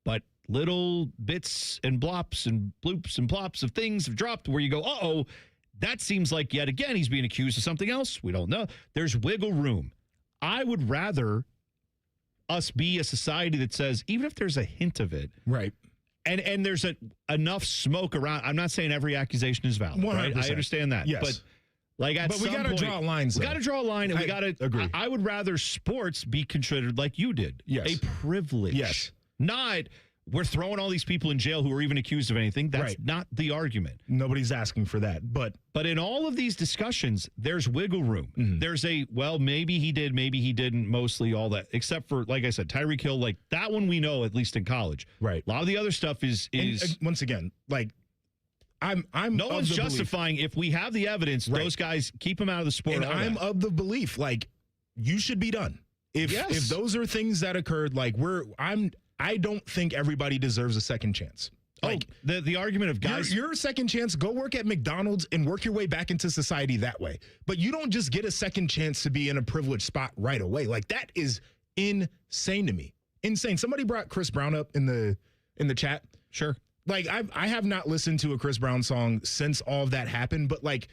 but little bits and blops and bloops and plops of things have dropped where you go, uh-oh, that seems like yet again he's being accused of something else. We don't know. There's wiggle room. I would rather us be a society that says, even if there's a hint of it, right, and there's enough smoke around. I'm not saying every accusation is valid. 100%. Right? I understand that. Yes. But like at we got to draw lines. We got to draw a line, and we got to agree. I would rather sports be considered like you did. Yes. A privilege. Yes. Not we're throwing all these people in jail who are even accused of anything. That's not the argument. Nobody's asking for that. But in all of these discussions, there's wiggle room. Mm-hmm. There's maybe he did, maybe he didn't, mostly all that. Except for, like I said, Tyreek Hill, like that one we know, at least in college. Right. A lot of the other stuff is and once again, like I'm no one's justifying if we have the evidence, those guys keep them out of the sport. And I'm of the belief, like, you should be done. If those are things that occurred, like I don't think everybody deserves a second chance. Like the argument of guys, your second chance, go work at McDonald's and work your way back into society that way. But you don't just get a second chance to be in a privileged spot right away. Like, that is insane to me. Insane. Somebody brought Chris Brown up in the chat. Sure. Like, I have not listened to a Chris Brown song since all of that happened, but like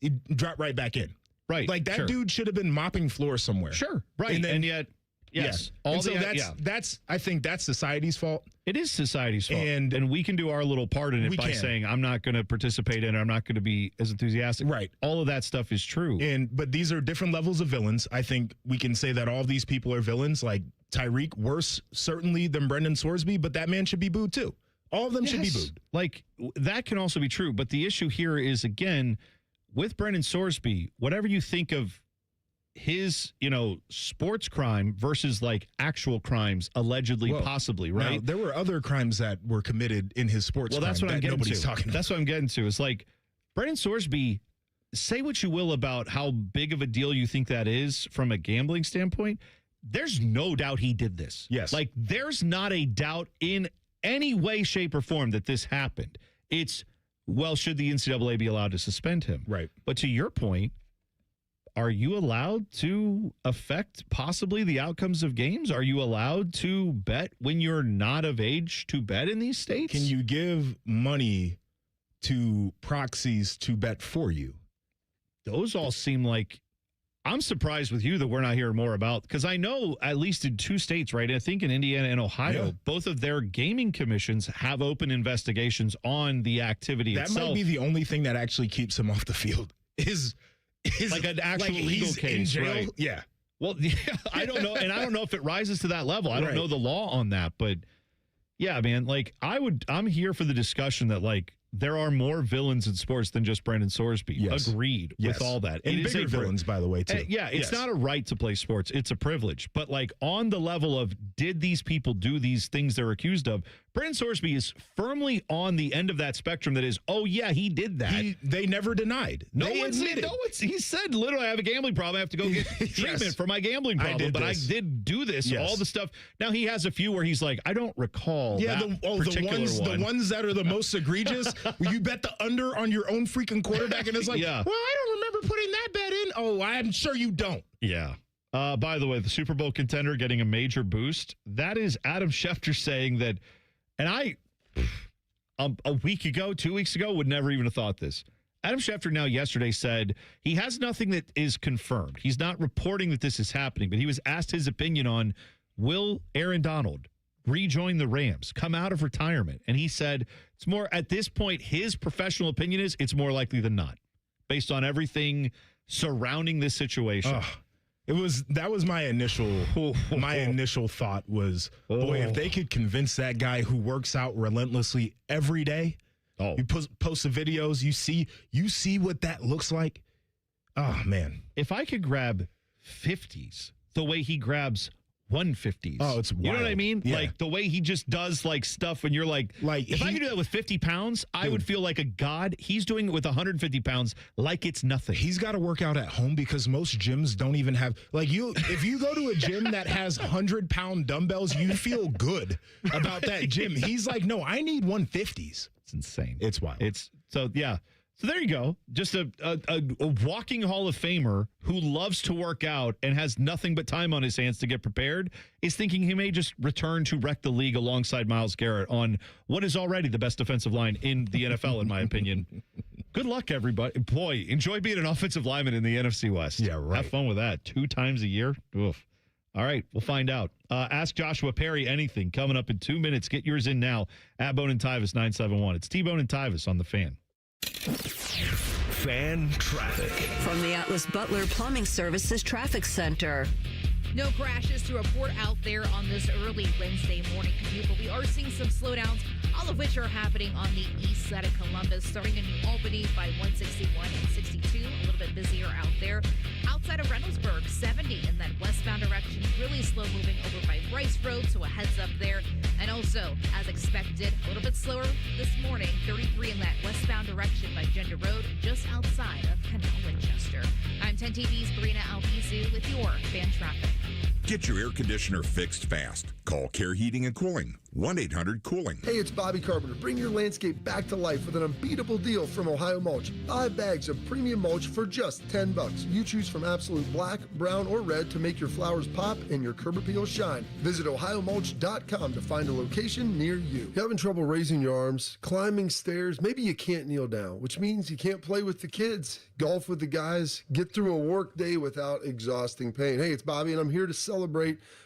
it dropped right back in. Right. Like that dude should have been mopping floors somewhere. Sure. Right. And yet. Yes. That's I think that's society's fault. It is society's fault. And we can do our little part in it by saying, I'm not going to participate in it. I'm not going to be as enthusiastic. Right. All of that stuff is true. But these are different levels of villains. I think we can say that all of these people are villains, like Tyreek, worse certainly than Brenden Sorsby, but that man should be booed too. All of them should be booed. Like, that can also be true. But the issue here is, again, with Brenden Sorsby, whatever you think of his, sports crime versus like actual crimes, allegedly, possibly, right? Now, there were other crimes that were committed in his sports crime. That's what I'm getting to. That's what I'm getting to. It's like, Brenden Sorsby, say what you will about how big of a deal you think that is from a gambling standpoint. There's no doubt he did this. Yes. Like, there's not a doubt in any way, shape, or form that this happened. It's, well, should the NCAA be allowed to suspend him? Right. But to your point, are you allowed to affect possibly the outcomes of games? Are you allowed to bet when you're not of age to bet in these states? Can you give money to proxies to bet for you? Those all seem like, I'm surprised with you that we're not hearing more about, because I know at least in two states, right? I think in Indiana and Ohio, both of their gaming commissions have open investigations on the activity itself. That might be the only thing that actually keeps him off the field is like an actual legal case, right? Yeah. Well, I don't know, and I don't know if it rises to that level. I don't know the law on that, but yeah, man, like I'm here for the discussion that like there are more villains in sports than just Brenden Sorsby. Yes. Agreed with all that. And bigger villains, by the way, too. It's not a right to play sports. It's a privilege. But like on the level of, did these people do these things they're accused of? Brenden Sorsby is firmly on the end of that spectrum that is, oh, yeah, he did that. They never denied. He said, literally, I have a gambling problem. I have to go get treatment for my gambling problem. I did do this. All the stuff. Now, he has a few where he's like, I don't recall the ones that are the most egregious, where you bet the under on your own freaking quarterback, and it's like, well, I don't remember putting that bet in. Oh, I'm sure you don't. Yeah. By the way, the Super Bowl contender getting a major boost. That is Adam Schefter saying that, and I, a week ago, 2 weeks ago, would never even have thought this. Adam Schefter now yesterday said he has nothing that is confirmed. He's not reporting that this is happening, but he was asked his opinion on, will Aaron Donald rejoin the Rams, come out of retirement? And he said it's more, at this point, his professional opinion is it's more likely than not, based on everything surrounding this situation. That was my initial thought was, boy, if they could convince that guy who works out relentlessly every day, you post the videos, you see what that looks like. Oh, man. If I could grab 50s the way he grabs 150s. Oh, it's wild. You know what I mean? Yeah. Like the way he just does like stuff when you're like if I could do that with 50 pounds, I would feel like a god. He's doing it with 150 pounds like it's nothing. He's got to work out at home because most gyms don't even have if you go to a gym that has 100-pound dumbbells, you feel good about that gym. He's like, no, I need 150s. It's insane. It's wild. So there you go. Just a walking Hall of Famer who loves to work out and has nothing but time on his hands to get prepared is thinking he may just return to wreck the league alongside Myles Garrett on what is already the best defensive line in the NFL, in my opinion. Good luck, everybody. Boy, enjoy being an offensive lineman in the NFC West. Yeah, right. Have fun with that. 2 times a year. Oof. All right, we'll find out. Ask Joshua Perry anything coming up in 2 minutes. Get yours in now at Bone and Tyvis 971. It's T Bone and Tyvis on the Fan. Fan traffic. From the Atlas Butler Plumbing Services Traffic Center. No crashes to report out there on this early Wednesday morning commute, but we are seeing some slowdowns, all of which are happening on the east side of Columbus, starting in New Albany by 161 and 62. A little bit busier out there. Outside of Reynoldsburg, 70 in that westbound direction, really slow moving over by Bryce Road, so a heads up there. And also, as expected, a little bit slower this morning, 33 in that westbound direction by Gender Road, just outside of Canal Winchester. I'm 10 TV's Brina Albizu with your fan traffic. Get your air conditioner fixed fast. Call Care Heating and Cooling, 1-800-COOLING. Hey, it's Bobby Carpenter. Bring your landscape back to life with an unbeatable deal from Ohio Mulch. 5 bags of premium mulch for just $10. You choose from absolute black, brown, or red to make your flowers pop and your curb appeal shine. Visit ohiomulch.com to find a location near you. You having trouble raising your arms, climbing stairs? Maybe you can't kneel down, which means you can't play with the kids, golf with the guys, get through a work day without exhausting pain. Hey, it's Bobby, and I'm here to celebrate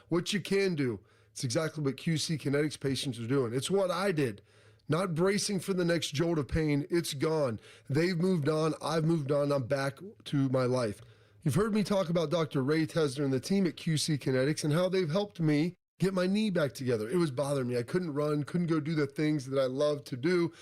what you can do. It's exactly what QC Kinetics patients are doing. It's what I did. Not bracing for the next jolt of pain. It's gone. They've moved on. I've moved on. I'm back to my life. You've heard me talk about Dr. Ray Tesner and the team at QC Kinetics and how they've helped me get my knee back together. It was bothering me. I couldn't run, couldn't go do the things that I love to do,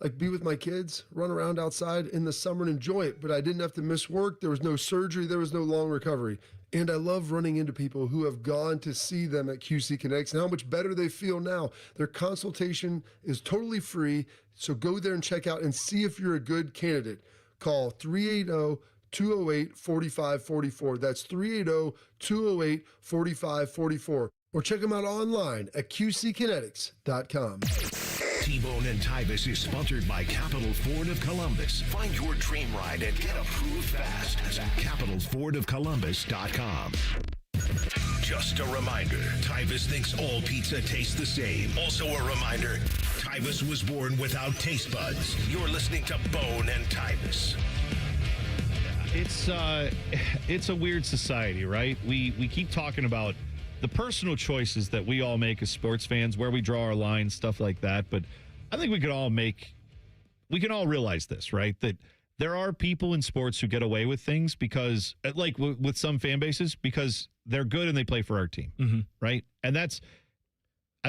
like be with my kids, run around outside in the summer and enjoy it. But I didn't have to miss work. There was no surgery. There was no long recovery. And I love running into people who have gone to see them at QC Kinetics and how much better they feel now. Their consultation is totally free, so go there and check out and see if you're a good candidate. Call 380-208-4544. That's 380-208-4544. Or check them out online at qckinetics.com. T-Bone and Tyvis is sponsored by Capital Ford of Columbus. Find your dream ride and get approved fast at capitalfordofcolumbus.com. Just a reminder, Tyvis thinks all pizza tastes the same. Also a reminder, Tyvis was born without taste buds. You're listening to Bone and Tyvis. It's a weird society, right? We keep talking about the personal choices that we all make as sports fans, where we draw our lines, stuff like that. But I think we can all realize this, right? That there are people in sports who get away with things because, like with some fan bases, because they're good and they play for our team, right? And I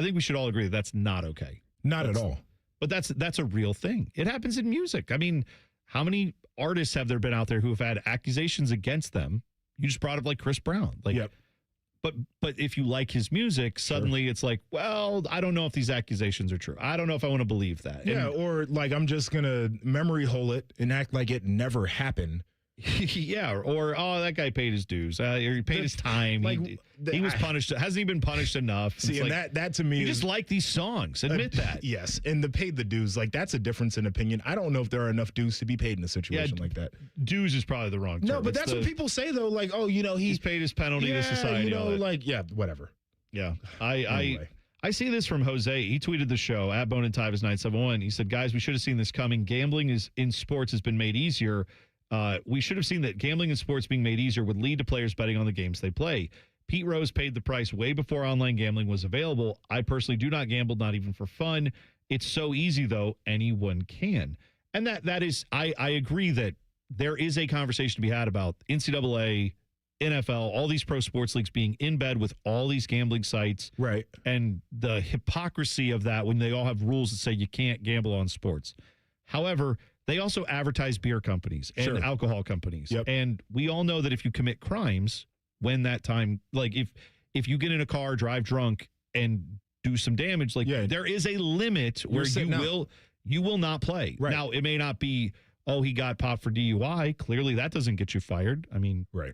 think we should all agree that's not okay. Not at all. But that's a real thing. It happens in music. I mean, how many artists have there been out there who have had accusations against them? You just brought up like Chris Brown. Like, yep. But if you like his music, suddenly it's like, well, I don't know if these accusations are true. I don't know if I want to believe that. Yeah, or like I'm just going to memory hole it and act like it never happened. Yeah, or that guy paid his dues. Or he paid his time. Like, he was punished. Hasn't he been punished enough? See, and like, that to me, you just like these songs. Admit that. Yes, and the paid the dues, like that's a difference in opinion. I don't know if there are enough dues to be paid in a situation like that. Dues is probably the wrong term. No, but that's what people say though. Like, oh, he's paid his penalty to society. Whatever. Yeah, I see this from Jose. He tweeted the show at Bone and Tyvis 971. He said, "Guys, we should have seen this coming. Gambling in sports has been made easier." We should have seen that gambling in sports being made easier would lead to players betting on the games they play. Pete Rose paid the price way before online gambling was available. I personally do not gamble, not even for fun. It's so easy, though. Anyone can. And that is, I agree that there is a conversation to be had about NCAA, NFL, all these pro sports leagues being in bed with all these gambling sites. Right. And the hypocrisy of that when they all have rules that say you can't gamble on sports. However, they also advertise beer companies and alcohol companies. And we all know that if you commit crimes, when that time, like if you get in a car, drive drunk, and do some damage, like there is a limit where you will not play. Right. Now, it may not be, oh, he got popped for DUI. Clearly, that doesn't get you fired. I mean, you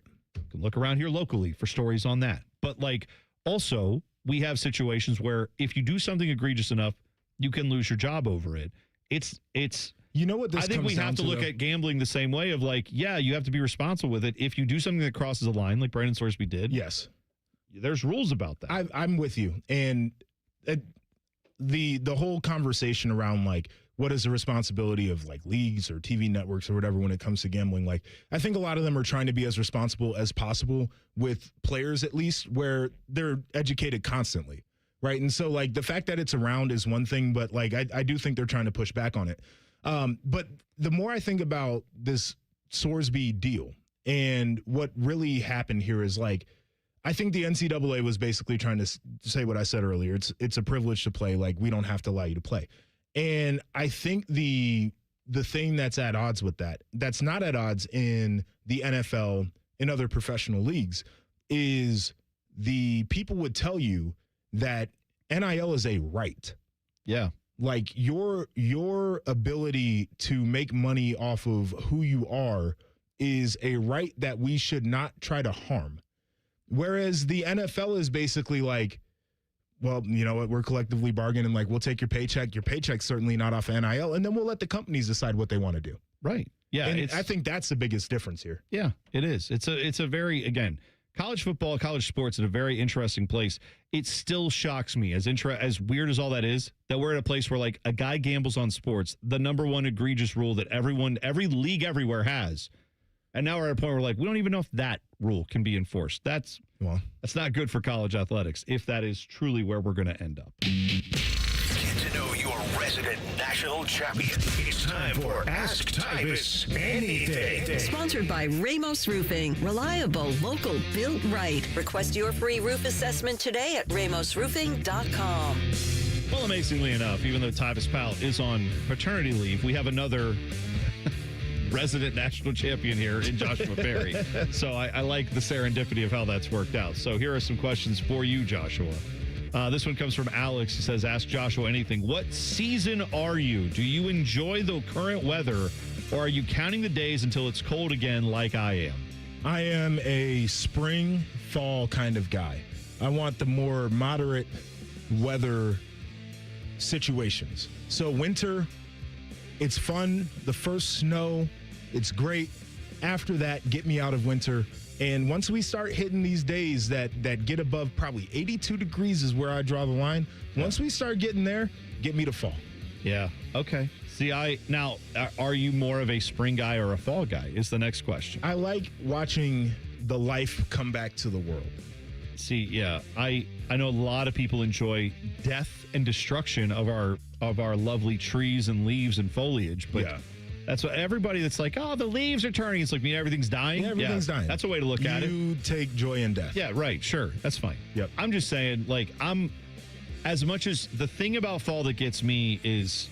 can look around here locally for stories on that. But like, also, we have situations where if you do something egregious enough, you can lose your job over it. It's you know what this I think we have to look at gambling the same way of like, yeah, you have to be responsible with it. If you do something that crosses a line, like Brenden Sorsby did, yes, there's rules about that. I'm with you, and the whole conversation around like what is the responsibility of like leagues or TV networks or whatever when it comes to gambling. Like, I think a lot of them are trying to be as responsible as possible with players, at least where they're educated constantly. Right. And so like the fact that it's around is one thing, but like I do think they're trying to push back on it. But the more I think about this Sorsby deal and what really happened here is like, I think the NCAA was basically trying to say what I said earlier. It's a privilege to play. Like, we don't have to allow you to play. And I think the thing that's at odds with that's not at odds in the NFL and other professional leagues, is the people would tell you that NIL is a right. Yeah. Like your ability to make money off of who you are is a right that we should not try to harm. Whereas the NFL is basically like, well, you know what, we're collectively bargaining, like, we'll take your paycheck. Your paycheck's certainly not off of NIL, and then we'll let the companies decide what they want to do. Right. Yeah. And I think that's the biggest difference here. Yeah, it is. It's a very, again, college football, college sports at a very interesting place. It still shocks me, as weird as all that is, that we're at a place where like a guy gambles on sports, the number one egregious rule that every league everywhere has. And now we're at a point where like, we don't even know if that rule can be enforced. That's not good for college athletics if that is truly where we're going to end up. Get to know your resident national champion. It's time for Ask Tyvis Anything. Sponsored by Ramos Roofing. Reliable, local, built right. Request your free roof assessment today at ramosroofing.com. Well, amazingly enough, even though Tyvis Powell is on paternity leave, we have another resident national champion here in Joshua Perry. So I like the serendipity of how that's worked out. So here are some questions for you, Joshua. This one comes from Alex. He says, ask Joshua anything. What season are you? Do you enjoy the current weather, or are you counting the days until it's cold again like I am? I am a spring, fall kind of guy. I want the more moderate weather situations. So winter, it's fun. The first snow, it's great. After that, get me out of winter. And once we start hitting these days that get above probably 82 degrees is where I draw the line. Once we start getting there, get me to fall. Yeah. Okay. See, now, are you more of a spring guy or a fall guy is the next question. I like watching the life come back to the world. See, yeah, I know a lot of people enjoy death and destruction of our lovely trees and leaves and foliage, but that's what everybody that's like, oh, the leaves are turning. It's like, everything's dying. Yeah, everything's dying. That's a way to look at it. You take joy in death. Yeah, right. Sure. That's fine. Yep. I'm just saying, like, as much as the thing about fall that gets me is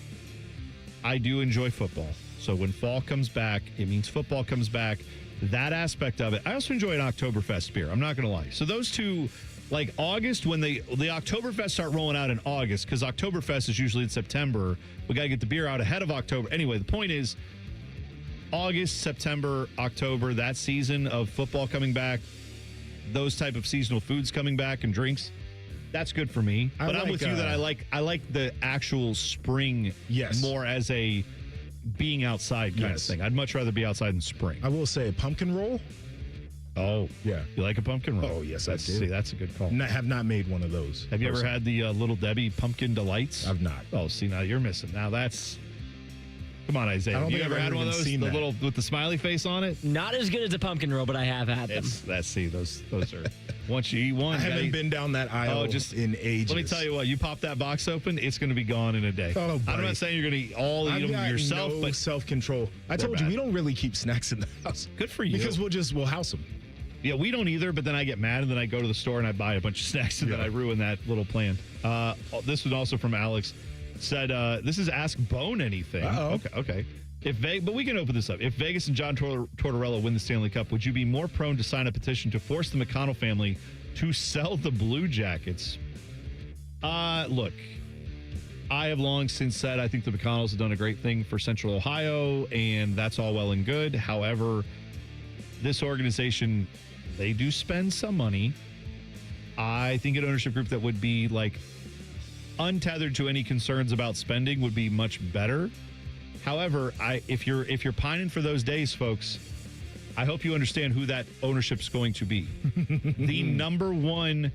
I do enjoy football. So when fall comes back, it means football comes back. That aspect of it. I also enjoy an Oktoberfest beer. I'm not going to lie. So those two, like August, when the Oktoberfest start rolling out in August, because Oktoberfest is usually in September. We got to get the beer out ahead of October. Anyway, the point is August, September, October, that season of football coming back, those type of seasonal foods coming back and drinks, that's good for me. But I'm with you that I like the actual spring more as a being outside kind of thing. I'd much rather be outside in spring. I will say a pumpkin roll. Oh, yeah. You like a pumpkin roll? Oh, yes, I do. See, that's a good call. Have not made one of those. Have you ever had the Little Debbie Pumpkin Delights? I've not. Oh, see, now you're missing. Now that's... Come on, Isaiah. Have you ever had one of those? The little with the smiley face on it? Not as good as a pumpkin roll, but I have had them. Those are... Once you eat one... I haven't been down that aisle in ages. Let me tell you what. You pop that box open, it's going to be gone in a day. Oh, I'm not saying you're going to eat them yourself, but self-control. I told you, we don't really keep snacks in the house. Good for you. Because we'll house them. Yeah, we don't either, but then I get mad, and then I go to the store and I buy a bunch of snacks, and then I ruin that little plan. This was also from Alex. Said, this is Ask Bone Anything. Uh-oh. Okay. But we can open this up. If Vegas and John Tortorella win the Stanley Cup, would you be more prone to sign a petition to force the McConnell family to sell the Blue Jackets? Look, I have long since said I think the McConnells have done a great thing for Central Ohio, and that's all well and good. However, this organization, they do spend some money. I think an ownership group that would be like untethered to any concerns about spending would be much better. However, if you're pining for those days, folks, I hope you understand who that ownership's going to be. The number one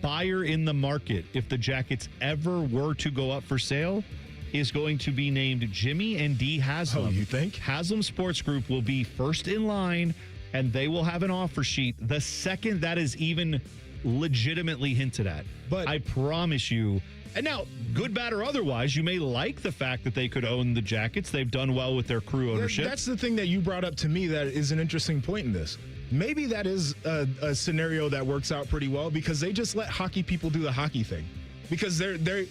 buyer in the market, if the Jackets ever were to go up for sale, is going to be named Jimmy and Dee Haslam. Oh, you think? Haslam Sports Group will be first in line, and they will have an offer sheet the second that is even legitimately hinted at. But I promise you. And now, good, bad, or otherwise, you may like the fact that they could own the Jackets. They've done well with their crew ownership. That's the thing that you brought up to me that is an interesting point in this. Maybe that is a scenario that works out pretty well because they just let hockey people do the hockey thing. Because they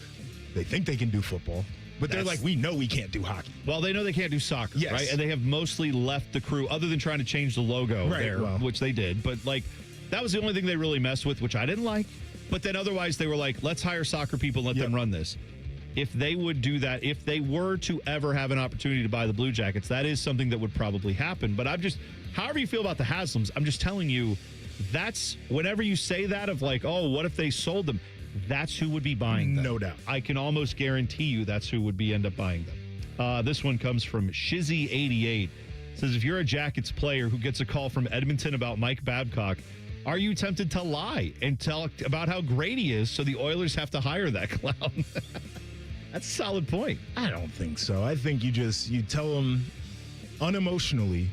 think they can do football, but they're like, we know we can't do hockey. Well, they know they can't do soccer, yes. Right? And they have mostly left the crew, other than trying to change the logo which they did. But, like, that was the only thing they really messed with, which I didn't like. But then otherwise they were like, let's hire soccer people and let them run this. If they would do that, if they were to ever have an opportunity to buy the Blue Jackets, that is something that would probably happen. But however you feel about the Haslams, I'm just telling you, that's whenever you say that of like, oh, what if they sold them? That's who would be buying them. No doubt. I can almost guarantee you that's who would end up buying them. This one comes from Shizzy88. Says, if you're a Jackets player who gets a call from Edmonton about Mike Babcock, are you tempted to lie and tell about how great he is so the Oilers have to hire that clown? That's a solid point. I don't think so. I think you tell them unemotionally,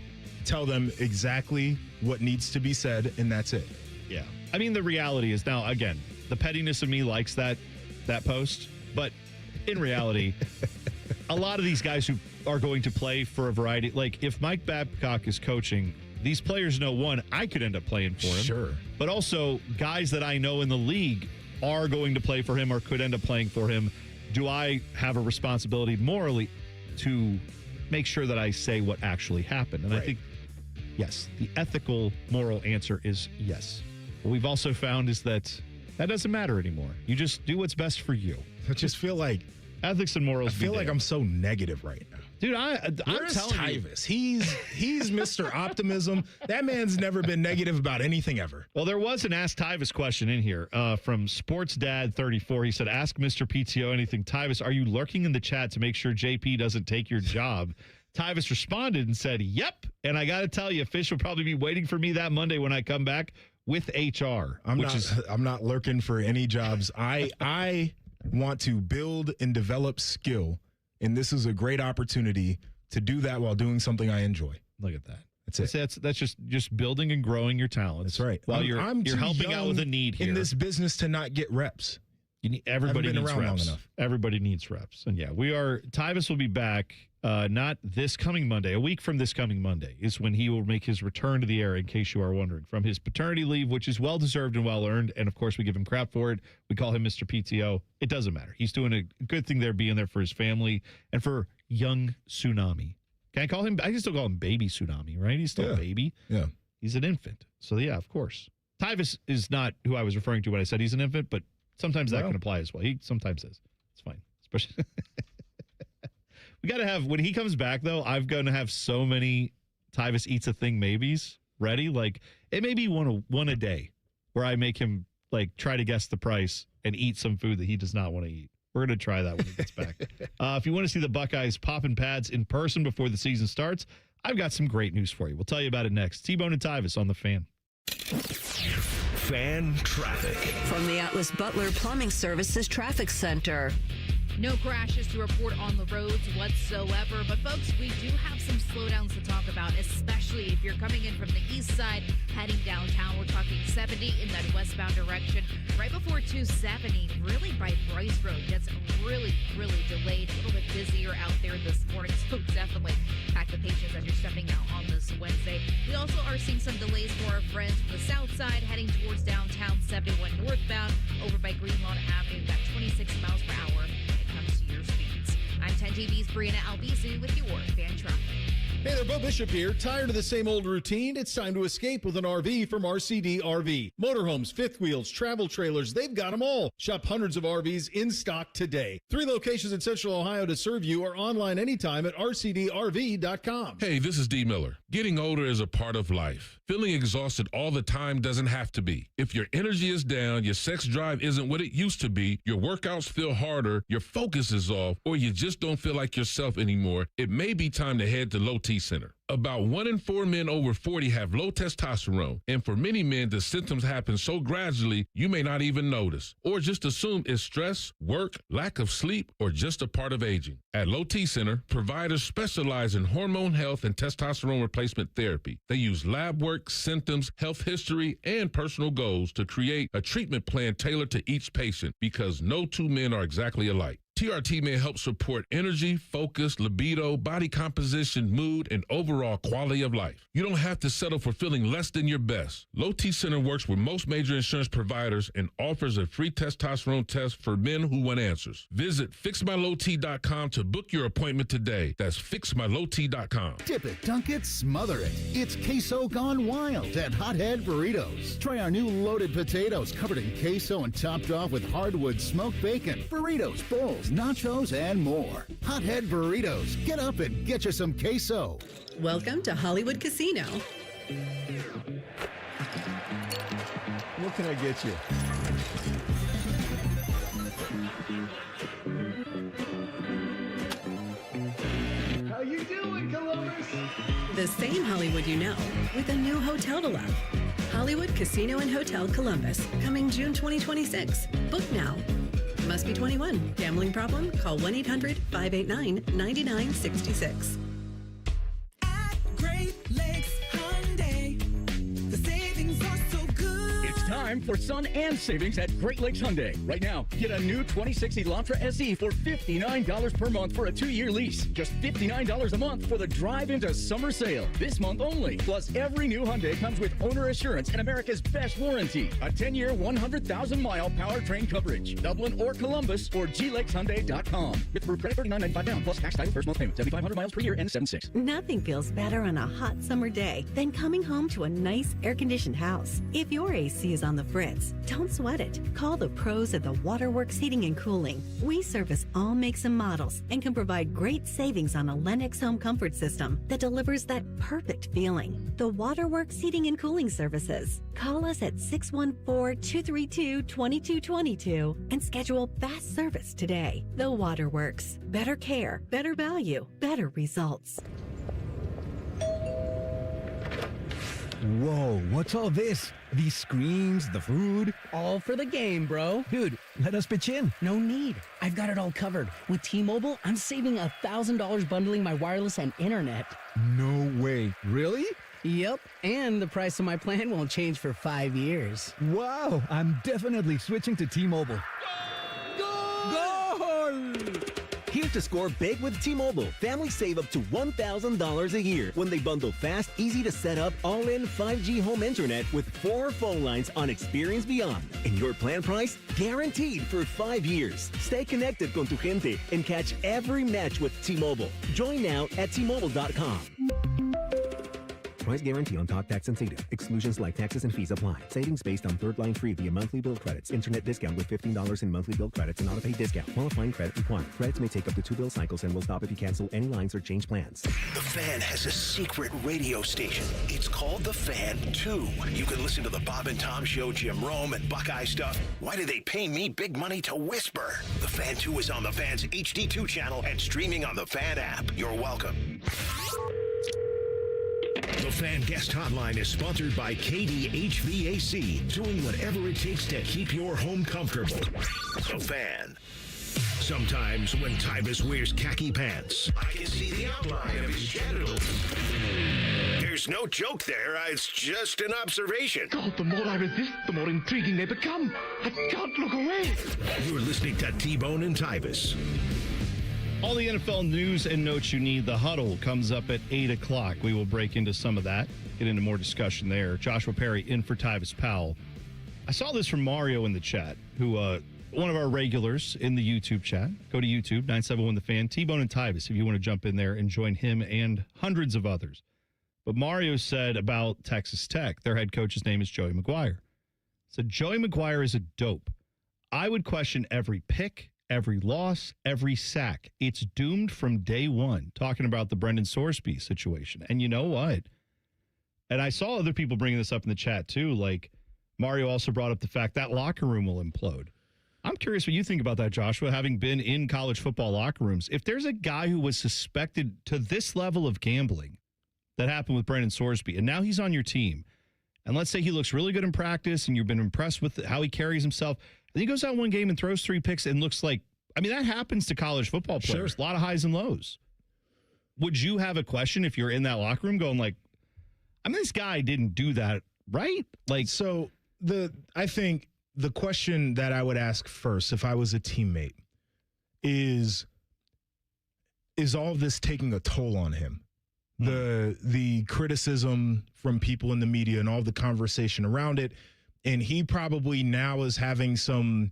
tell them exactly what needs to be said, and that's it. Yeah. I mean, the reality is now, again, the pettiness of me likes that post, but in reality, a lot of these guys who are going to play for a variety, like if Mike Babcock is coaching, these players know, one, I could end up playing for him. Sure. But also, guys that I know in the league are going to play for him or could end up playing for him. Do I have a responsibility morally to make sure that I say what actually happened? And I think, yes, the ethical, moral answer is yes. What we've also found is that doesn't matter anymore. You just do what's best for you. I just feel like ethics and morals. I feel like I'm so negative right now. Dude, I'm telling Tyvis? He's Mr. Optimism. That man's never been negative about anything ever. Well, there was an Ask Tyvis question in here from SportsDad34. He said, ask Mr. PTO anything. Tyvis, are you lurking in the chat to make sure JP doesn't take your job? Tyvis responded and said, yep. And I got to tell you, Fish will probably be waiting for me that Monday when I come back with HR. I'm not lurking for any jobs. I want to build and develop skill. And this is a great opportunity to do that while doing something I enjoy. Look at that. That's it. That's just building and growing your talents. That's right. While you're helping out with a need here in this business to not get reps. Everybody needs around reps. long enough. Everybody needs reps. And yeah, Tyvis will be back not this coming Monday. A week from this coming Monday is when he will make his return to the air, in case you are wondering, from his paternity leave, which is well-deserved and well-earned. And, of course, we give him crap for it. We call him Mr. PTO. It doesn't matter. He's doing a good thing there, being there for his family and for young Tsunami. Can I call him? I can still call him Baby Tsunami, right? He's still a baby. Yeah. He's an infant. So, yeah, of course. Tyvis is not who I was referring to when I said he's an infant, but sometimes that can apply as well. He sometimes is. It's fine. Especially we got to have, when he comes back, though, I'm going to have so many Tyvis Eats a Thing maybes ready. Like, it may be one a day where I make him, like, try to guess the price and eat some food that he does not want to eat. We're going to try that when he gets back. If you want to see the Buckeyes popping pads in person before the season starts, I've got some great news for you. We'll tell you about it next. T Bone and Tyvis on The Fan. Fan traffic. From the Atlas Butler Plumbing Services Traffic Center. No crashes to report on the roads whatsoever, but folks, we do have some slowdowns to talk about, especially if you're coming in from the east side, heading downtown. We're talking 70 in that westbound direction, right before 270, really by Bryce Road. That's really, really delayed, a little bit busier out there this morning, so definitely pack the patience as you're stepping out on this Wednesday. We also are seeing some delays for our friends from the south side, heading towards downtown, 71 northbound, over by Green Lawn Avenue, got 26 miles per hour. Comes to your speeds. I'm 10 TV's Brianna Albizu with your fan traffic. Hey there, Bo Bishop here. Tired of the same old routine? It's time to escape with an RV from RCD RV. Motorhomes, fifth wheels, travel trailers, they've got them all. Shop hundreds of RVs in stock today. 3 locations in Central Ohio to serve you or online anytime at rcdrv.com. Hey, this is D. Miller. Getting older is a part of life. Feeling exhausted all the time doesn't have to be. If your energy is down, your sex drive isn't what it used to be, your workouts feel harder, your focus is off, or you just don't feel like yourself anymore, it may be time to head to Low T Center. About 1 in 4 men over 40 have low testosterone, and for many men, the symptoms happen so gradually you may not even notice, or just assume it's stress, work, lack of sleep, or just a part of aging. At Low T Center, providers specialize in hormone health and testosterone replacement therapy. They use lab work, symptoms, health history, and personal goals to create a treatment plan tailored to each patient because no 2 men are exactly alike. TRT may help support energy, focus, libido, body composition, mood, and overall quality of life. You don't have to settle for feeling less than your best. Low T Center works with most major insurance providers and offers a free testosterone test for men who want answers. Visit fixmylowt.com to book your appointment today. That's fixmylowt.com. Dip it, dunk it, smother it. It's queso gone wild at Hothead Burritos. Try our new loaded potatoes covered in queso and topped off with hardwood smoked bacon, burritos, bowls, nachos, and more. Hothead Burritos. Get up and get you some queso. Welcome to Hollywood Casino. What can I get you? How you doing, Columbus? The same Hollywood you know, with a new hotel to love. Hollywood Casino and Hotel Columbus, coming June 2026. Book now. Must be 21. Gambling problem? Call 1-800-589-9966. Great Lakes Hyundai. The savings are so good. It's time for sun and savings at Great Lakes Hyundai. Right now, get a new 2060 Elantra SE for $59 per month for a 2-year lease. Just $59 a month for the drive into summer sale. This month only. Plus, every new Hyundai comes with owner assurance and America's best warranty. A 10-year, 100,000-mile powertrain coverage. Dublin or Columbus or glakeshyundai.com. With approved credit $39.95 down plus tax title first month payment. 7,500 miles per year and 7.6. Nothing feels better on a hot summer day than coming home to a nice air-conditioned house. If your AC is on the fritz, don't sweat it. Call the pros at the Waterworks Heating and Cooling. We service all makes and models and can provide great savings on a Lennox home comfort system that delivers that perfect feeling. The Waterworks Heating and Cooling Services. Call us at 614-232-2222 and schedule fast service today. The Waterworks. Better care, better value, better results. Whoa, what's all this? These screens, the food? All for the game, bro. Dude, let us pitch in. No need. I've got it all covered. With T-Mobile, I'm saving $1,000 bundling my wireless and internet. No way. Really? Yep, and the price of my plan won't change for 5 years. Wow, I'm definitely switching to T-Mobile. Goal! Here to score big with T-Mobile. Families save up to $1,000 a year when they bundle fast, easy to set up, all-in 5G home internet with 4 phone lines on Experience Beyond. And your plan price? Guaranteed for 5 years. Stay connected con tu gente and catch every match with T-Mobile. Join now at T-Mobile.com. Price guarantee on talk, tax, and data. Exclusions like taxes and fees apply. Savings based on third line free via monthly bill credits. Internet discount with $15 in monthly bill credits and auto-pay discount. Qualifying credit required. Credits may take up to 2 bill cycles and will stop if you cancel any lines or change plans. The Fan has a secret radio station. It's called The Fan 2. You can listen to the Bob and Tom Show, Jim Rome, and Buckeye stuff. Why do they pay me big money to whisper? The Fan 2 is on the Fan's HD2 channel and streaming on the Fan app. You're welcome. The Fan Guest Hotline is sponsored by KDHVAC, doing whatever it takes to keep your home comfortable. The Fan. Sometimes when Tyvis wears khaki pants, I can see the outline of his genitals. There's no joke there. It's just an observation. God, the more I resist, the more intriguing they become. I can't look away. You're listening to T Bone and Tyvis. All the NFL news and notes you need. The Huddle comes up at 8 o'clock. We will break into some of that, get into more discussion there. Joshua Perry in for Tyvis Powell. I saw this from Mario in the chat, who one of our regulars in the YouTube chat. Go to YouTube, 971 The Fan, T Bone and Tyvis, if you want to jump in there and join him and hundreds of others. But Mario said about Texas Tech, their head coach's name is Joey McGuire. Said Joey McGuire is a dope. I would question every pick, every loss, every sack. It's doomed from day one. Talking about the Brenden Sorsby situation. And you know what? And I saw other people bringing this up in the chat too. Like Mario also brought up the fact that locker room will implode. I'm curious what you think about that, Joshua, having been in college football locker rooms. If there's a guy who was suspected to this level of gambling that happened with Brenden Sorsby, and now he's on your team, and let's say he looks really good in practice and you've been impressed with how he carries himself, and he goes out one game and throws 3 picks and looks like, I mean, that happens to college football players. Sure. A lot of highs and lows. Would you have a question if you're in that locker room going like, I mean, this guy didn't do that, right? Like, so I think the question that I would ask first if I was a teammate is all of this taking a toll on him? The criticism from people in the media and all the conversation around it, and he probably now is having some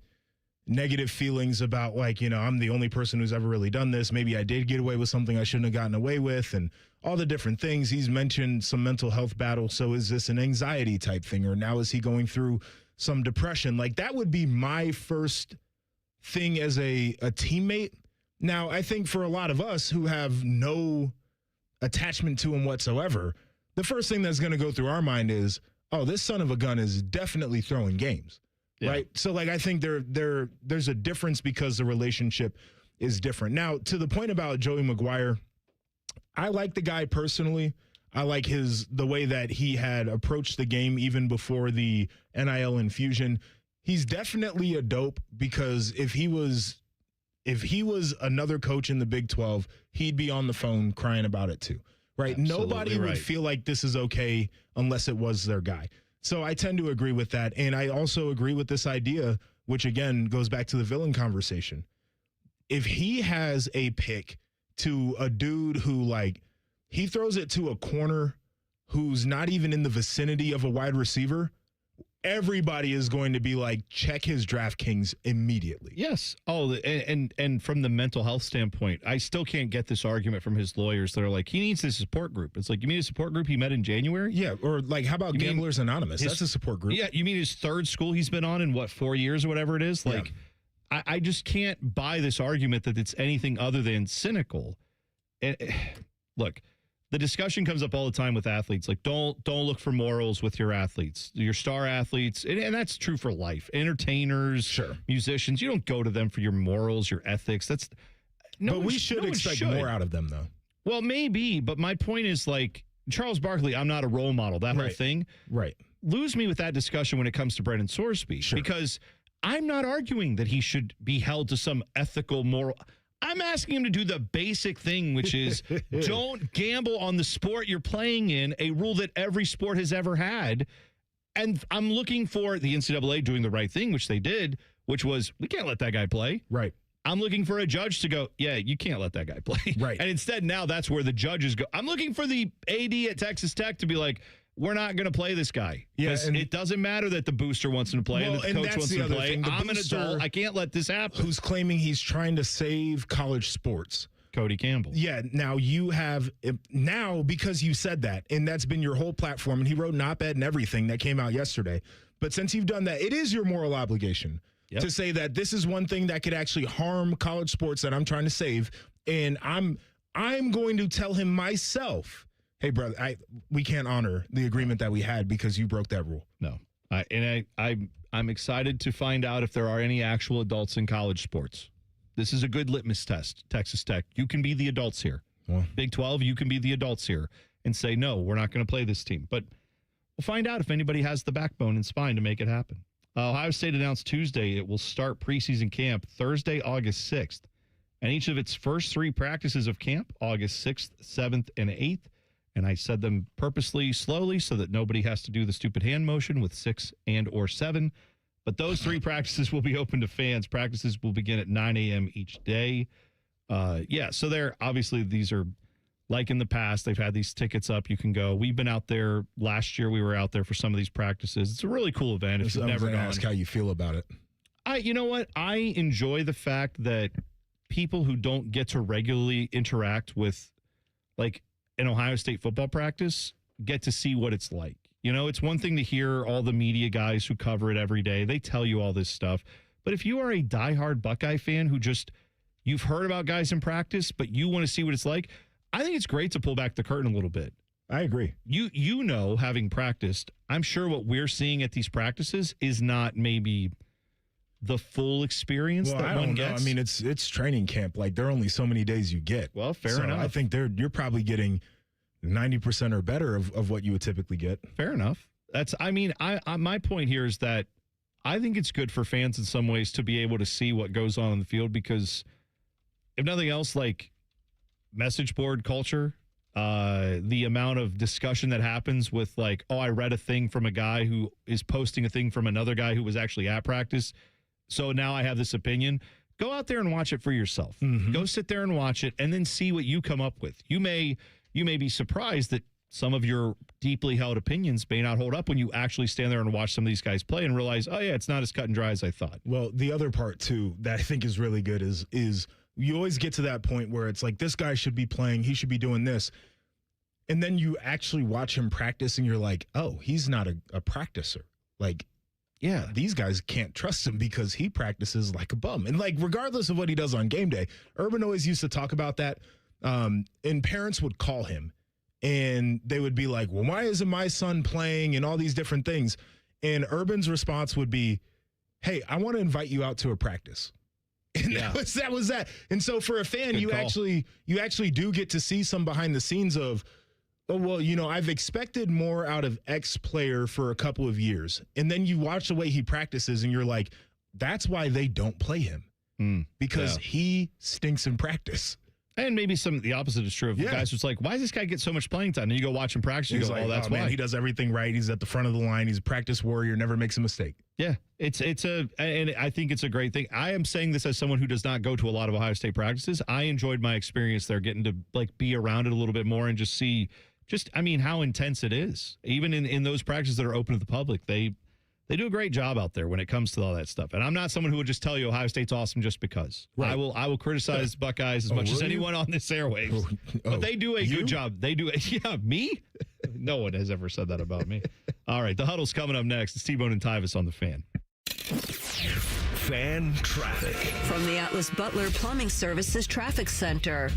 negative feelings about, like, you know, I'm the only person who's ever really done this. Maybe I did get away with something I shouldn't have gotten away with, and all the different things. He's mentioned some mental health battle. So is this an anxiety type thing, or now is he going through some depression? Like, that would be my first thing as a teammate. Now, I think for a lot of us who have no attachment to him whatsoever, the first thing that's going to go through our mind is, oh, this son of a gun is definitely throwing games. Yeah. Right. So, like, I think there's a difference because the relationship is different. Now, to the point about Joey McGuire, I like the guy personally. I like the way that he had approached the game even before the NIL infusion. He's definitely a dope, because if he was another coach in the Big 12, he'd be on the phone crying about it too. Right? Absolutely. Nobody would feel like this is okay unless it was their guy. So I tend to agree with that. And I also agree with this idea, which again goes back to the villain conversation. If he has a pick to a dude who, like, he throws it to a corner who's not even in the vicinity of a wide receiver, everybody is going to be like, check his DraftKings immediately. Yes. Oh, and from the mental health standpoint, I still can't get this argument from his lawyers that are like, he needs this support group. It's like, you mean a support group he met in January? Yeah. Or like, how about Gamblers Anonymous? That's a support group. Yeah. You mean his third school he's been on in 4 years or whatever it is? Like, yeah. I just can't buy this argument that it's anything other than cynical. And look, the discussion comes up all the time with athletes. Like, don't look for morals with your athletes, your star athletes. And that's true for life. Entertainers, sure, musicians, you don't go to them for your morals, your ethics. But we should expect more out of them, though. Well, maybe. But my point is, like, Charles Barkley, I'm not a role model. That whole thing. Right. Lose me with that discussion when it comes to Brenden Sorsby. Sure. Because I'm not arguing that he should be held to some ethical, moral. I'm asking him to do the basic thing, which is don't gamble on the sport you're playing in, a rule that every sport has ever had. And I'm looking for the NCAA doing the right thing, which they did, which was, we can't let that guy play. Right. I'm looking for a judge to go, yeah, you can't let that guy play. Right. And instead, now that's where the judges go. I'm looking for the AD at Texas Tech to be like, we're not going to play this guy. Yeah, and it doesn't matter that the booster wants him to play and that the coach wants him to play. I'm an adult. I can't let this happen. Who's claiming he's trying to save college sports? Cody Campbell. Yeah, now you have, because you said that, and that's been your whole platform, and he wrote an op-ed and everything that came out yesterday. But since you've done that, it is your moral obligation to say that this is one thing that could actually harm college sports that I'm trying to save. And I'm going to tell him myself, hey, brother, we can't honor the agreement that we had because you broke that rule. No. I'm excited to find out if there are any actual adults in college sports. This is a good litmus test, Texas Tech. You can be the adults here. Well, Big 12, you can be the adults here and say, no, we're not going to play this team. But we'll find out if anybody has the backbone and spine to make it happen. Ohio State announced Tuesday it will start preseason camp Thursday, August 6th. And each of its first 3 practices of camp, August 6th, 7th, and 8th. And I said them purposely slowly so that nobody has to do the stupid hand motion with 6 and or 7. But those 3 practices will be open to fans. Practices will begin at 9 a.m. each day. So these are like in the past. They've had these tickets up. You can go. We've been out there. Last year we were out there for some of these practices. It's a really cool event if you've never gone. Ask how you feel about it. You know what? I enjoy the fact that people who don't get to regularly interact with, like, an Ohio State football practice get to see what it's like. You know, it's one thing to hear all the media guys who cover it every day. They tell you all this stuff. But if you are a diehard Buckeye fan who you've heard about guys in practice, but you want to see what it's like, I think it's great to pull back the curtain a little bit. I agree. You know, having practiced, I'm sure what we're seeing at these practices is not maybe the full experience that one gets. I mean, it's training camp. Like, there are only so many days you get. Well, fair enough. I think you're probably getting 90% or better of what you would typically get. Fair enough. My point here is that I think it's good for fans in some ways to be able to see what goes on in the field, because if nothing else, like message board culture, the amount of discussion that happens with, like, oh, I read a thing from a guy who is posting a thing from another guy who was actually at practice, so now I have this opinion. Go out there and watch it for yourself. Mm-hmm. Go sit there and watch it, and then see what you come up with. You may be surprised that some of your deeply held opinions may not hold up when you actually stand there and watch some of these guys play and realize, oh yeah, it's not as cut and dry as I thought. Well, the other part too that I think is really good is you always get to that point where it's like, this guy should be playing, he should be doing this. And then you actually watch him practice and you're like, oh, he's not a practicer. Like, yeah, these guys can't trust him because he practices like a bum. And, like, regardless of what he does on game day, Urban always used to talk about that. And parents would call him and they would be like, well, why isn't my son playing, and all these different things. And Urban's response would be, hey, I want to invite you out to a practice. And that was that. And so for a fan, you actually do get to see some behind the scenes of, oh, well, you know, I've expected more out of X player for a couple of years. And then you watch the way he practices and you're like, that's why they don't play him. Because he stinks in practice. And maybe the opposite is true of the guys who's like, why does this guy get so much playing time? And you go watch him practice, you go, like, oh, that's why. Man, he does everything right. He's at the front of the line. He's a practice warrior, never makes a mistake. Yeah, and I think it's a great thing. I am saying this as someone who does not go to a lot of Ohio State practices. I enjoyed my experience there, getting to, like, be around it a little bit more and just see how intense it is. Even in those practices that are open to the public, they do a great job out there when it comes to all that stuff. And I'm not someone who would just tell you Ohio State's awesome just because. Right. I will criticize Buckeyes as much as anyone on this airwaves. But they do a good job. They do me? No one has ever said that about me. All right, the Huddle's coming up next. It's T Bone and Tyvis on the Fan. Fan traffic from the Atlas Butler Plumbing Services Traffic Center.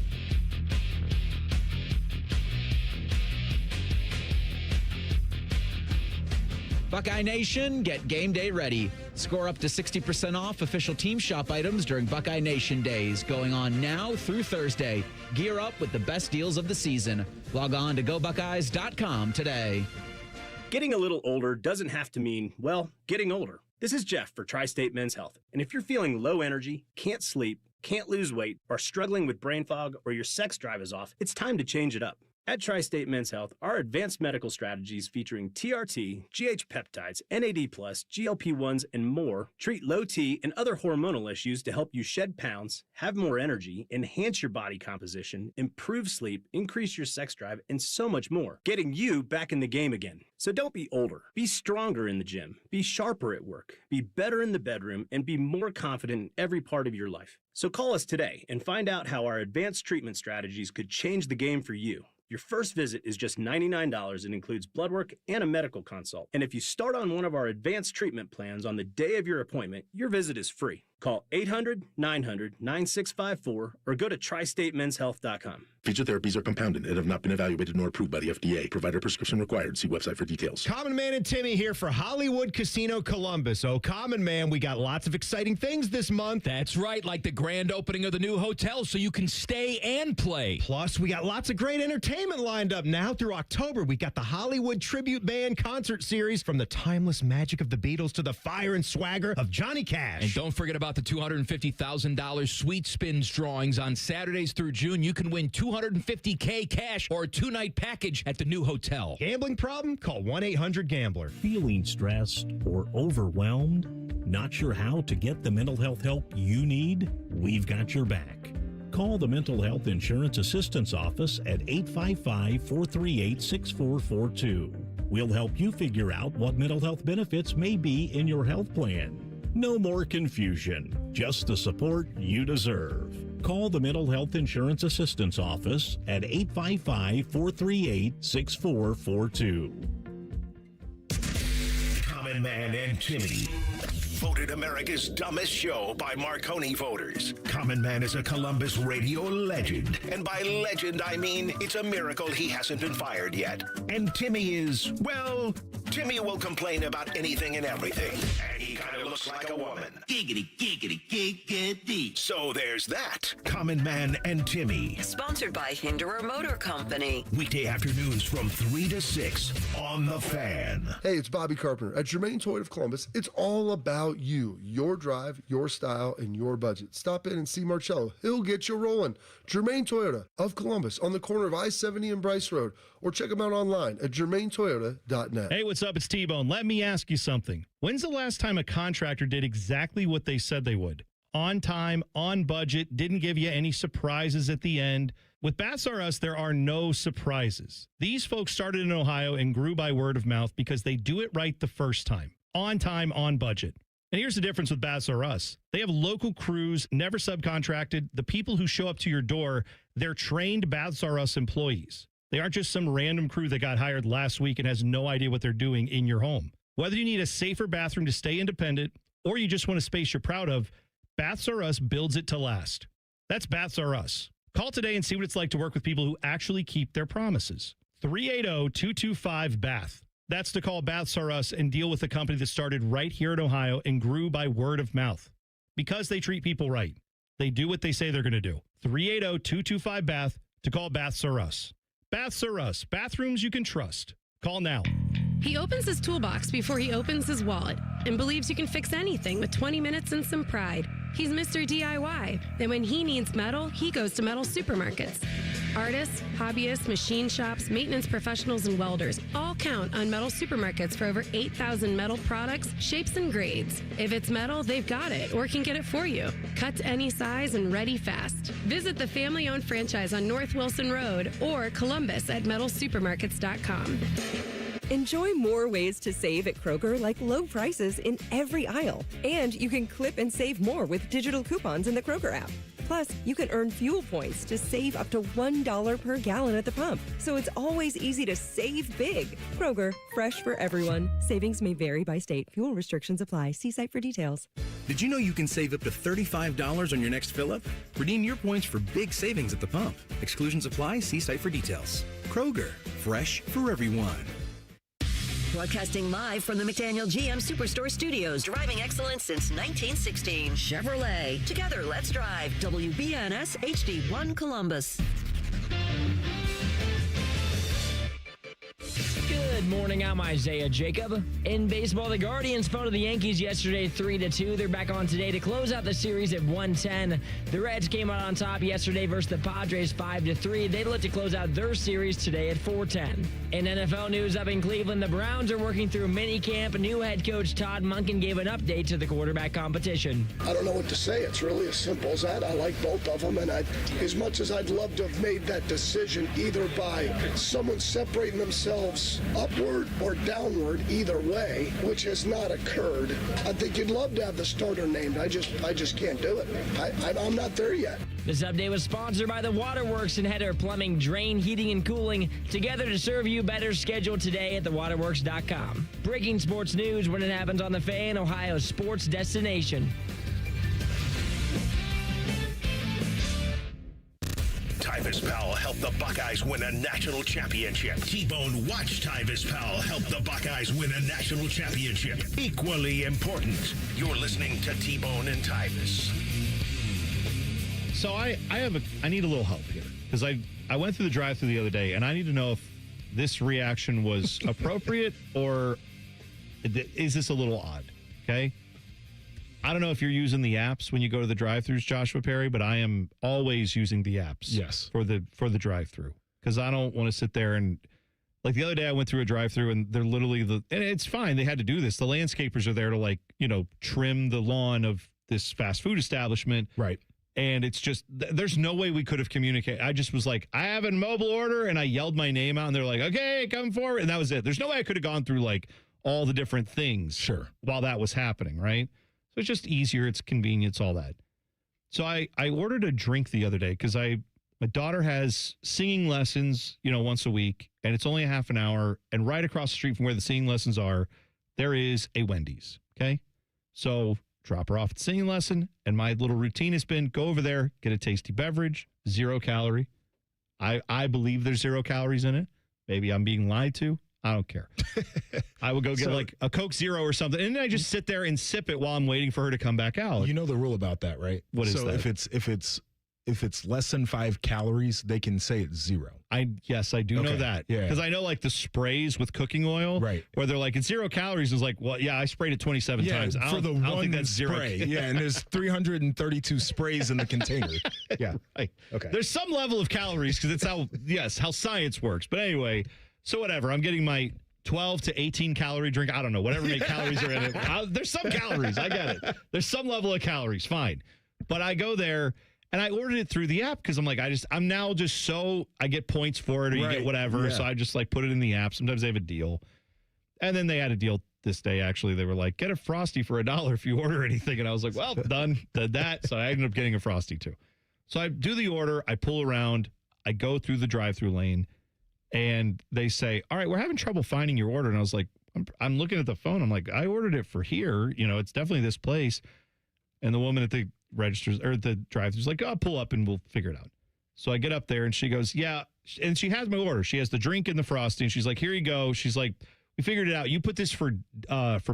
Buckeye Nation, get game day ready. Score up to 60% off official team shop items during Buckeye Nation Days, going on now through Thursday. Gear up with the best deals of the season. Log on to GoBuckeyes.com today. Getting a little older doesn't have to mean, well, getting older. This is Jeff for Tri-State Men's Health. And if you're feeling low energy, can't sleep, can't lose weight, or struggling with brain fog, or your sex drive is off, it's time to change it up. At Tri-State Men's Health, our advanced medical strategies featuring TRT, GH peptides, NAD+, GLP-1s, and more treat low T and other hormonal issues to help you shed pounds, have more energy, enhance your body composition, improve sleep, increase your sex drive, and so much more, getting you back in the game again. So don't be older. Be stronger in the gym. Be sharper at work. Be better in the bedroom, and be more confident in every part of your life. So call us today and find out how our advanced treatment strategies could change the game for you. Your first visit is just $99 and includes blood work and a medical consult. And if you start on one of our advanced treatment plans on the day of your appointment, your visit is free. Call 800-900-9654 or go to tristatemenshealth.com. Feature therapies are compounded and have not been evaluated nor approved by the FDA. Provider prescription required. See website for details. Common Man and Timmy here for Hollywood Casino Columbus. Oh, Common Man, we got lots of exciting things this month. That's right, like the grand opening of the new hotel so you can stay and play. Plus, we got lots of great entertainment lined up now through October. We got the Hollywood Tribute Band concert series, from the timeless magic of the Beatles to the fire and swagger of Johnny Cash. And don't forget about the $250,000 Sweet Spins drawings on Saturdays through June. You can win $250K cash or a 2-night package at the new hotel. Gambling problem? Call 1-800-GAMBLER. Feeling stressed or overwhelmed? Not sure how to get the mental health help you need? We've got your back. Call the Mental Health Insurance Assistance Office at 855-438-6442. We'll help you figure out what mental health benefits may be in your health plan. No more confusion, just the support you deserve. Call the Mental Health Insurance Assistance Office at 855-438-6442. Common Man and Timmy. Voted America's dumbest show by Marconi voters. Common Man is a Columbus radio legend. And by legend, I mean it's a miracle he hasn't been fired yet. And Timmy is, well, Timmy will complain about anything and everything. And he kind of looks like a woman. Giggity, giggity, giggity. So there's that. Common Man and Timmy. Sponsored by Hinderer Motor Company. Weekday afternoons from 3 to 6 on The Fan. Hey, it's Bobby Carpenter. At Germain Toyota of Columbus, it's all about you, your drive, your style, and your budget. Stop in and see Marcello. He'll get you rolling. Germain Toyota of Columbus on the corner of I-70 and Bryce Road. Or check them out online at germaintoyota.net. Hey, what's up? It's T Bone. Let me ask you something. When's the last time a contractor did exactly what they said they would? On time, on budget, didn't give you any surprises at the end. With Baths R Us, there are no surprises. These folks started in Ohio and grew by word of mouth because they do it right the first time. On time, on budget. And here's the difference with Baths R Us. They have local crews, never subcontracted. The people who show up to your door, they're trained Baths R Us employees. They aren't just some random crew that got hired last week and has no idea what they're doing in your home. Whether you need a safer bathroom to stay independent or you just want a space you're proud of, Baths R Us builds it to last. That's Baths R Us. Call today and see what it's like to work with people who actually keep their promises. 380-225-BATH. That's to call Baths R Us and deal with a company that started right here in Ohio and grew by word of mouth. Because they treat people right. They do what they say they're going to do. 380-225-BATH to call Baths R Us. Baths R Us. Bathrooms you can trust. Call now. He opens his toolbox before he opens his wallet and believes you can fix anything with 20 minutes and some pride. He's Mr. DIY. And when he needs metal, he goes to metal supermarkets. Artists, hobbyists, machine shops, maintenance professionals, and welders all count on metal supermarkets for over 8,000 metal products, shapes, and grades. If it's metal, they've got it or can get it for you. Cut to any size and ready fast. Visit the family-owned franchise on North Wilson Road or Columbus at metalsupermarkets.com. Enjoy more ways to save at Kroger, like low prices in every aisle. And you can clip and save more with digital coupons in the Kroger app. Plus, you can earn fuel points to save up to $1 per gallon at the pump. So it's always easy to save big. Kroger, fresh for everyone. Savings may vary by state. Fuel restrictions apply. See site for details. Did you know you can save up to $35 on your next fill-up? Redeem your points for big savings at the pump. Exclusions apply. See site for details. Kroger, fresh for everyone. Broadcasting live from the McDaniel GM Superstore Studios. Driving excellence since 1916. Chevrolet. Together, let's drive. WBNS HD1 Columbus. Good morning, I'm Isaiah Jacob. In baseball, the Guardians fell to the Yankees yesterday 3-2. They're back on today to close out the series at 110. The Reds came out on top yesterday versus the Padres 5-3. They look to close out their series today at 410. In NFL news up in Cleveland, the Browns are working through minicamp. New head coach Todd Monken gave an update to the quarterback competition. I don't know what to say. It's really as simple as that. I like both of them, and as much as I'd love to have made that decision either by someone separating themselves upward or downward, either way, which has not occurred, I think you'd love to have the starter named. I just can't do it. I'm not there yet. This update was sponsored by the Waterworks and Header Plumbing, Drain, Heating, and Cooling. Together to serve you better. Scheduled today at thewaterworks.com. Breaking sports news when it happens on the Fan, Ohio's sports destination. Tyvis Powell helped the Buckeyes win a national championship. T-Bone watched Tyvis Powell help the Buckeyes win a national championship. Equally important, you're listening to T-Bone and Tyvis. So I need a little help here because I went through the drive-thru the other day and I need to know if this reaction was appropriate or is this a little odd? Okay. I don't know if you're using the apps when you go to the drive-thrus, Joshua Perry, but I am always using the apps. Yes. For the drive-thru because I don't want to sit there and like the other day I went through a drive-thru and they're literally and it's fine. They had to do this. The landscapers are there to trim the lawn of this fast food establishment. Right. And it's just, there's no way we could have communicated. I just was like, I have a mobile order, and I yelled my name out, and they're like, okay, come forward. And that was it. There's no way I could have gone through, all the different things sure, while that was happening, right? So it's just easier. It's convenience, all that. So I ordered a drink the other day because my daughter has singing lessons, once a week, and it's only a half an hour. And right across the street from where the singing lessons are, there is a Wendy's. Okay. So drop her off at the singing lesson. And my little routine has been go over there, get a tasty beverage, 0 calorie. I believe there's 0 calories in it. Maybe I'm being lied to. I don't care. I would go get like a Coke Zero or something. And then I just sit there and sip it while I'm waiting for her to come back out. You know the rule about that, right? What is that? So if it's less than 5 calories, they can say it's 0. Yes, I do know that. Yeah. Because I know like the sprays with cooking oil, right? Where they're like, it's 0 calories. It's like, well, yeah, I sprayed it 27 times. For the one think that's spray. 0. Yeah, and there's 332 sprays in the container. Yeah. Right. Okay. There's some level of calories because it's how science works. But anyway, so whatever. I'm getting my 12 to 18 calorie drink. I don't know, whatever many calories are in it. There's some calories. I get it. There's some level of calories. Fine. But I go there and I ordered it through the app because I'm like, I'm now just so I get points for it or you get whatever. Yeah. So I just like put it in the app. Sometimes they have a deal. And then they had a deal this day. Actually, they were like, get a Frosty for $1 if you order anything. And I was like, well, done. Did that. So I ended up getting a Frosty too. So I do the order. I pull around. I go through the drive-through lane. And they say, all right, we're having trouble finding your order. And I was like, I'm looking at the phone. I'm like, I ordered it for here. It's definitely this place. And the woman at the registers or the drive-thru is like, I'll pull up and we'll figure it out. So I get up there and she goes, yeah. And she has my order. She has the drink and the Frosty. And she's like, here you go. She's like, we figured it out. You put this for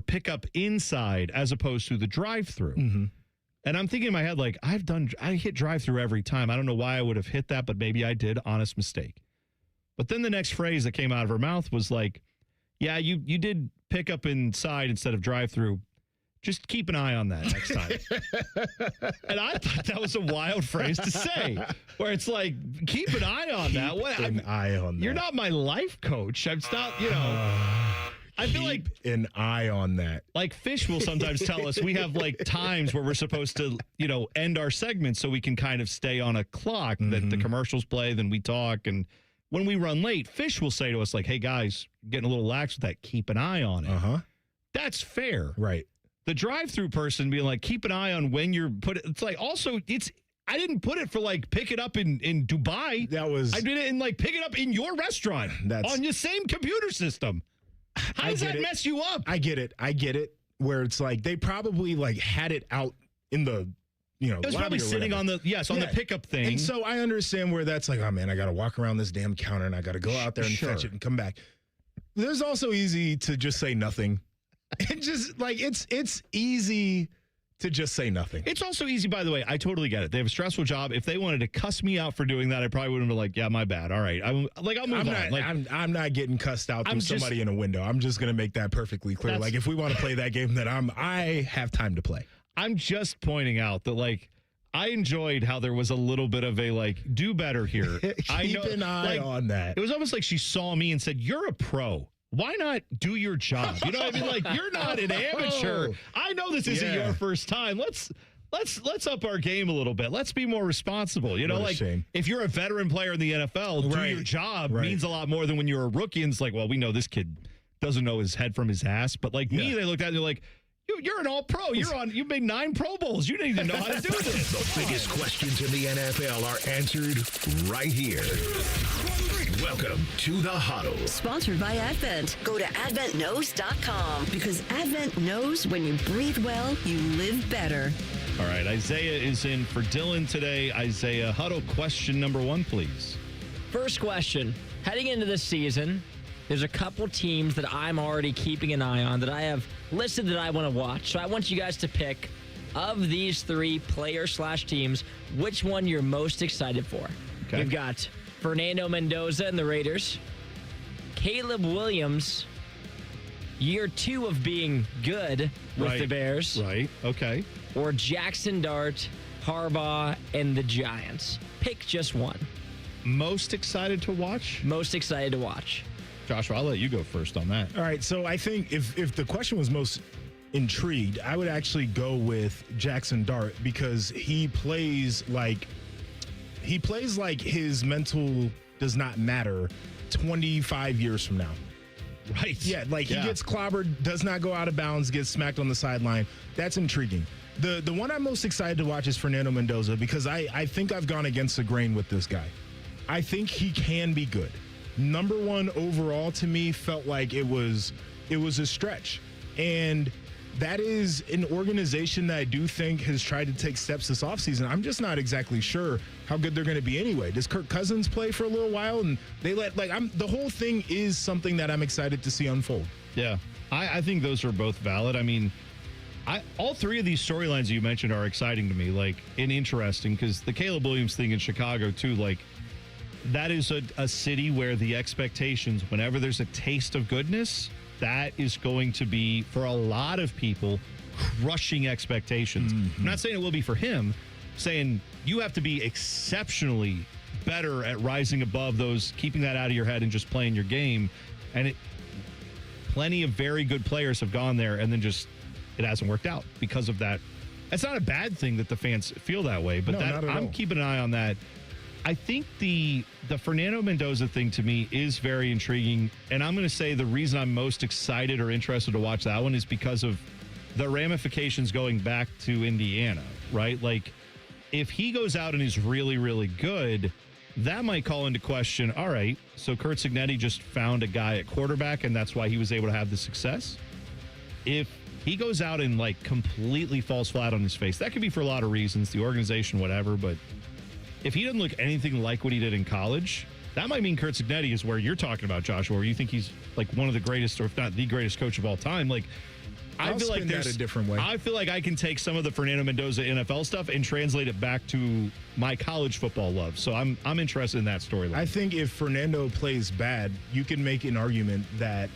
pickup inside as opposed to the drive-thru. Mm-hmm. And I'm thinking in my head, like, I hit drive-thru every time. I don't know why I would have hit that, but maybe I did. Honest mistake. But then the next phrase that came out of her mouth was like, yeah, you did pick up inside instead of drive-through. Just keep an eye on that next time. And I thought that was a wild phrase to say, where it's like, keep an eye on that. Keep an eye on that. You're not my life coach. I'm not, I feel like an eye on that. Like Fish will sometimes tell us we have like times where we're supposed to, end our segments so we can kind of stay on a clock that the commercials play, then we talk. And when we run late, Fish will say to us like, hey guys, getting a little lax with that. Keep an eye on it. Uh-huh. That's fair. Right. The drive-through person being like, keep an eye on when you're put it. It's like, also, I didn't put it for like, pick it up in Dubai. I did it in like, pick it up in your restaurant on your same computer system. How does that mess you up? I get it. Where it's like, they probably like had it out in the, it was probably sitting on the the pickup thing. And so I understand where that's like, oh man, I got to walk around this damn counter and I got to go out there and fetch it and come back. There's also easy to just say nothing. And just like it's easy to just say nothing. It's also easy, by the way. I totally get it. They have a stressful job. If they wanted to cuss me out for doing that, I probably would have been like, yeah, my bad. All right. I'll move on. Like, I'm not getting cussed out from somebody in a window. I'm just going to make that perfectly clear. Like, if we want to play that game, then I have time to play. I'm just pointing out that, like, I enjoyed how there was a little bit of a, like, do better here. Keep an eye on that. It was almost like she saw me and said, you're a pro. Why not do your job? You know what I mean? Like, you're not an amateur. I know this isn't your first time. Let's up our game a little bit. Let's be more responsible. If you're a veteran player in the NFL, do your job means a lot more than when you're a rookie and it's like, well, we know this kid doesn't know his head from his ass. But like me, they looked at it and they're like, you're an all-pro. You've made 9 Pro Bowls. You didn't even know how to do this. The biggest questions in the NFL are answered right here. Welcome to the Huddle. Sponsored by Advent. Go to AdventKnows.com because Advent knows when you breathe well, you live better. All right, Isaiah is in for Dylan today. Isaiah, Huddle question number 1, please. First question. Heading into this season, there's a couple teams that I'm already keeping an eye on that I have listed that I want to watch. So I want you guys to pick, of these 3 players/teams, which one you're most excited for. Okay. We've got Fernando Mendoza and the Raiders, Caleb Williams, year 2 of being good with the Bears. Right, okay. Or Jackson Dart, Harbaugh, and the Giants. Pick just one. Most excited to watch? Most excited to watch. Joshua, I'll let you go first on that. All right, so I think if the question was most intrigued, I would actually go with Jackson Dart because he plays like his mental does not matter 25 years from now. Right. Yeah, like he gets clobbered, does not go out of bounds, gets smacked on the sideline. That's intriguing. The one I'm most excited to watch is Fernando Mendoza because I think I've gone against the grain with this guy. I think he can be good. Number one overall to me felt like it was a stretch. And that is an organization that I do think has tried to take steps this offseason. I'm just not exactly sure how good they're going to be anyway. Does Kirk Cousins play for a little while? And they the whole thing is something that I'm excited to see unfold. Yeah, I think those are both valid. I mean, all three of these storylines you mentioned are exciting to me, and interesting, because the Caleb Williams thing in Chicago, too, that is a city where the expectations, whenever there's a taste of goodness, that is going to be, for a lot of people, crushing expectations. I'm not saying it will be for him. I'm saying you have to be exceptionally better at rising above those, keeping that out of your head and just playing your game. And plenty of very good players have gone there and then just it hasn't worked out because of that. It's not a bad thing that the fans feel that way, but I'm keeping an eye on that. I think the Fernando Mendoza thing to me is very intriguing, and I'm going to say the reason I'm most excited or interested to watch that one is because of the ramifications going back to Indiana, right? If he goes out and is really, really good, that might call into question, all right, so Curt Cignetti just found a guy at quarterback, and that's why he was able to have the success. If he goes out and completely falls flat on his face, that could be for a lot of reasons, the organization, whatever, but if he doesn't look anything like what he did in college, that might mean Curt Cignetti is where you're talking about, Joshua, where you think he's one of the greatest, or if not the greatest coach of all time. I feel like there's a different way. I feel like I can take some of the Fernando Mendoza NFL stuff and translate it back to my college football love. So I'm interested in that storyline. I think if Fernando plays bad, you can make an argument that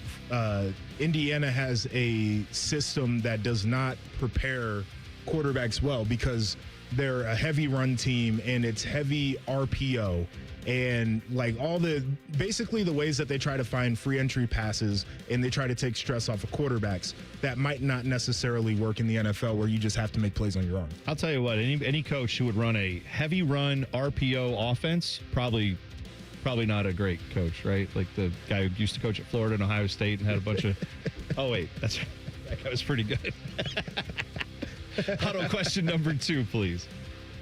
Indiana has a system that does not prepare quarterbacks well because they're a heavy run team and it's heavy RPO and basically the ways that they try to find free entry passes and they try to take stress off of quarterbacks that might not necessarily work in the NFL where you just have to make plays on your own. I'll tell you what, any coach who would run a heavy run RPO offense, probably not a great coach, right? The guy who used to coach at Florida and Ohio State and had a bunch of oh wait, that guy was pretty good. Huddle question number 2, please.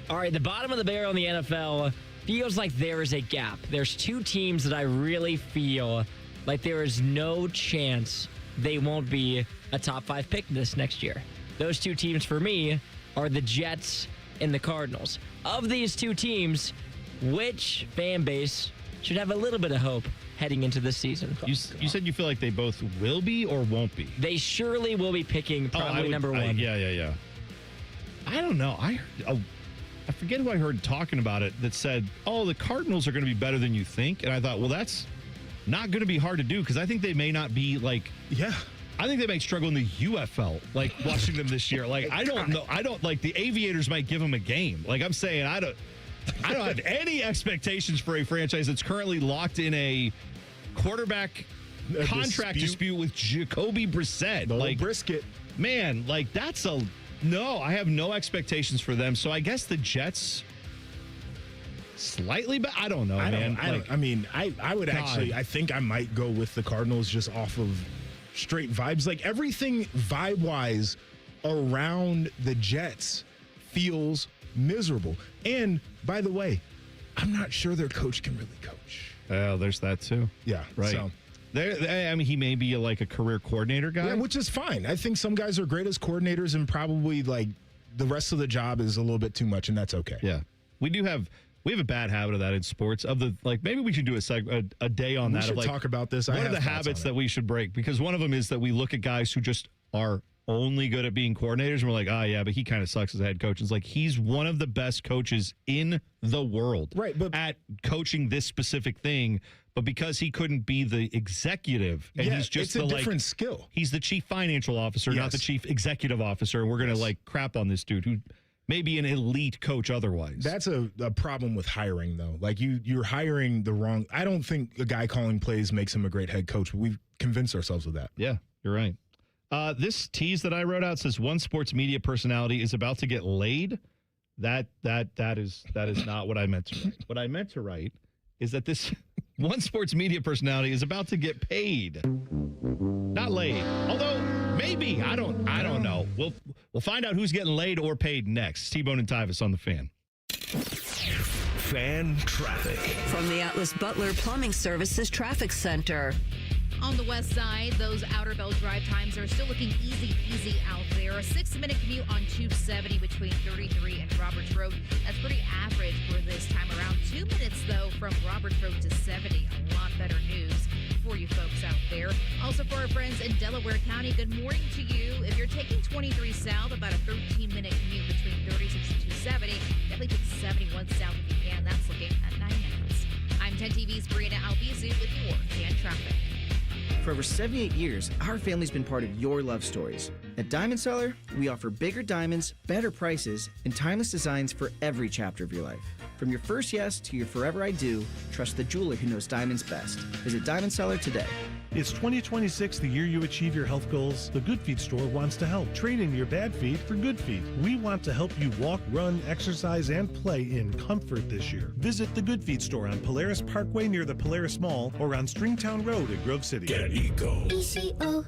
All right, the bottom of the barrel in the NFL feels like there is a gap. There's 2 teams that I really feel like there is no chance they won't be a top 5 pick this next year. Those 2 teams for me are the Jets and the Cardinals. Of these 2 teams, which fan base should have a little bit of hope heading into this season? You said you feel like they both will be or won't be? They surely will be picking probably number 1. Yeah. I don't know. I forget who I heard talking about it that said, the Cardinals are going to be better than you think. And I thought, well, that's not going to be hard to do because I think they may not be I think they might struggle in the UFL, watching them this year. I don't know. The Aviators might give them a game. I'm saying I don't have any expectations for a franchise that's currently locked in a quarterback contract dispute with Jacoby Brissett. Brisket. Man, that's no, I have no expectations for them. So I guess the Jets slightly, but I don't know, man. I would actually, I think I might go with the Cardinals just off of straight vibes. Everything vibe-wise around the Jets feels miserable. And by the way, I'm not sure their coach can really coach. Oh, there's that too. Yeah, right. So. He may be a career coordinator guy. Yeah, which is fine. I think some guys are great as coordinators and probably the rest of the job is a little bit too much, and that's okay. Yeah. We have a bad habit of that in sports. Maybe we should do a day on that. We should talk about this. What are the habits that we should break? Because one of them is that we look at guys who just are only good at being coordinators, and we're like, yeah, but he kind of sucks as a head coach. It's he's one of the best coaches in the world, right? But at coaching this specific thing. But because he couldn't be the executive, and he's just it's a different skill. He's the chief financial officer, not the chief executive officer. And we're going to crap on this dude who may be an elite coach otherwise. That's a problem with hiring, though. You're hiring the wrong. I don't think a guy calling plays makes him a great head coach. But we've convinced ourselves of that. Yeah, you're right. This tease that I wrote out says one sports media personality is about to get laid. That is not what I meant to write. What I meant to write is that this one sports media personality is about to get paid. Not laid. Although, maybe. I don't know. We'll find out who's getting laid or paid next. T Bone and Tyvis on the Fan. Fan traffic. From the Atlas Butler Plumbing Services Traffic Center. On the west side, those Outer Bell drive times are still looking easy peasy out there. A 6-minute commute on 270 between 33 and Roberts Road. That's pretty average for this time around. 2 minutes, though, from Roberts Road to 70. A lot better news for you folks out there. Also for our friends in Delaware County, good morning to you. If you're taking 23 south, about a 13-minute commute between 36 and 270. Definitely take 71 south if you can. That's looking at 9 minutes. I'm 10 TV's Brianna Albizu with your fan traffic. For over 78 years, our family's been part of your love stories. At Diamond Seller, we offer bigger diamonds, better prices, and timeless designs for every chapter of your life. From your first yes to your forever I do, trust the jeweler who knows diamonds best. Visit Diamond Seller today. It's 2026, the year you achieve your health goals. The Good Feet store wants to help. Trade in your bad feet for good feet. We want to help you walk, run, exercise, and play in comfort this year. Visit the Good Feet store on Polaris Parkway near the Polaris Mall or on Stringtown Road in Grove City. Get Eco. ECO.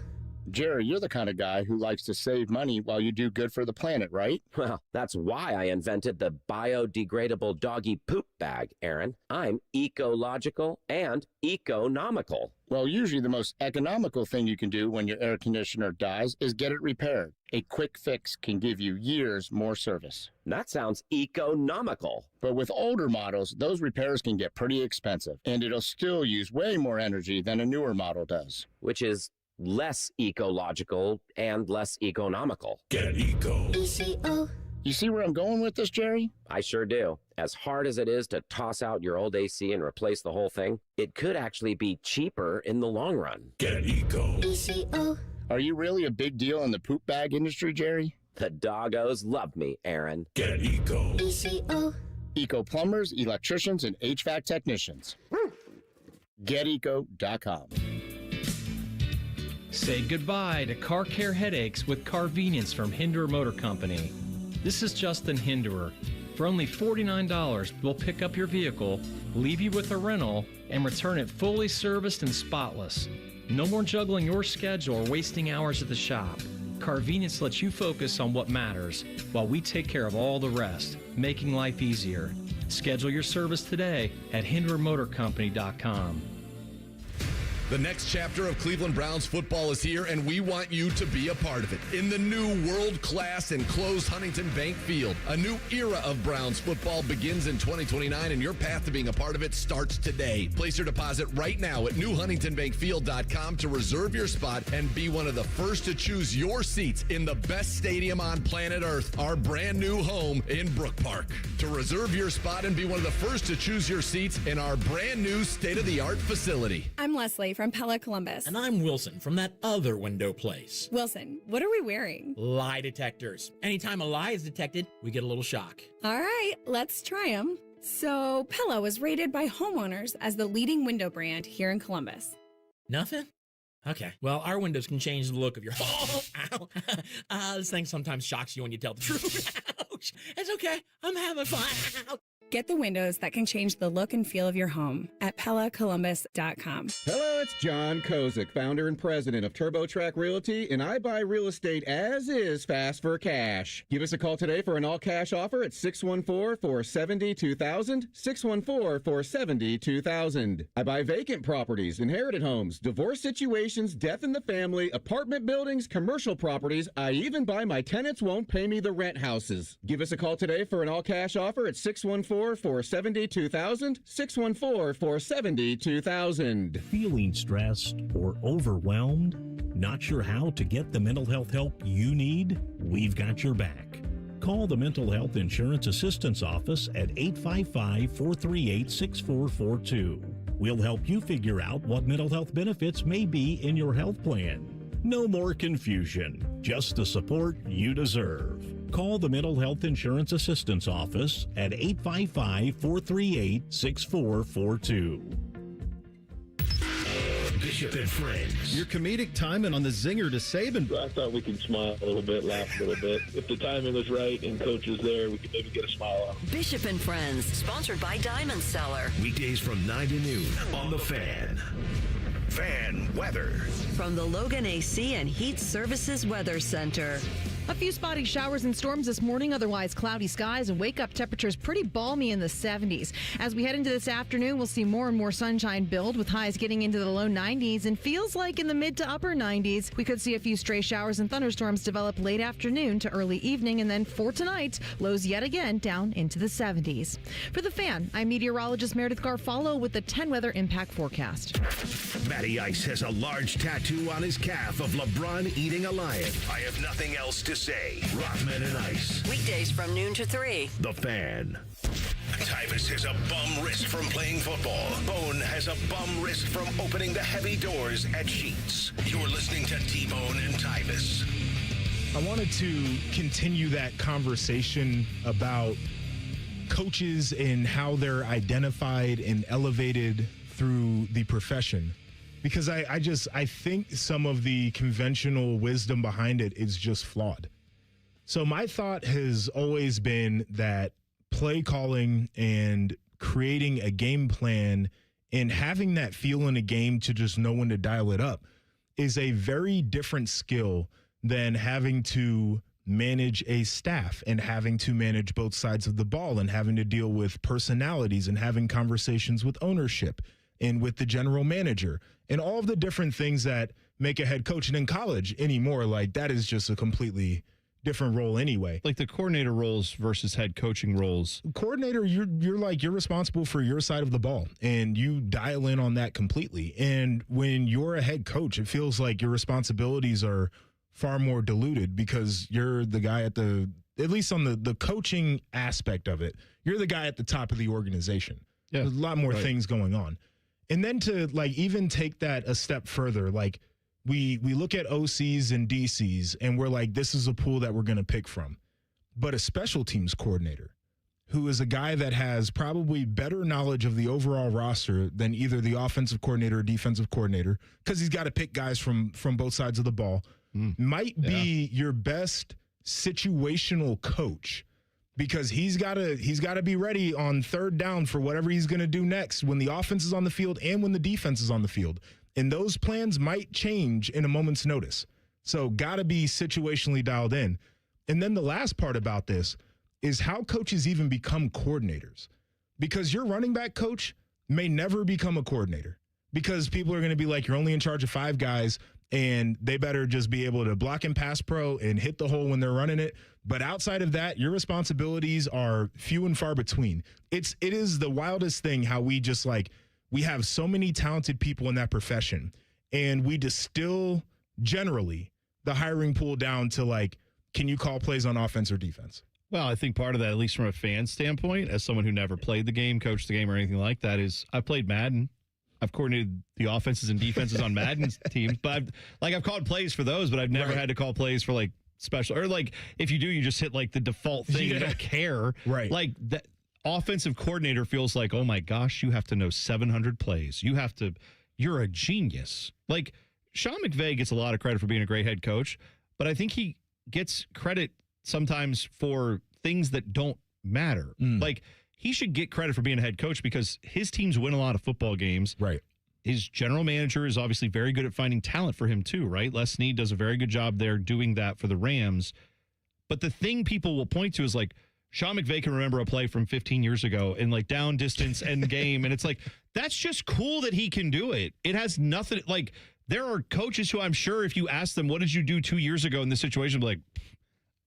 Jerry, you're the kind of guy who likes to save money while you do good for the planet, right? Well, that's why I invented the biodegradable doggy poop bag, Aaron. I'm ecological and economical. Well, usually the most economical thing you can do when your air conditioner dies is get it repaired. A quick fix can give you years more service. That sounds economical. But with older models, those repairs can get pretty expensive, and it'll still use way more energy than a newer model does. Which is less ecological and less economical. Get Eco. ECO. You see where I'm going with this, Jerry? I sure do. As hard as it is to toss out your old AC and replace the whole thing, it could actually be cheaper in the long run. Get Eco. ECO. Are you really a big deal in the poop bag industry, Jerry? The doggos love me, Aaron. Get Eco. ECO. Eco plumbers, electricians, and HVAC technicians. GetEco.com. Say goodbye to car care headaches with Carvenience from Hinderer Motor Company. This is Justin Hinderer. For only $49, we'll pick up your vehicle, leave you with a rental, and return it fully serviced and spotless. No more juggling your schedule or wasting hours at the shop. Carvenience lets you focus on what matters while we take care of all the rest, making life easier. Schedule your service today at HindererMotorCompany.com. The next chapter of Cleveland Browns football is here, and we want you to be a part of it. In the new world-class enclosed Huntington Bank Field, a new era of Browns football begins in 2029, and your path to being a part of it starts today. Place your deposit right now at newhuntingtonbankfield.com to reserve your spot and be one of the first to choose your seats in the best stadium on planet Earth, our brand new home in Brook Park. To reserve your spot and be one of the first to choose your seats in our brand new state-of-the-art facility. I'm Leslie from Pella Columbus. And I'm Wilson from that other window place. Wilson, what are we wearing? Lie detectors. Anytime a lie is detected, we get a little shock. All right, let's try them. So, Pella was rated by homeowners as the leading window brand here in Columbus. Nothing? Okay. Well, our windows can change the look of your home. Ow. This thing sometimes shocks you when you tell the truth. Ouch. It's okay. I'm having fun. Get the windows that can change the look and feel of your home at PellaColumbus.com. Hello, it's John Kozik, founder and president of TurboTrack Realty, and I buy real estate as is fast for cash. Give us a call today for an all-cash offer at 614-470-2000, 614-470-2000. I buy vacant properties, inherited homes, divorce situations, death in the family, apartment buildings, commercial properties. I even buy my tenants won't pay me the rent houses. Give us a call today for an all-cash offer at 614-470-2000, 614-470-2000. Feeling stressed or overwhelmed? Not sure how to get the mental health help you need? We've got your back. Call the Mental Health Insurance Assistance Office at 855-438-6442. We'll help you figure out what mental health benefits may be in your health plan. No more confusion, just the support you deserve. Call the Mental Health Insurance Assistance Office at 855-438-6442. Bishop and Friends. Your comedic timing on the zinger to Saban. I thought we could smile a little bit, laugh a little bit. If the timing was right and coach was there, we could maybe get a smile out. Bishop and Friends, sponsored by Diamond Seller. Weekdays from 9 to noon on The Fan. Fan weather. From the Logan AC and Heat Services Weather Center. A few spotty showers and storms this morning, otherwise cloudy skies and wake-up temperatures pretty balmy in the 70s. As we head into this afternoon, we'll see more and more sunshine build with highs getting into the low 90s and feels like in the mid to upper 90s. We could see a few stray showers and thunderstorms develop late afternoon to early evening, and then for tonight, lows yet again down into the 70s. For The Fan, I'm meteorologist Meredith Garfalo with the 10 Weather Impact Forecast. Matty Ice has a large tattoo on his calf of LeBron eating a lion. I have nothing else to say. Rockman and Ice. Weekdays from noon to 3. The Fan. Tyvis has a bum wrist from playing football. Bone has a bum wrist from opening the heavy doors at Sheets. You're listening to T Bone and Tyvis. I wanted to continue that conversation about coaches and how they're identified and elevated through the profession. Because I think some of the conventional wisdom behind it is just flawed. So my thought has always been that play calling and creating a game plan and having that feel in a game to just know when to dial it up is a very different skill than having to manage a staff and having to manage both sides of the ball and having to deal with personalities and having conversations with ownership and with the general manager and all of the different things that make a head coach. And in college anymore, like that is just a completely different role anyway. Like the coordinator roles versus head coaching roles. Coordinator, you're responsible for your side of the ball and you dial in on that completely. And when you're a head coach, it feels like your responsibilities are far more diluted because you're the guy at least on the coaching aspect of it, you're the guy at the top of the organization. Yeah, there's a lot more things going on. And then to like even take that a step further, like we look at OCs and DCs and we're like, this is a pool that we're going to pick from. But a special teams coordinator who is a guy that has probably better knowledge of the overall roster than either the offensive coordinator or defensive coordinator, because he's got to pick guys from both sides of the ball, might be your best situational coach. Because he's got to be ready on third down for whatever he's going to do next when the offense is on the field and when the defense is on the field. And those plans might change in a moment's notice. So got to be situationally dialed in. And then the last part about this is how coaches even become coordinators. Because your running back coach may never become a coordinator because people are going to be like, you're only in charge of 5 guys and they better just be able to block and pass pro and hit the hole when they're running it. But outside of that, your responsibilities are few and far between. It is the wildest thing how we just like, we have so many talented people in that profession and we distill generally the hiring pool down to like, can you call plays on offense or defense? Well, I think part of that, at least from a fan standpoint, as someone who never played the game, coached the game or anything like that, is I played Madden. I've coordinated the offenses and defenses on Madden's teams, but I've called plays for those, but I've never had to call plays for like special, or like if you do, you just hit like the default thing. You don't care. Right. Like that offensive coordinator feels like, oh my gosh, you have to know 700 plays. You're a genius. Like Sean McVay gets a lot of credit for being a great head coach, but I think he gets credit sometimes for things that don't matter. Like he should get credit for being a head coach because his teams win a lot of football games. Right. His general manager is obviously very good at finding talent for him too, right? Les Snead does a very good job there doing that for the Rams. But the thing people will point to is like, Sean McVay can remember a play from 15 years ago in like down distance end game. And it's like, that's just cool that he can do it. It has nothing, like there are coaches who I'm sure if you ask them, what did you do 2 years ago in this situation? Be like,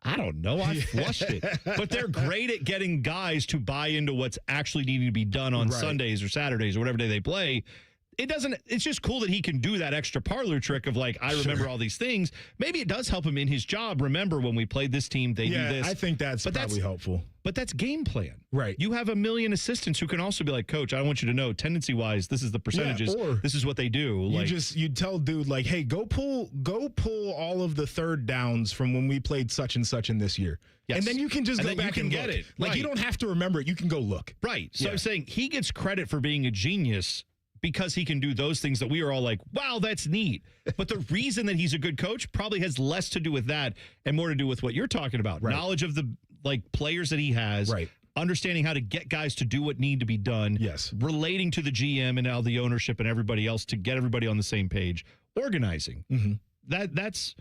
I don't know. I flushed it. But they're great at getting guys to buy into what's actually needing to be done on Sundays or Saturdays or whatever day they play. It's just cool that he can do that extra parlor trick of like, I remember all these things. Maybe it does help him in his job. Remember when we played this team, they do this. I think that's probably helpful. But that's game plan. Right. You have a million assistants who can also be like, Coach, I want you to know tendency-wise, this is the percentages. Or this is what they do. You tell dude like, hey, go pull all of the third downs from when we played such and such in this year. Yes. And then you can just go back and get it. Like you don't have to remember it. You can go look. Right. So I'm saying he gets credit for being a genius because he can do those things that we are all like, wow, that's neat. But the reason that he's a good coach probably has less to do with that and more to do with what you're talking about. Right. Knowledge of the like players that he has, understanding how to get guys to do what need to be done. Yes. Relating to the GM and now the ownership and everybody else to get everybody on the same page. Organizing. Mm-hmm. That's,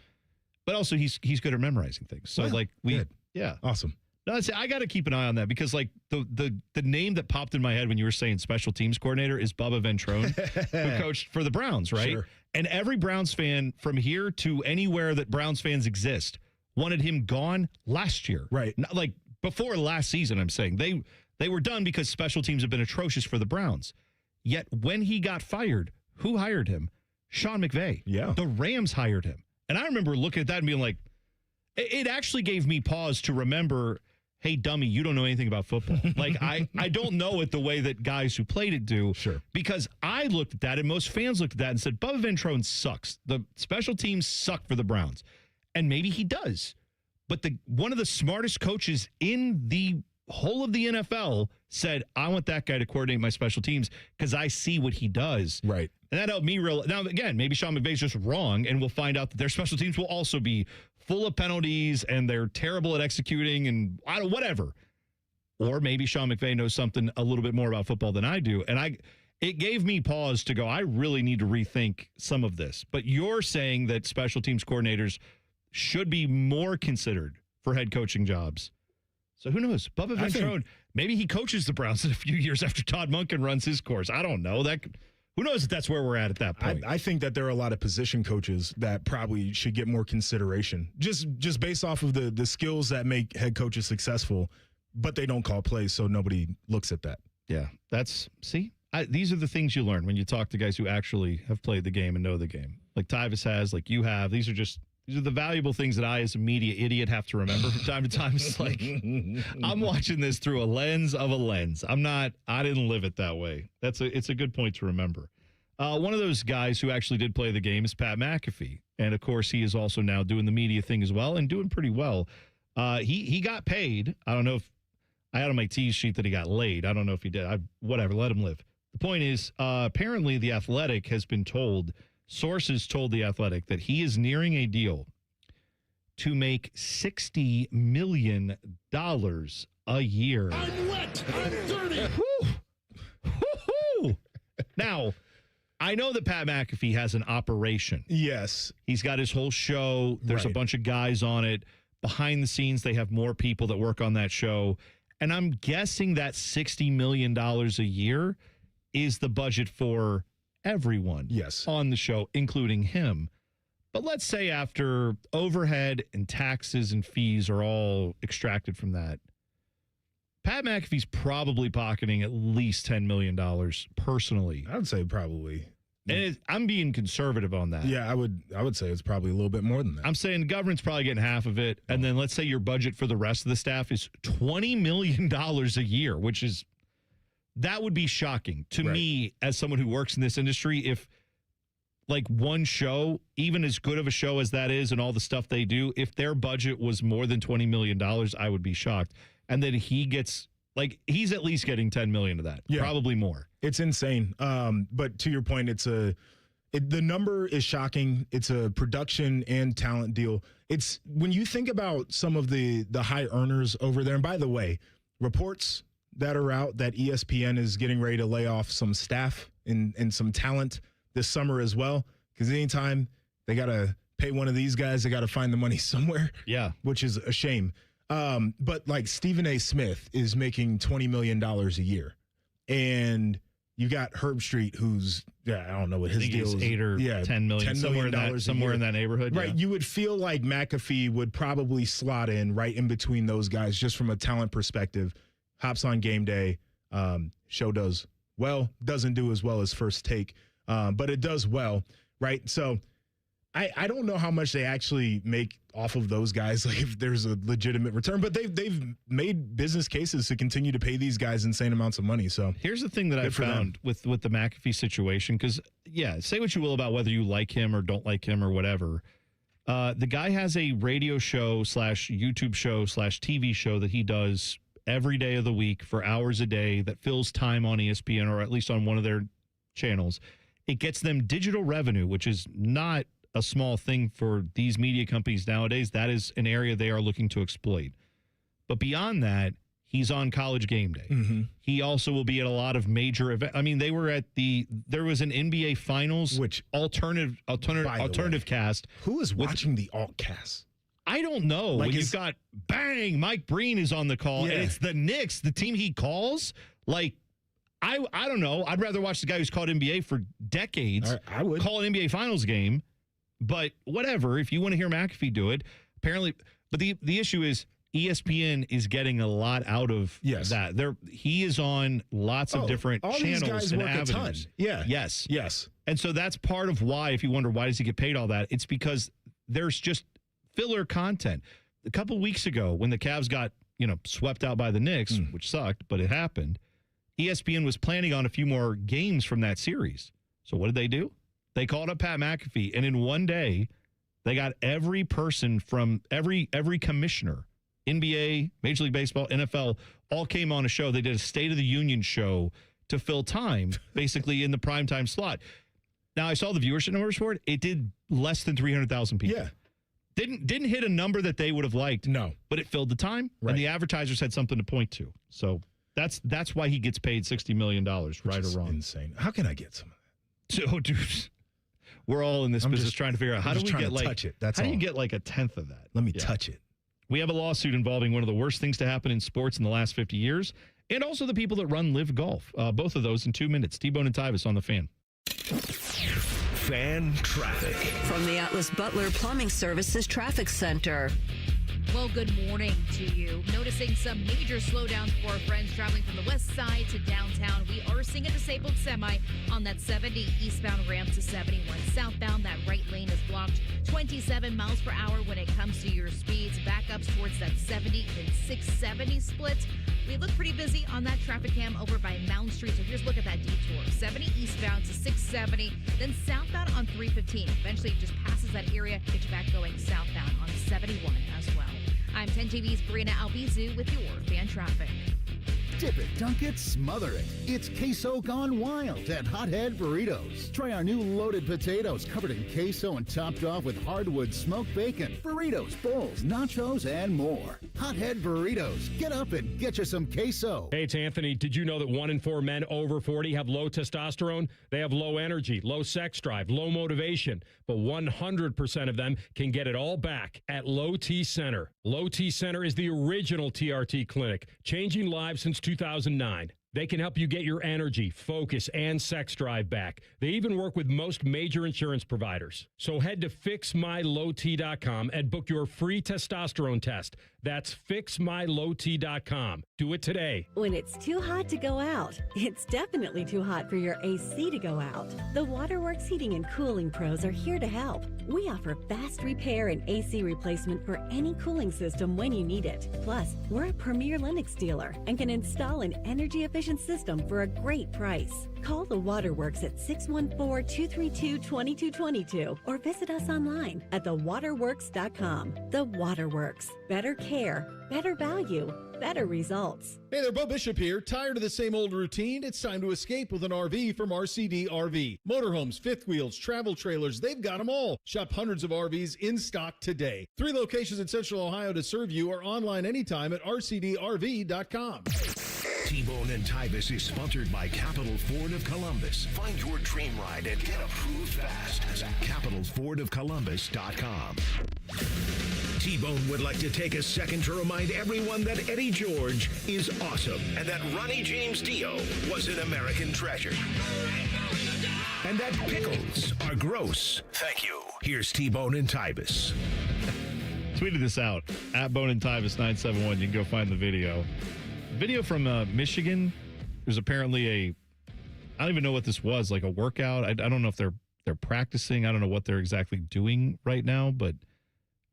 but also he's good at memorizing things. So good. Yeah. Awesome. No, I got to keep an eye on that because the name that popped in my head when you were saying special teams coordinator is Bubba Ventrone, who coached for the Browns, right? Sure. And every Browns fan from here to anywhere that Browns fans exist wanted him gone last year. Right. Not like before last season, I'm saying. They were done because special teams have been atrocious for the Browns. Yet when he got fired, who hired him? Sean McVay. Yeah. The Rams hired him. And I remember looking at that and being like, it actually gave me pause to remember, hey, dummy, you don't know anything about football. Like, I don't know it the way that guys who played it do. Sure. Because I looked at that, and most fans looked at that and said, Bubba Ventrone sucks. The special teams suck for the Browns. And maybe he does. But one of the smartest coaches in the whole of the NFL said, I want that guy to coordinate my special teams because I see what he does. Right. And that helped me realize. Now, again, maybe Sean McVay's just wrong, and we'll find out that their special teams will also be full of penalties and they're terrible at executing and whatever. Or maybe Sean McVay knows something a little bit more about football than I do. And it gave me pause to go, I really need to rethink some of this. But you're saying that special teams coordinators should be more considered for head coaching jobs. So who knows? Bubba Ventrone, maybe he coaches the Browns in a few years after Todd Monken runs his course. I don't know. Who knows if that's where we're at that point? I think that there are a lot of position coaches that probably should get more consideration, just based off of the skills that make head coaches successful, but they don't call plays, so nobody looks at that. Yeah, these are the things you learn when you talk to guys who actually have played the game and know the game. Like Tyvis has, like you have. These are the valuable things that I, as a media idiot, have to remember from time to time. It's like, I'm watching this through a lens of a lens. I didn't live it that way. It's a good point to remember. One of those guys who actually did play the game is Pat McAfee. And of course, he is also now doing the media thing as well and doing pretty well. He got paid. I don't know if I had on my tease sheet that he got laid. I don't know if he did. Whatever, let him live. The point is, apparently The Athletic has been told, sources told The Athletic that he is nearing a deal to make $60 million a year. I'm wet. I'm dirty. Now, I know that Pat McAfee has an operation. Yes. He's got his whole show. There's a bunch of guys on it. Behind the scenes, they have more people that work on that show. And I'm guessing that $60 million a year is the budget for everyone on the show, including him. But let's say after overhead and taxes and fees are all extracted from that, Pat McAfee's probably pocketing at least $10 million personally. I would say probably. And I'm being conservative on that. Yeah, I would say it's probably a little bit more than that. I'm saying the government's probably getting half of it. And then let's say your budget for the rest of the staff is $20 million a year, that would be shocking to me as someone who works in this industry. If like one show, even as good of a show as that is and all the stuff they do, if their budget was more than $20 million, I would be shocked. And then he gets, he's at least getting $10 million of that, probably more. It's insane. But to your point, the number is shocking. It's a production and talent deal. It's when you think about some of the high earners over there, and by the way, reports that are out that ESPN is getting ready to lay off some staff and some talent this summer as well, because anytime they got to pay one of these guys, they got to find the money somewhere. Yeah. Which is a shame. But like Stephen A. Smith is making $20 million a year. And you got Herb Street, who's, I don't know what his deal is. 8 or 10 million, somewhere in that neighborhood. Right. Yeah. You would feel like McAfee would probably slot in right in between those guys, just from a talent perspective. Hops on game day. Show does well, doesn't do as well as First Take, but it does well, right? So I don't know how much they actually make off of those guys, like if there's a legitimate return, but they've made business cases to continue to pay these guys insane amounts of money. So here's the thing that I found with the McAfee situation, because say what you will about whether you like him or don't like him or whatever. The guy has a radio show / YouTube show / TV show that he does every day of the week for hours a day that fills time on ESPN or at least on one of their channels. It gets them digital revenue, which is not a small thing for these media companies nowadays. That is an area they are looking to exploit. But beyond that, He's on College Game Day. Mm-hmm. He also will be at a lot of major events. I mean, there was an NBA Finals alternative cast. Who is watching the alt cast? I don't know. Like, when you've got Mike Breen is on the call, and it's the Knicks, the team he calls. Like, I don't know. I'd rather watch the guy who's called NBA for decades. I would call an NBA Finals game, but whatever. If you want to hear McAfee do it, apparently. But the issue is ESPN is getting a lot out of that. He is on lots of different channels these guys and work avenues. a ton. Yeah. Yes. And so that's part of why, if you wonder why does he get paid all that, it's because there's just filler content. A couple weeks ago, when the Cavs got swept out by the Knicks, which sucked, but it happened, ESPN was planning on a few more games from that series. So what did they do? They called up Pat McAfee, and in one day, they got every person from every commissioner, NBA, Major League Baseball, NFL, all came on a show. They did a State of the Union show to fill time, basically in the primetime slot. Now, I saw the viewership numbers for it. It did less than 300,000 people. Yeah. Didn't hit a number that they would have liked. No. But it filled the time, and the advertisers had something to point to. So that's why he gets paid $60 million, right or wrong. Insane. How can I get some of that? So, dude, we're all in this business trying to figure out how do we get touch it. That's how all. do you get like a tenth of that? Let me touch it. We have a lawsuit involving one of the worst things to happen in sports in the last 50 years, and also the people that run Live Golf. Both of those in 2 minutes. T Bone and Tyvis on the Fan. Fan traffic from the Atlas Butler Plumbing Services Traffic Center. Well, good morning to you. Noticing some major slowdowns for our friends traveling from the west side to downtown. We are seeing a disabled semi on that 70 eastbound ramp to 71 southbound. That right lane is blocked 27 miles per hour when it comes to your speeds. Backups towards that 70 and 670 splits. We look pretty busy on that traffic cam over by Mound Street. So here's a look at that detour. 70 eastbound to 670, then southbound on 315. Eventually it just passes that area, gets you back going southbound on 71 as well. I'm 10 TV's Brina Albizu with your fan traffic. Dip it, dunk it, smother it. It's queso gone wild at Hothead Burritos. Try our new loaded potatoes covered in queso and topped off with hardwood smoked bacon, burritos, bowls, nachos, and more. Hothead Burritos. Get up and get you some queso. Hey, it's Anthony. Did you know that 1 in 4 men over 40 have low testosterone? They have low energy, low sex drive, low motivation, but 100% of them can get it all back at Low T Center. Low T Center is the original TRT clinic, changing lives since 2009. They can help you get your energy, focus, and sex drive back. They even work with most major insurance providers. So head to fixmylowt.com and book your free testosterone test. That's fixmylowt.com. Do it today. When it's too hot to go out, it's definitely too hot for your AC to go out. The Waterworks Heating and Cooling Pros are here to help. We offer fast repair and AC replacement for any cooling system when you need it. Plus, we're a premier Lennox dealer and can install an energy-efficient system for a great price. Call the Waterworks at 614-232-2222 or visit us online at thewaterworks.com. The Waterworks. Better care, better value, better results. Hey there, Bo Bishop here. Tired of the same old routine? It's time to escape with an RV from RCD RV. Motorhomes, fifth wheels, travel trailers, they've got them all. Shop hundreds of RVs in stock today. 3 locations in Central Ohio to serve you or online anytime at rcdrv.com. T-Bone and Tyvis is sponsored by Capital Ford of Columbus. Find your dream ride and get approved fast at capitalfordofcolumbus.com. T-Bone would like to take a second to remind everyone that Eddie George is awesome and that Ronnie James Dio was an American treasure. And that pickles are gross. Thank you. Here's T-Bone and Tyvis. Tweeted this out at Bone and Tyvis 971. You can go find the video. Video from Michigan. There's apparently I don't even know what this was, like a workout. I don't know if they're practicing. I don't know what they're exactly doing right now, but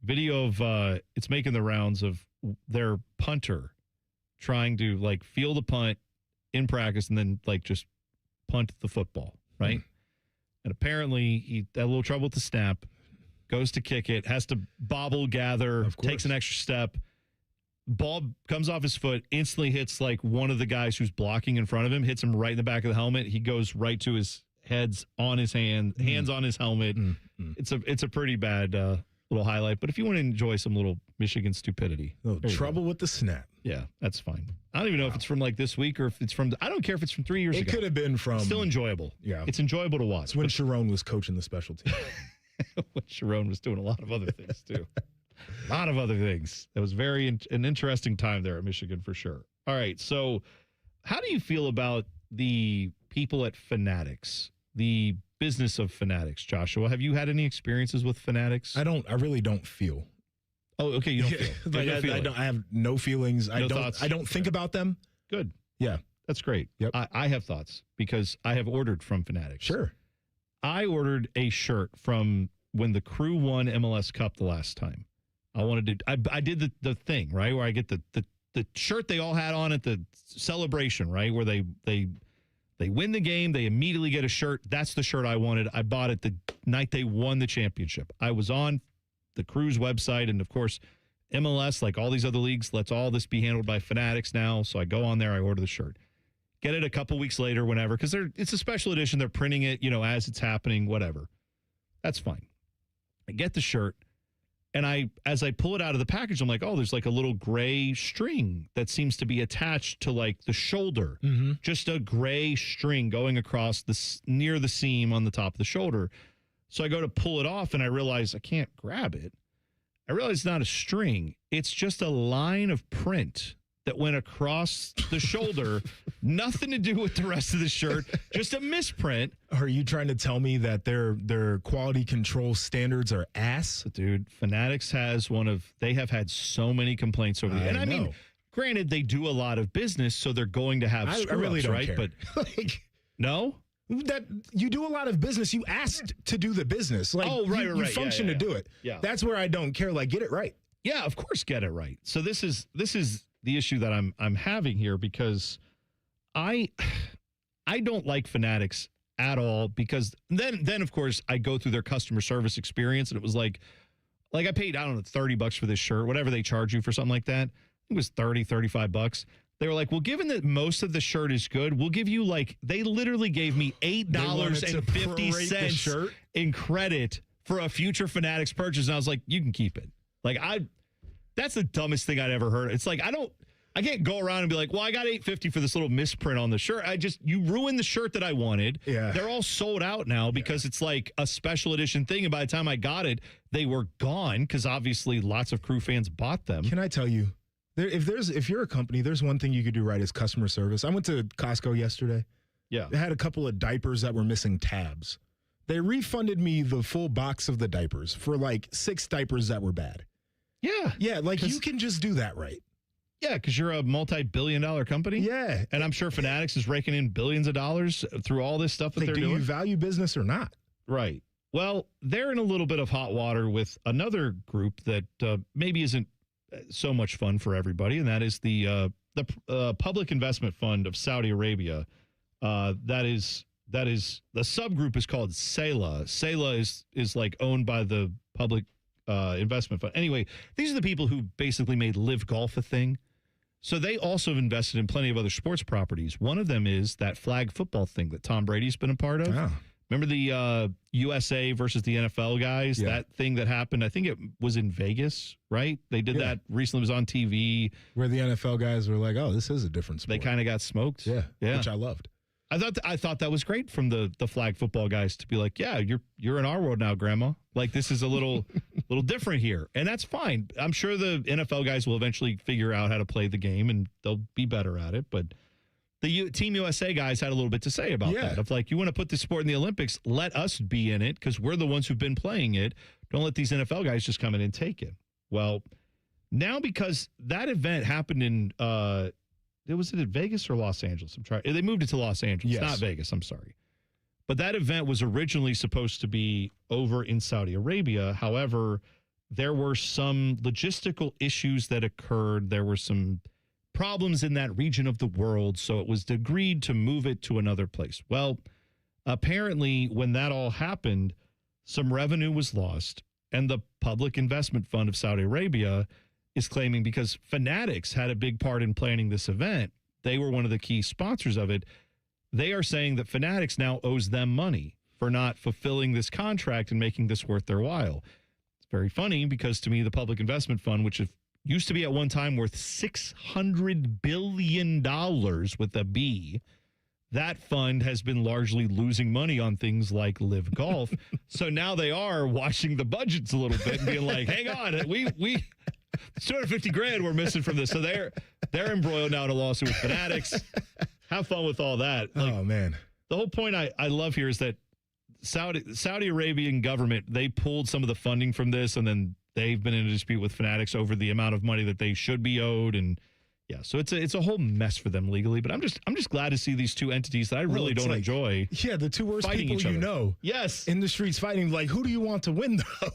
video of it's making the rounds of their punter trying to like field a punt in practice and then like just punt the football, right? Mm-hmm. And apparently he had a little trouble with the snap, goes to kick it, has to bobble, gather, takes an extra step. Ball comes off his foot, instantly hits like one of the guys who's blocking in front of him, hits him right in the back of the helmet. He goes right to his hands on his helmet. It's a pretty bad little highlight. But if you want to enjoy some little Michigan stupidity. Trouble with the snap. Yeah, that's fine. I don't even know if it's from like this week or if it's from, I don't care if it's from 3 years ago. It could have been from. It's still enjoyable. Yeah. It's enjoyable to watch. It's when Sharon was coaching the special team. When Sharon was doing a lot of other things too. A lot of other things. It was an interesting time there at Michigan for sure. All right. So how do you feel about the people at Fanatics, the business of Fanatics, Joshua? Have you had any experiences with Fanatics? I really don't feel. Oh, okay. You don't feel. I have no feelings. No thoughts? I don't think about them. Good. Yeah. That's great. Yep. I have thoughts because I have ordered from Fanatics. Sure. I ordered a shirt from when the Crew won MLS Cup the last time. I did the thing, right, where I get the shirt they all had on at the celebration, right, where they win the game, they immediately get a shirt. That's the shirt I wanted. I bought it the night they won the championship. I was on the Crew's website, and of course, MLS, like all these other leagues, lets all this be handled by Fanatics now. So I go on there, I order the shirt. Get it a couple weeks later, whenever, because it's a special edition. They're printing it, as it's happening, whatever. That's fine. I get the shirt, and as I pull it out of the package, I'm like, oh, there's like a little gray string that seems to be attached to like the shoulder. Mm-hmm. Just a gray string going across near the seam on the top of the shoulder. So I go to pull it off, and I realize I can't grab it. I realize it's not a string. It's just a line of print that went across the shoulder. Nothing to do with the rest of the shirt. Just a misprint. Are you trying to tell me that their quality control standards are ass? Dude, Fanatics they have had so many complaints over the years. And I mean, granted, they do a lot of business, so they're going to have screw-ups, I really don't right? care. But no? That you do a lot of business. You asked to do the business. Like, you function to do it. Yeah. That's where I don't care. Like, get it right. Yeah, of course, get it right. So this is the issue that I'm having here, because I don't like Fanatics at all, because then of course I go through their customer service experience, and it was like I paid, I don't know, $30 for this shirt, whatever they charge you for something like that. It was $35. They were like, well, given that most of the shirt is good, we'll give you they literally gave me $8.50 in credit for a future Fanatics purchase. And I was like, you can keep it. That's the dumbest thing I'd ever heard. It's like, I can't go around and be like, well, I got $8.50 for this little misprint on the shirt. You ruined the shirt that I wanted. Yeah. They're all sold out now because it's like a special edition thing. And by the time I got it, they were gone, because obviously lots of Crew fans bought them. Can I tell you, if you're a company, there's one thing you could do right is customer service. I went to Costco yesterday. Yeah. They had a couple of diapers that were missing tabs. They refunded me the full box of the diapers for 6 diapers that were bad. Yeah. Yeah, you can just do that right. Yeah, because you're a multi-billion-dollar company. Yeah. And I'm sure Fanatics is raking in billions of dollars through all this stuff that they're doing. Do you value business or not? Right. Well, they're in a little bit of hot water with another group that maybe isn't so much fun for everybody, and that is the Public Investment Fund of Saudi Arabia. That is the subgroup is called SELA. SELA is owned by the Public Investment Fund. Anyway, these are the people who basically made Live Golf a thing. So they also have invested in plenty of other sports properties. One of them is that flag football thing that Tom Brady's been a part of. Oh. Remember the USA versus the NFL guys? Yeah. That thing that happened, I think it was in Vegas, right? They did that recently. It was on TV. Where the NFL guys were like, oh, this is a different sport. They kind of got smoked. Yeah, which I loved. I thought that was great from the flag football guys to be like, yeah, you're in our world now, Grandma. This is a little different here, and that's fine. I'm sure the NFL guys will eventually figure out how to play the game, and they'll be better at it. But the Team USA guys had a little bit to say about that. Of you want to put this sport in the Olympics, let us be in it because we're the ones who've been playing it. Don't let these NFL guys just come in and take it. Well, now because that event happened in. Was it at Vegas or Los Angeles? They moved it to Los Angeles, not Vegas. I'm sorry. But that event was originally supposed to be over in Saudi Arabia. However, there were some logistical issues that occurred. There were some problems in that region of the world. So it was agreed to move it to another place. Well, apparently when that all happened, some revenue was lost. And the Public Investment Fund of Saudi Arabia is claiming, because Fanatics had a big part in planning this event, they were one of the key sponsors of it. They are saying that Fanatics now owes them money for not fulfilling this contract and making this worth their while. very funny because to me, the Public Investment Fund, which used to be at one time worth $600 billion with a B, that fund has been largely losing money on things like Live Golf. So now they are watching the budgets a little bit and being like, hang on, we $250,000 we're missing from this. So they're embroiled now in a lawsuit with Fanatics. Have fun with all that. Oh, man. The whole point I love here is that Saudi Arabian government, they pulled some of the funding from this, and then they've been in a dispute with Fanatics over the amount of money that they should be owed. And yeah, so it's a whole mess for them legally. But I'm just glad to see these two entities that I really don't enjoy. Yeah, the two worst fighting people each other. you know. Yes. In the streets fighting. Like, who do you want to win, though?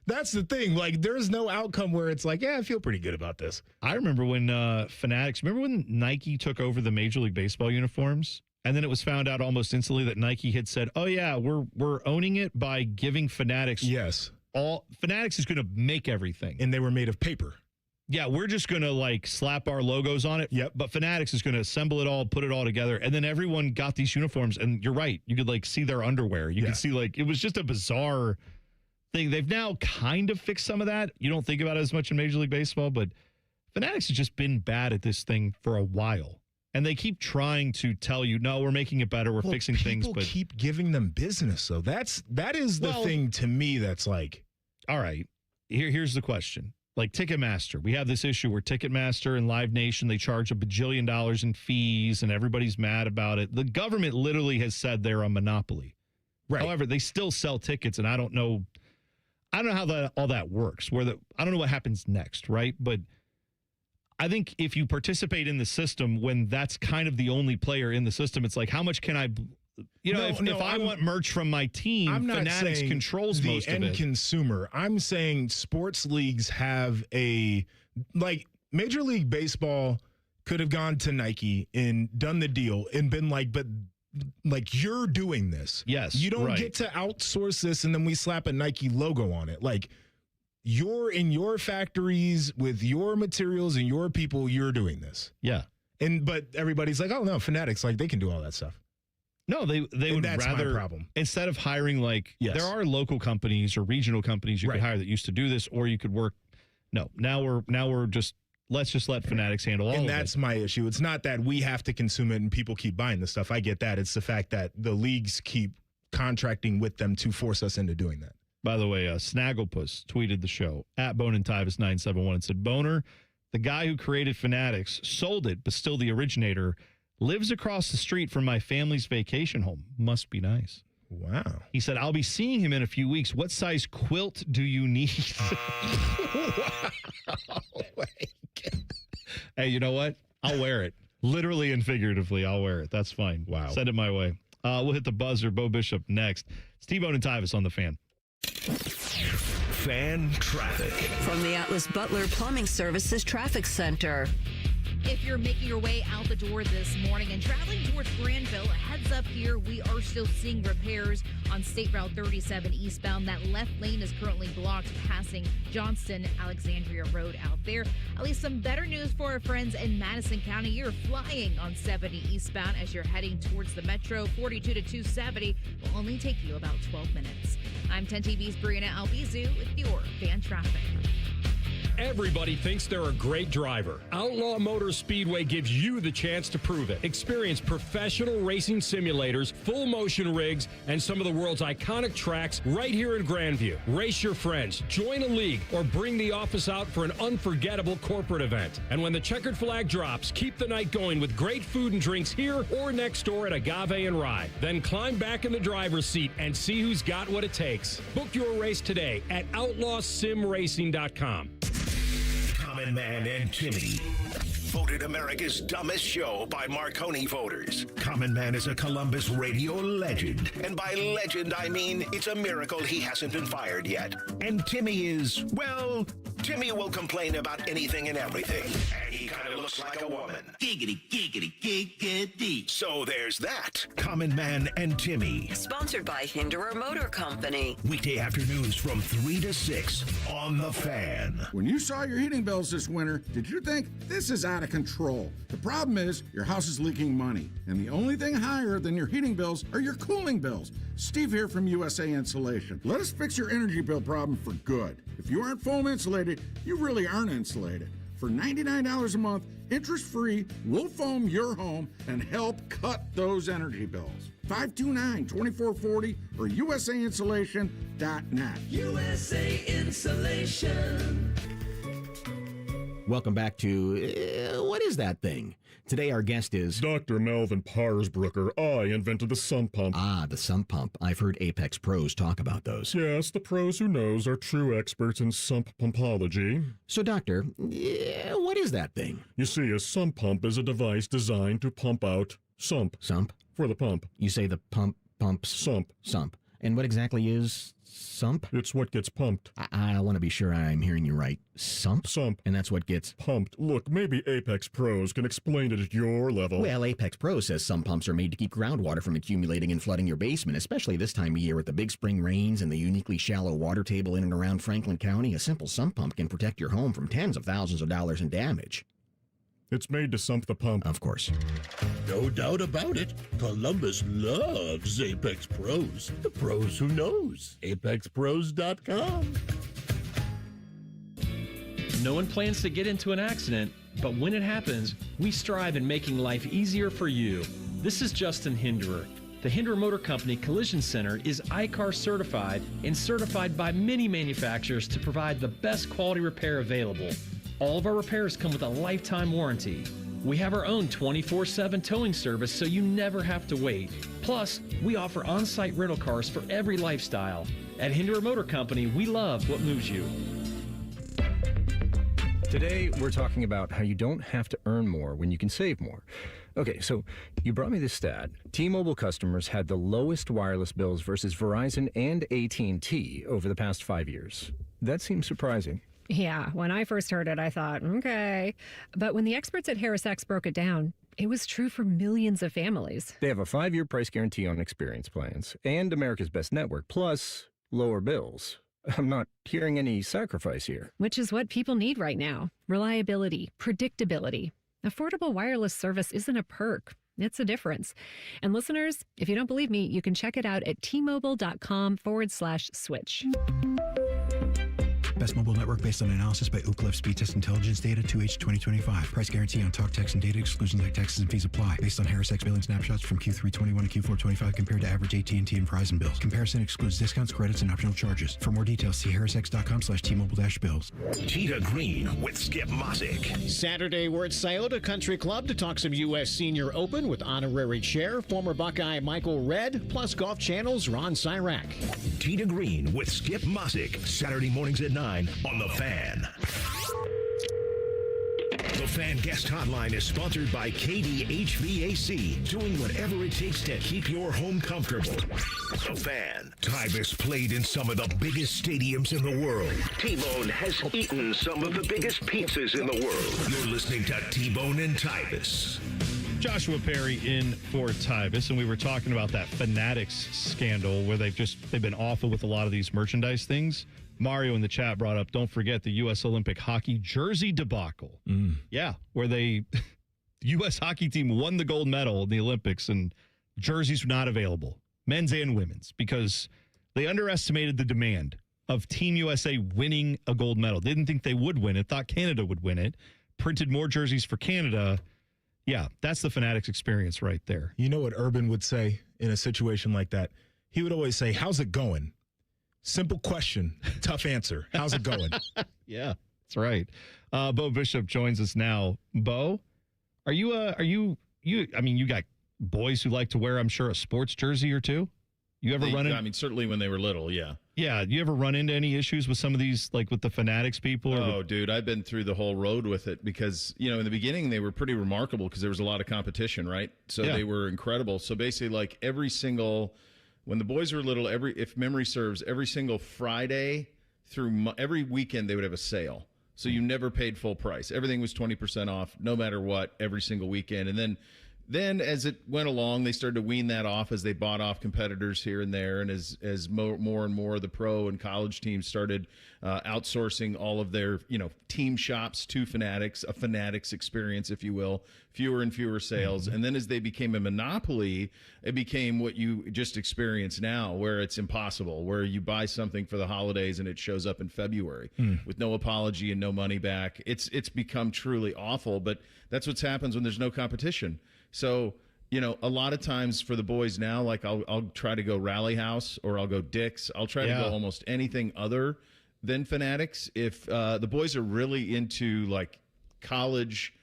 That's the thing. Like, there's no outcome where it's like, yeah, I feel pretty good about this. I remember when Fanatics, remember when Nike took over the Major League Baseball uniforms? And then it was found out almost instantly that Nike had said, oh, yeah, we're owning it by giving Fanatics. Yes. Fanatics is going to make everything. And they were made of paper. Yeah, we're just going to like slap our logos on it. Yep. But Fanatics is going to assemble it all, put it all together. And then everyone got these uniforms. And you're right. You could like see their underwear. You could see like it was just a bizarre thing. They've now kind of fixed some of that. You don't think about it as much in Major League Baseball, but Fanatics has just been bad at this thing for a while. And they keep trying to tell you, no, we're making it better. We're fixing things. But people keep giving them business. So that is the thing to me that's like, all right, here's the question. Like Ticketmaster, we have this issue where Ticketmaster and Live Nation, they charge $1 billion in fees and everybody's mad about it. The government literally has said they're a monopoly. Right. However, they still sell tickets, and I don't know how all that works. I don't know what happens next, right? But I think if you participate in the system when that's kind of the only player in the system, it's like, how much can I, if I want merch from my team, I'm not Fanatics saying controls the most of end it. consumer. I'm saying sports leagues have like Major League Baseball could have gone to Nike and done the deal and been like, but like you're doing this. Yes. You don't right. get to outsource this and then we slap a Nike logo on it. Like, you're in your factories with your materials and your people, you're doing this. Yeah. But everybody's like, oh no, Fanatics, like they can do all that stuff. No, they would that's rather, my problem. Instead of hiring there are local companies or regional companies you could hire that used to do this, or you could work. No, now we're just, let's just let Fanatics handle all of it. And that's my issue. It's not that we have to consume it and people keep buying the stuff. I get that. It's the fact that the leagues keep contracting with them to force us into doing that. By the way, Snagglepuss tweeted the show at Brenden Tyvis 971 and said, Boner, the guy who created Fanatics, sold it, but still the originator, lives across the street from my family's vacation home. Must be nice. Wow. He said, I'll be seeing him in a few weeks. What size quilt do you need? Wow. Hey, you know what? I'll wear it. Literally and figuratively, I'll wear it. That's fine. Wow. Send it my way. We'll hit the buzzer. Bo Bishop next. It's T Bone Tyvis on the Fan. Fan traffic from the Atlas Butler Plumbing Services Traffic Center. If you're making your way out the door this morning and traveling towards Granville, heads up here. We are still seeing repairs on State Route 37 eastbound. That left lane is currently blocked passing Johnston Alexandria Road out there. At least some better news for our friends in Madison County. You're flying on 70 eastbound as you're heading towards the metro. 42 to 270 will only take you about 12 minutes. I'm 10 TV's Brianna Albizu with your fan traffic. Everybody thinks they're a great driver. Outlaw Motor Speedway gives you the chance to prove it. Experience professional racing simulators, full motion rigs, and some of the world's iconic tracks right here in Grandview. Race your friends, join a league, or bring the office out for an unforgettable corporate event. And when the checkered flag drops, keep the night going with great food and drinks here or next door at Agave and Rye. Then climb back in the driver's seat and see who's got what it takes. Book your race today at outlawsimracing.com. Common Man and Timmy. Voted America's dumbest show by Marconi voters. Common Man is a Columbus radio legend. And by legend, I mean it's a miracle he hasn't been fired yet. And Timmy is, well, Timmy will complain about anything and everything. And he kind of looks looks like a woman. Giggity, giggity, giggity. So there's that. Common Man and Timmy. Sponsored by Hinderer Motor Company. Weekday afternoons from 3 to 6 on The Fan. When you saw your heating bills this winter, did you think this is out of control? The problem is your house is leaking money, and the only thing higher than your heating bills are your cooling bills. Steve here from USA Insulation. Let us fix your energy bill problem for good. If you aren't foam insulated, you really aren't insulated. For $99 a month, interest-free, we'll foam your home and help cut those energy bills. 529-2440 or usainsulation.net. USA Insulation. Welcome back to What Is That Thing? Today our guest is Dr. Melvin Parsbrucker. I invented the sump pump. Ah, the sump pump. I've heard Apex pros talk about those. Yes, the pros who knows are true experts in sump pumpology. So, Doctor, what is that thing? You see, a sump pump is a device designed to pump out sump. Sump? For the pump. You say the pumps? Sump. Sump. And what exactly is sump? It's what gets pumped. I want to be sure I'm hearing you right. Sump? Sump. And that's what gets pumped. Look, maybe Apex Pros can explain it at your level. Well, Apex Pros says some pumps are made to keep groundwater from accumulating and flooding your basement, especially this time of year with the big spring rains and the uniquely shallow water table in and around Franklin County. A simple sump pump can protect your home from tens of thousands of dollars in damage. It's made to sump the pump. Of course. No doubt about it. Columbus loves Apex Pros. The pros who knows. ApexPros.com. No one plans to get into an accident, but when it happens, we strive in making life easier for you. This is Justin Hinderer. The Hinderer Motor Company Collision Center is ICAR certified and certified by many manufacturers to provide the best quality repair available. All of our repairs come with a lifetime warranty. We have our own 24/7 towing service so you never have to wait. Plus, we offer on-site rental cars for every lifestyle. At Hinderer Motor Company, we love what moves you. Today, we're talking about how you don't have to earn more when you can save more. Okay, so you brought me this stat. T-Mobile customers had the lowest wireless bills versus Verizon and AT&T over the past 5 years. That seems surprising. Yeah, when I first heard it, I thought, okay. But when the experts at HarrisX broke it down, it was true for millions of families. They have a 5-year price guarantee on experience plans and America's Best Network, plus lower bills. I'm not hearing any sacrifice here. Which is what people need right now. Reliability, predictability. Affordable wireless service isn't a perk. It's a difference. And listeners, if you don't believe me, you can check it out at tmobile.com/switch. Best mobile network based on analysis by Ookla Speed Test Intelligence data 2H 2025. Price guarantee on talk, text, and data exclusions like taxes and fees apply. Based on HarrisX billing snapshots from Q3 21 to Q4 25 compared to average AT&T and Verizon bills. Comparison excludes discounts, credits, and optional charges. For more details, see harrisx.com/T-Mobile-bills. Tita Green with Skip Mosick. Saturday, we're at Scioto Country Club to talk some U.S. Senior Open with honorary chair, former Buckeye Michael Redd, plus Golf Channel's Ron Syrak. Tita Green with Skip Mosick. Saturday mornings at 9 on The Fan. The Fan Guest Hotline is sponsored by KD HVAC, doing whatever it takes to keep your home comfortable. The Fan. Tyvis played in some of the biggest stadiums in the world. T-Bone has eaten some of the biggest pizzas in the world. You're listening to T-Bone and Tyvis. Joshua Perry in for Tyvis, and we were talking about that Fanatics scandal where they've been awful with a lot of these merchandise things. Mario in the chat brought up, don't forget the U.S. Olympic hockey jersey debacle. Yeah, where the U.S. hockey team won the gold medal in the Olympics and jerseys were not available, men's and women's, because they underestimated the demand of Team USA winning a gold medal. They didn't think they would win it, thought Canada would win it, printed more jerseys for Canada. Yeah, that's the Fanatics experience right there. You know what Urban would say in a situation like that? He would always say, how's it going? Simple question, tough answer. How's it going? Yeah, that's right. Bo Bishop joins us now. Bo, you got boys who like to wear, I'm sure, a sports jersey or two. You ever run into? I mean, certainly when they were little, yeah. Yeah, you ever run into any issues with some of these, like with the Fanatics people? Dude, I've been through the whole road with it because, in the beginning they were pretty remarkable because there was a lot of competition, right? So They were incredible. So basically, like when the boys were little, if memory serves, every single Friday through every weekend they would have a sale. So you never paid full price. Everything was 20% off, no matter what, every single weekend. And then as it went along, they started to wean that off as they bought off competitors here and there. And as more and more of the pro and college teams started outsourcing all of their, team shops to Fanatics, a Fanatics experience, if you will, fewer and fewer sales. Mm-hmm. And then as they became a monopoly, it became what you just experience now, where it's impossible, where you buy something for the holidays and it shows up in February with no apology and no money back. It's become truly awful, but that's what happens when there's no competition. So, a lot of times for the boys now, like I'll try to go Rally House or I'll go Dick's. I'll try to go almost anything other than Fanatics. If the boys are really into like college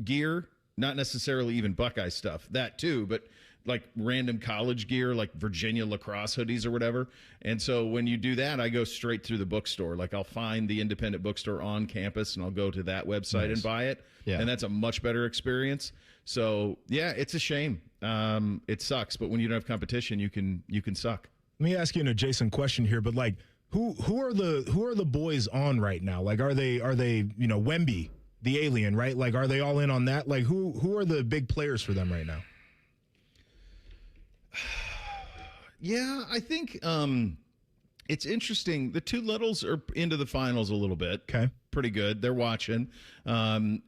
gear, not necessarily even Buckeye stuff, that too, but like random college gear, like Virginia lacrosse hoodies or whatever. And so when you do that, I go straight through the bookstore. Like I'll find the independent bookstore on campus and I'll go to that website and buy it. Yeah. And that's a much better experience. So yeah, it's a shame. It sucks, but when you don't have competition, you can suck. Let me ask you an adjacent question here, but like who are the boys on right now? Like are they Wemby, the alien, right? Like are they all in on that? Like who are the big players for them right now? Yeah, I think it's interesting. The two littles are into the finals a little bit. Okay. Pretty good. They're watching. I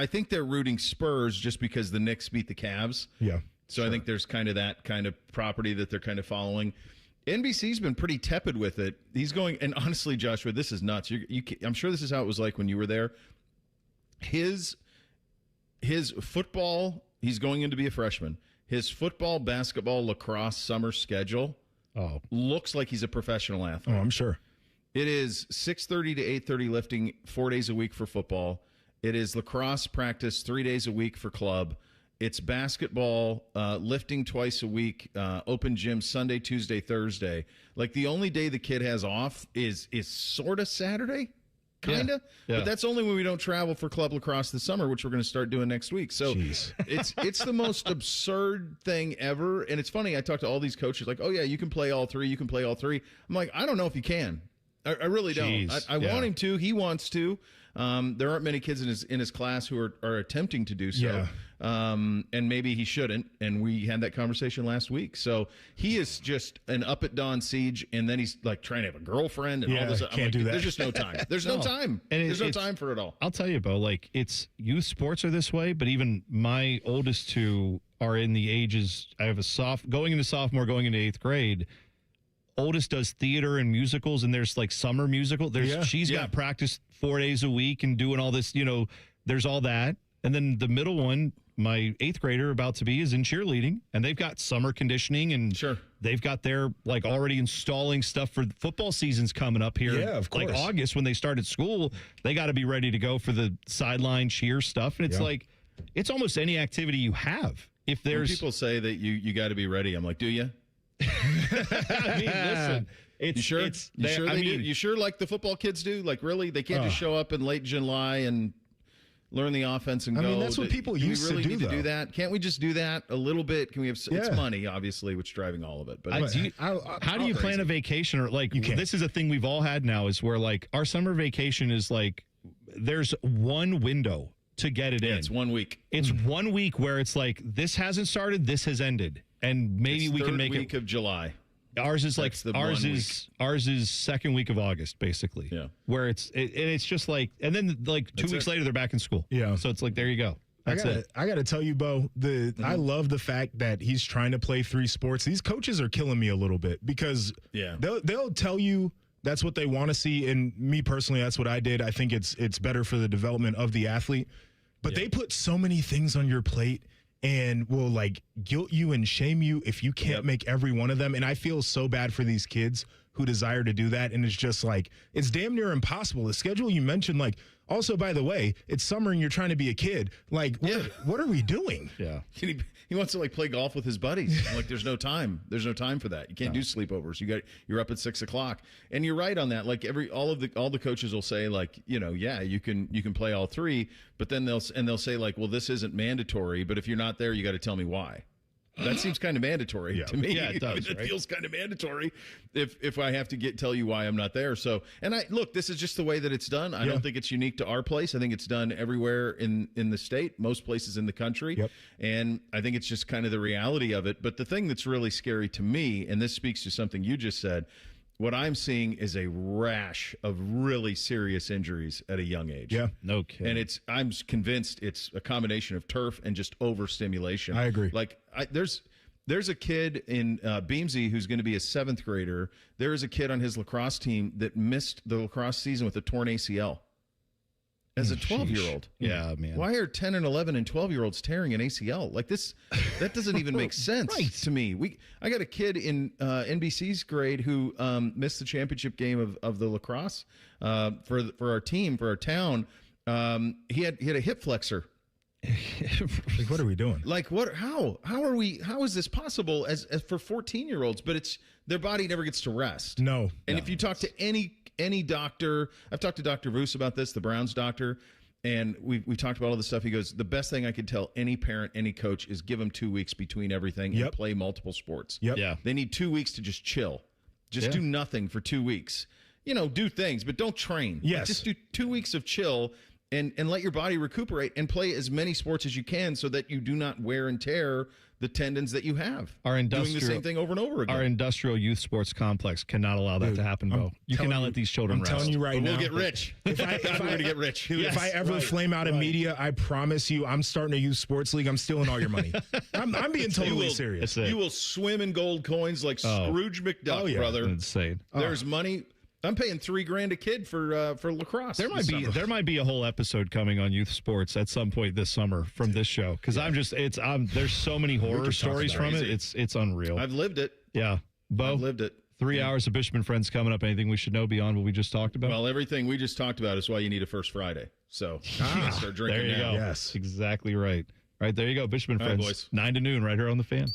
think they're rooting Spurs just because the Knicks beat the Cavs. Yeah. So I think there's kind of that kind of property that they're kind of following. NBC's been pretty tepid with it. He's going, and honestly, Joshua, this is nuts. I'm sure this is how it was like when you were there. His football, he's going in to be a freshman. His football, basketball, lacrosse summer schedule looks like he's a professional athlete. Oh, I'm sure. It is 6:30 to 8:30 lifting 4 days a week for football. It is lacrosse practice 3 days a week for club. It's basketball, lifting twice a week, open gym Sunday, Tuesday, Thursday. Like the only day the kid has off is sort of Saturday. Kind of, but that's only when we don't travel for club lacrosse this summer, which we're going to start doing next week. So it's the most absurd thing ever. And it's funny, I talk to all these coaches like, oh yeah, you can play all three. You can play all three. I'm like, I don't know if you can. I really don't. I want him to. He wants to. There aren't many kids in his class who are attempting to do so. Yeah. And maybe he shouldn't. And we had that conversation last week. So he is just an up at dawn siege. And then he's like trying to have a girlfriend and all this. Can't do that. There's just no time. There's no time. And there's no time for it all. I'll tell you, Bo, like it's youth sports are this way, but even my oldest two are in the ages. I have going into sophomore, going into 8th grade. Oldest does theater and musicals, and there's like summer musical. She's got practice 4 days a week and doing all this, there's all that. And then the middle one, my 8th grader about to be, is in cheerleading, and they've got summer conditioning, and they've got their like already installing stuff for football seasons coming up here. Yeah, of course. Like August when they started school, they got to be ready to go for the sideline cheer stuff. And it's like, it's almost any activity you have. If there's when people say that you got to be ready, I'm like, do you? I mean, listen. You sure? You sure like the football kids do? Like really? They can't just show up in late July and learn the offense and go. I mean, that's what people used to do. We really need to do though. that. Can't we just do that a little bit? Can we have? It's money, obviously, which is driving all of it. But how do you plan a vacation? Or like, this is a thing we've all had now. Is where like our summer vacation is like there's one window to get it in. It's 1 week. It's 1 week where it's like this hasn't started, this has ended, and maybe we can make week of July. Ours is like ours is second week of August, basically. Yeah, where it's just like, and then like 2 weeks later they're back in school. Yeah, so it's like there you go. That's it. I got to tell you, Bo, I love the fact that he's trying to play 3 sports. These coaches are killing me a little bit because they'll tell you that's what they want to see, and me personally, that's what I did. I think it's better for the development of the athlete. But they put so many things on your plate and will like guilt you and shame you if you can't make every one of them. And I feel so bad for these kids who desire to do that. And it's just like, it's damn near impossible. The schedule you mentioned, like, also, by the way, it's summer and you're trying to be a kid. Like, what are we doing? Yeah. He wants to like play golf with his buddies. I'm like, there's no time. There's no time for that. You can't do sleepovers. You're up at 6 o'clock. And you're right on that. Like all the coaches will say like, you can play all 3, but then they'll say like, well, this isn't mandatory, but if you're not there, you got to tell me why. That seems kind of mandatory to me. Yeah, it does. It right? feels kind of mandatory if I have to tell you why I'm not there. So, and this is just the way that it's done. I don't think it's unique to our place. I think it's done everywhere in the state, most places in the country. Yep. And I think it's just kind of the reality of it. But the thing that's really scary to me, and this speaks to something you just said, what I'm seeing is a rash of really serious injuries at a young age. Yeah, no kidding. And I'm convinced it's a combination of turf and just overstimulation. I agree. Like there's a kid in Beamsy who's going to be a 7th grader. There is a kid on his lacrosse team that missed the lacrosse season with a torn ACL. As a 12-year-old. Yeah, man. Why are 10 and 11 and 12-year-olds tearing an ACL? Like this, that doesn't even make sense to me. I got a kid in NBC's grade who missed the championship game of the lacrosse for our team, for our town. He had a hip flexor. Like, what are we doing? Like, what? How is this possible as for 14-year-olds? But it's their body never gets to rest. No. And if you talk to any doctor, I've talked to Dr. Voos about this, the Browns doctor, and we talked about all this stuff. He goes, the best thing I could tell any parent, any coach is give them 2 weeks between everything and play multiple sports. Yep. Yeah. They need 2 weeks to just chill. Just do nothing for 2 weeks. Do things, but don't train. Yes. Just do 2 weeks of chill and let your body recuperate and play as many sports as you can so that you do not wear and tear the tendons that you have. Doing the same thing over and over again. Our industrial youth sports complex cannot allow that to happen, Bo. You cannot let these children rest. I'm telling you right now. We'll get rich. If we're going to get rich. Dude, if I ever flame out in media, I promise you, I'm starting a youth sports league. I'm stealing all your money. I'm being totally serious. You will swim in gold coins like Scrooge McDuck, brother. Insane. There's money. I'm paying $3,000 a kid for lacrosse. There might be a whole episode coming on youth sports at some point this summer from this show because there's so many horror stories from it. It's unreal. I've lived it. Yeah, Bo, I've lived it. 3 hours of Bishop and Friends coming up. Anything we should know beyond what we just talked about? Well, everything we just talked about is why you need a First Friday. So you can start drinking there you now. go. Yes, exactly right. Right there you go, Bishop and All right, Friends, boys. 9 to noon, right here on the Fan.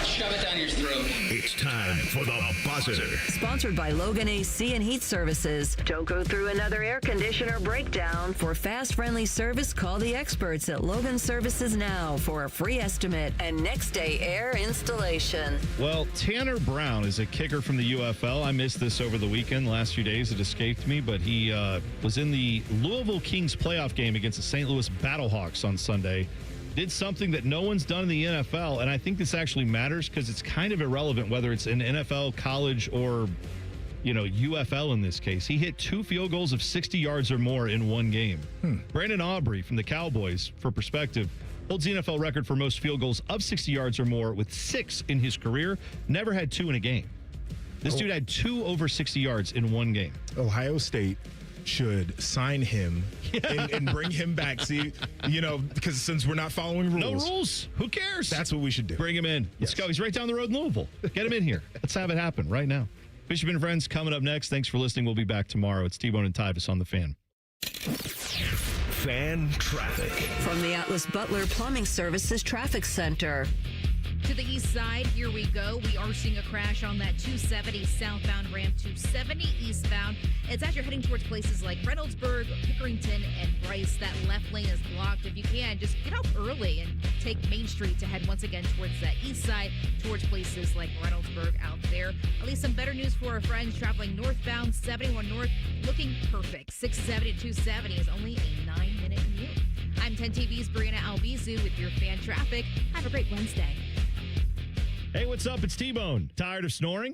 Shove it down your throat. It's time for the buzzer. Sponsored by Logan AC and Heat Services. Don't go through another air conditioner breakdown. For fast, friendly service, call the experts at Logan Services now for a free estimate and next day air installation. Well, Tanner Brown is a kicker from the UFL. I missed this over the weekend. The last few days, it escaped me, but he was in the Louisville Kings playoff game against the St. Louis Battlehawks on Sunday. Did something that no one's done in the NFL, and I think this actually matters because it's kind of irrelevant whether it's an NFL, college, or UFL in this case. He hit 2 field goals of 60 yards or more in one game. Brandon Aubrey from the Cowboys, for perspective, holds the NFL record for most field goals of 60 yards or more with 6 in his career. Never had 2 in a game. This dude had 2 over 60 yards in one game. Ohio State should sign him and bring him back. See, because since we're not following rules. No rules. Who cares? That's what we should do. Bring him in. Let's go. He's right down the road in Louisville. Get him in here. Let's have it happen right now. Bishop and Friends coming up next. Thanks for listening. We'll be back tomorrow. It's T Bone and Tyvis on the Fan. Fan traffic. From the Atlas Butler Plumbing Services Traffic Center. To the east side, here we go. We are seeing a crash on that 270 southbound ramp, 270 eastbound. It's as you're heading towards places like Reynoldsburg, Pickerington, and Bryce. That left lane is blocked. If you can, just get out early and take Main Street to head once again towards that east side, towards places like Reynoldsburg out there. At least some better news for our friends traveling northbound, 71 north, looking perfect. 670 to 270 is only a 9-minute commute. I'm 10 TV's Brianna Albizu with your fan traffic. Have a great Wednesday. Hey, what's up? It's T-Bone. Tired of snoring?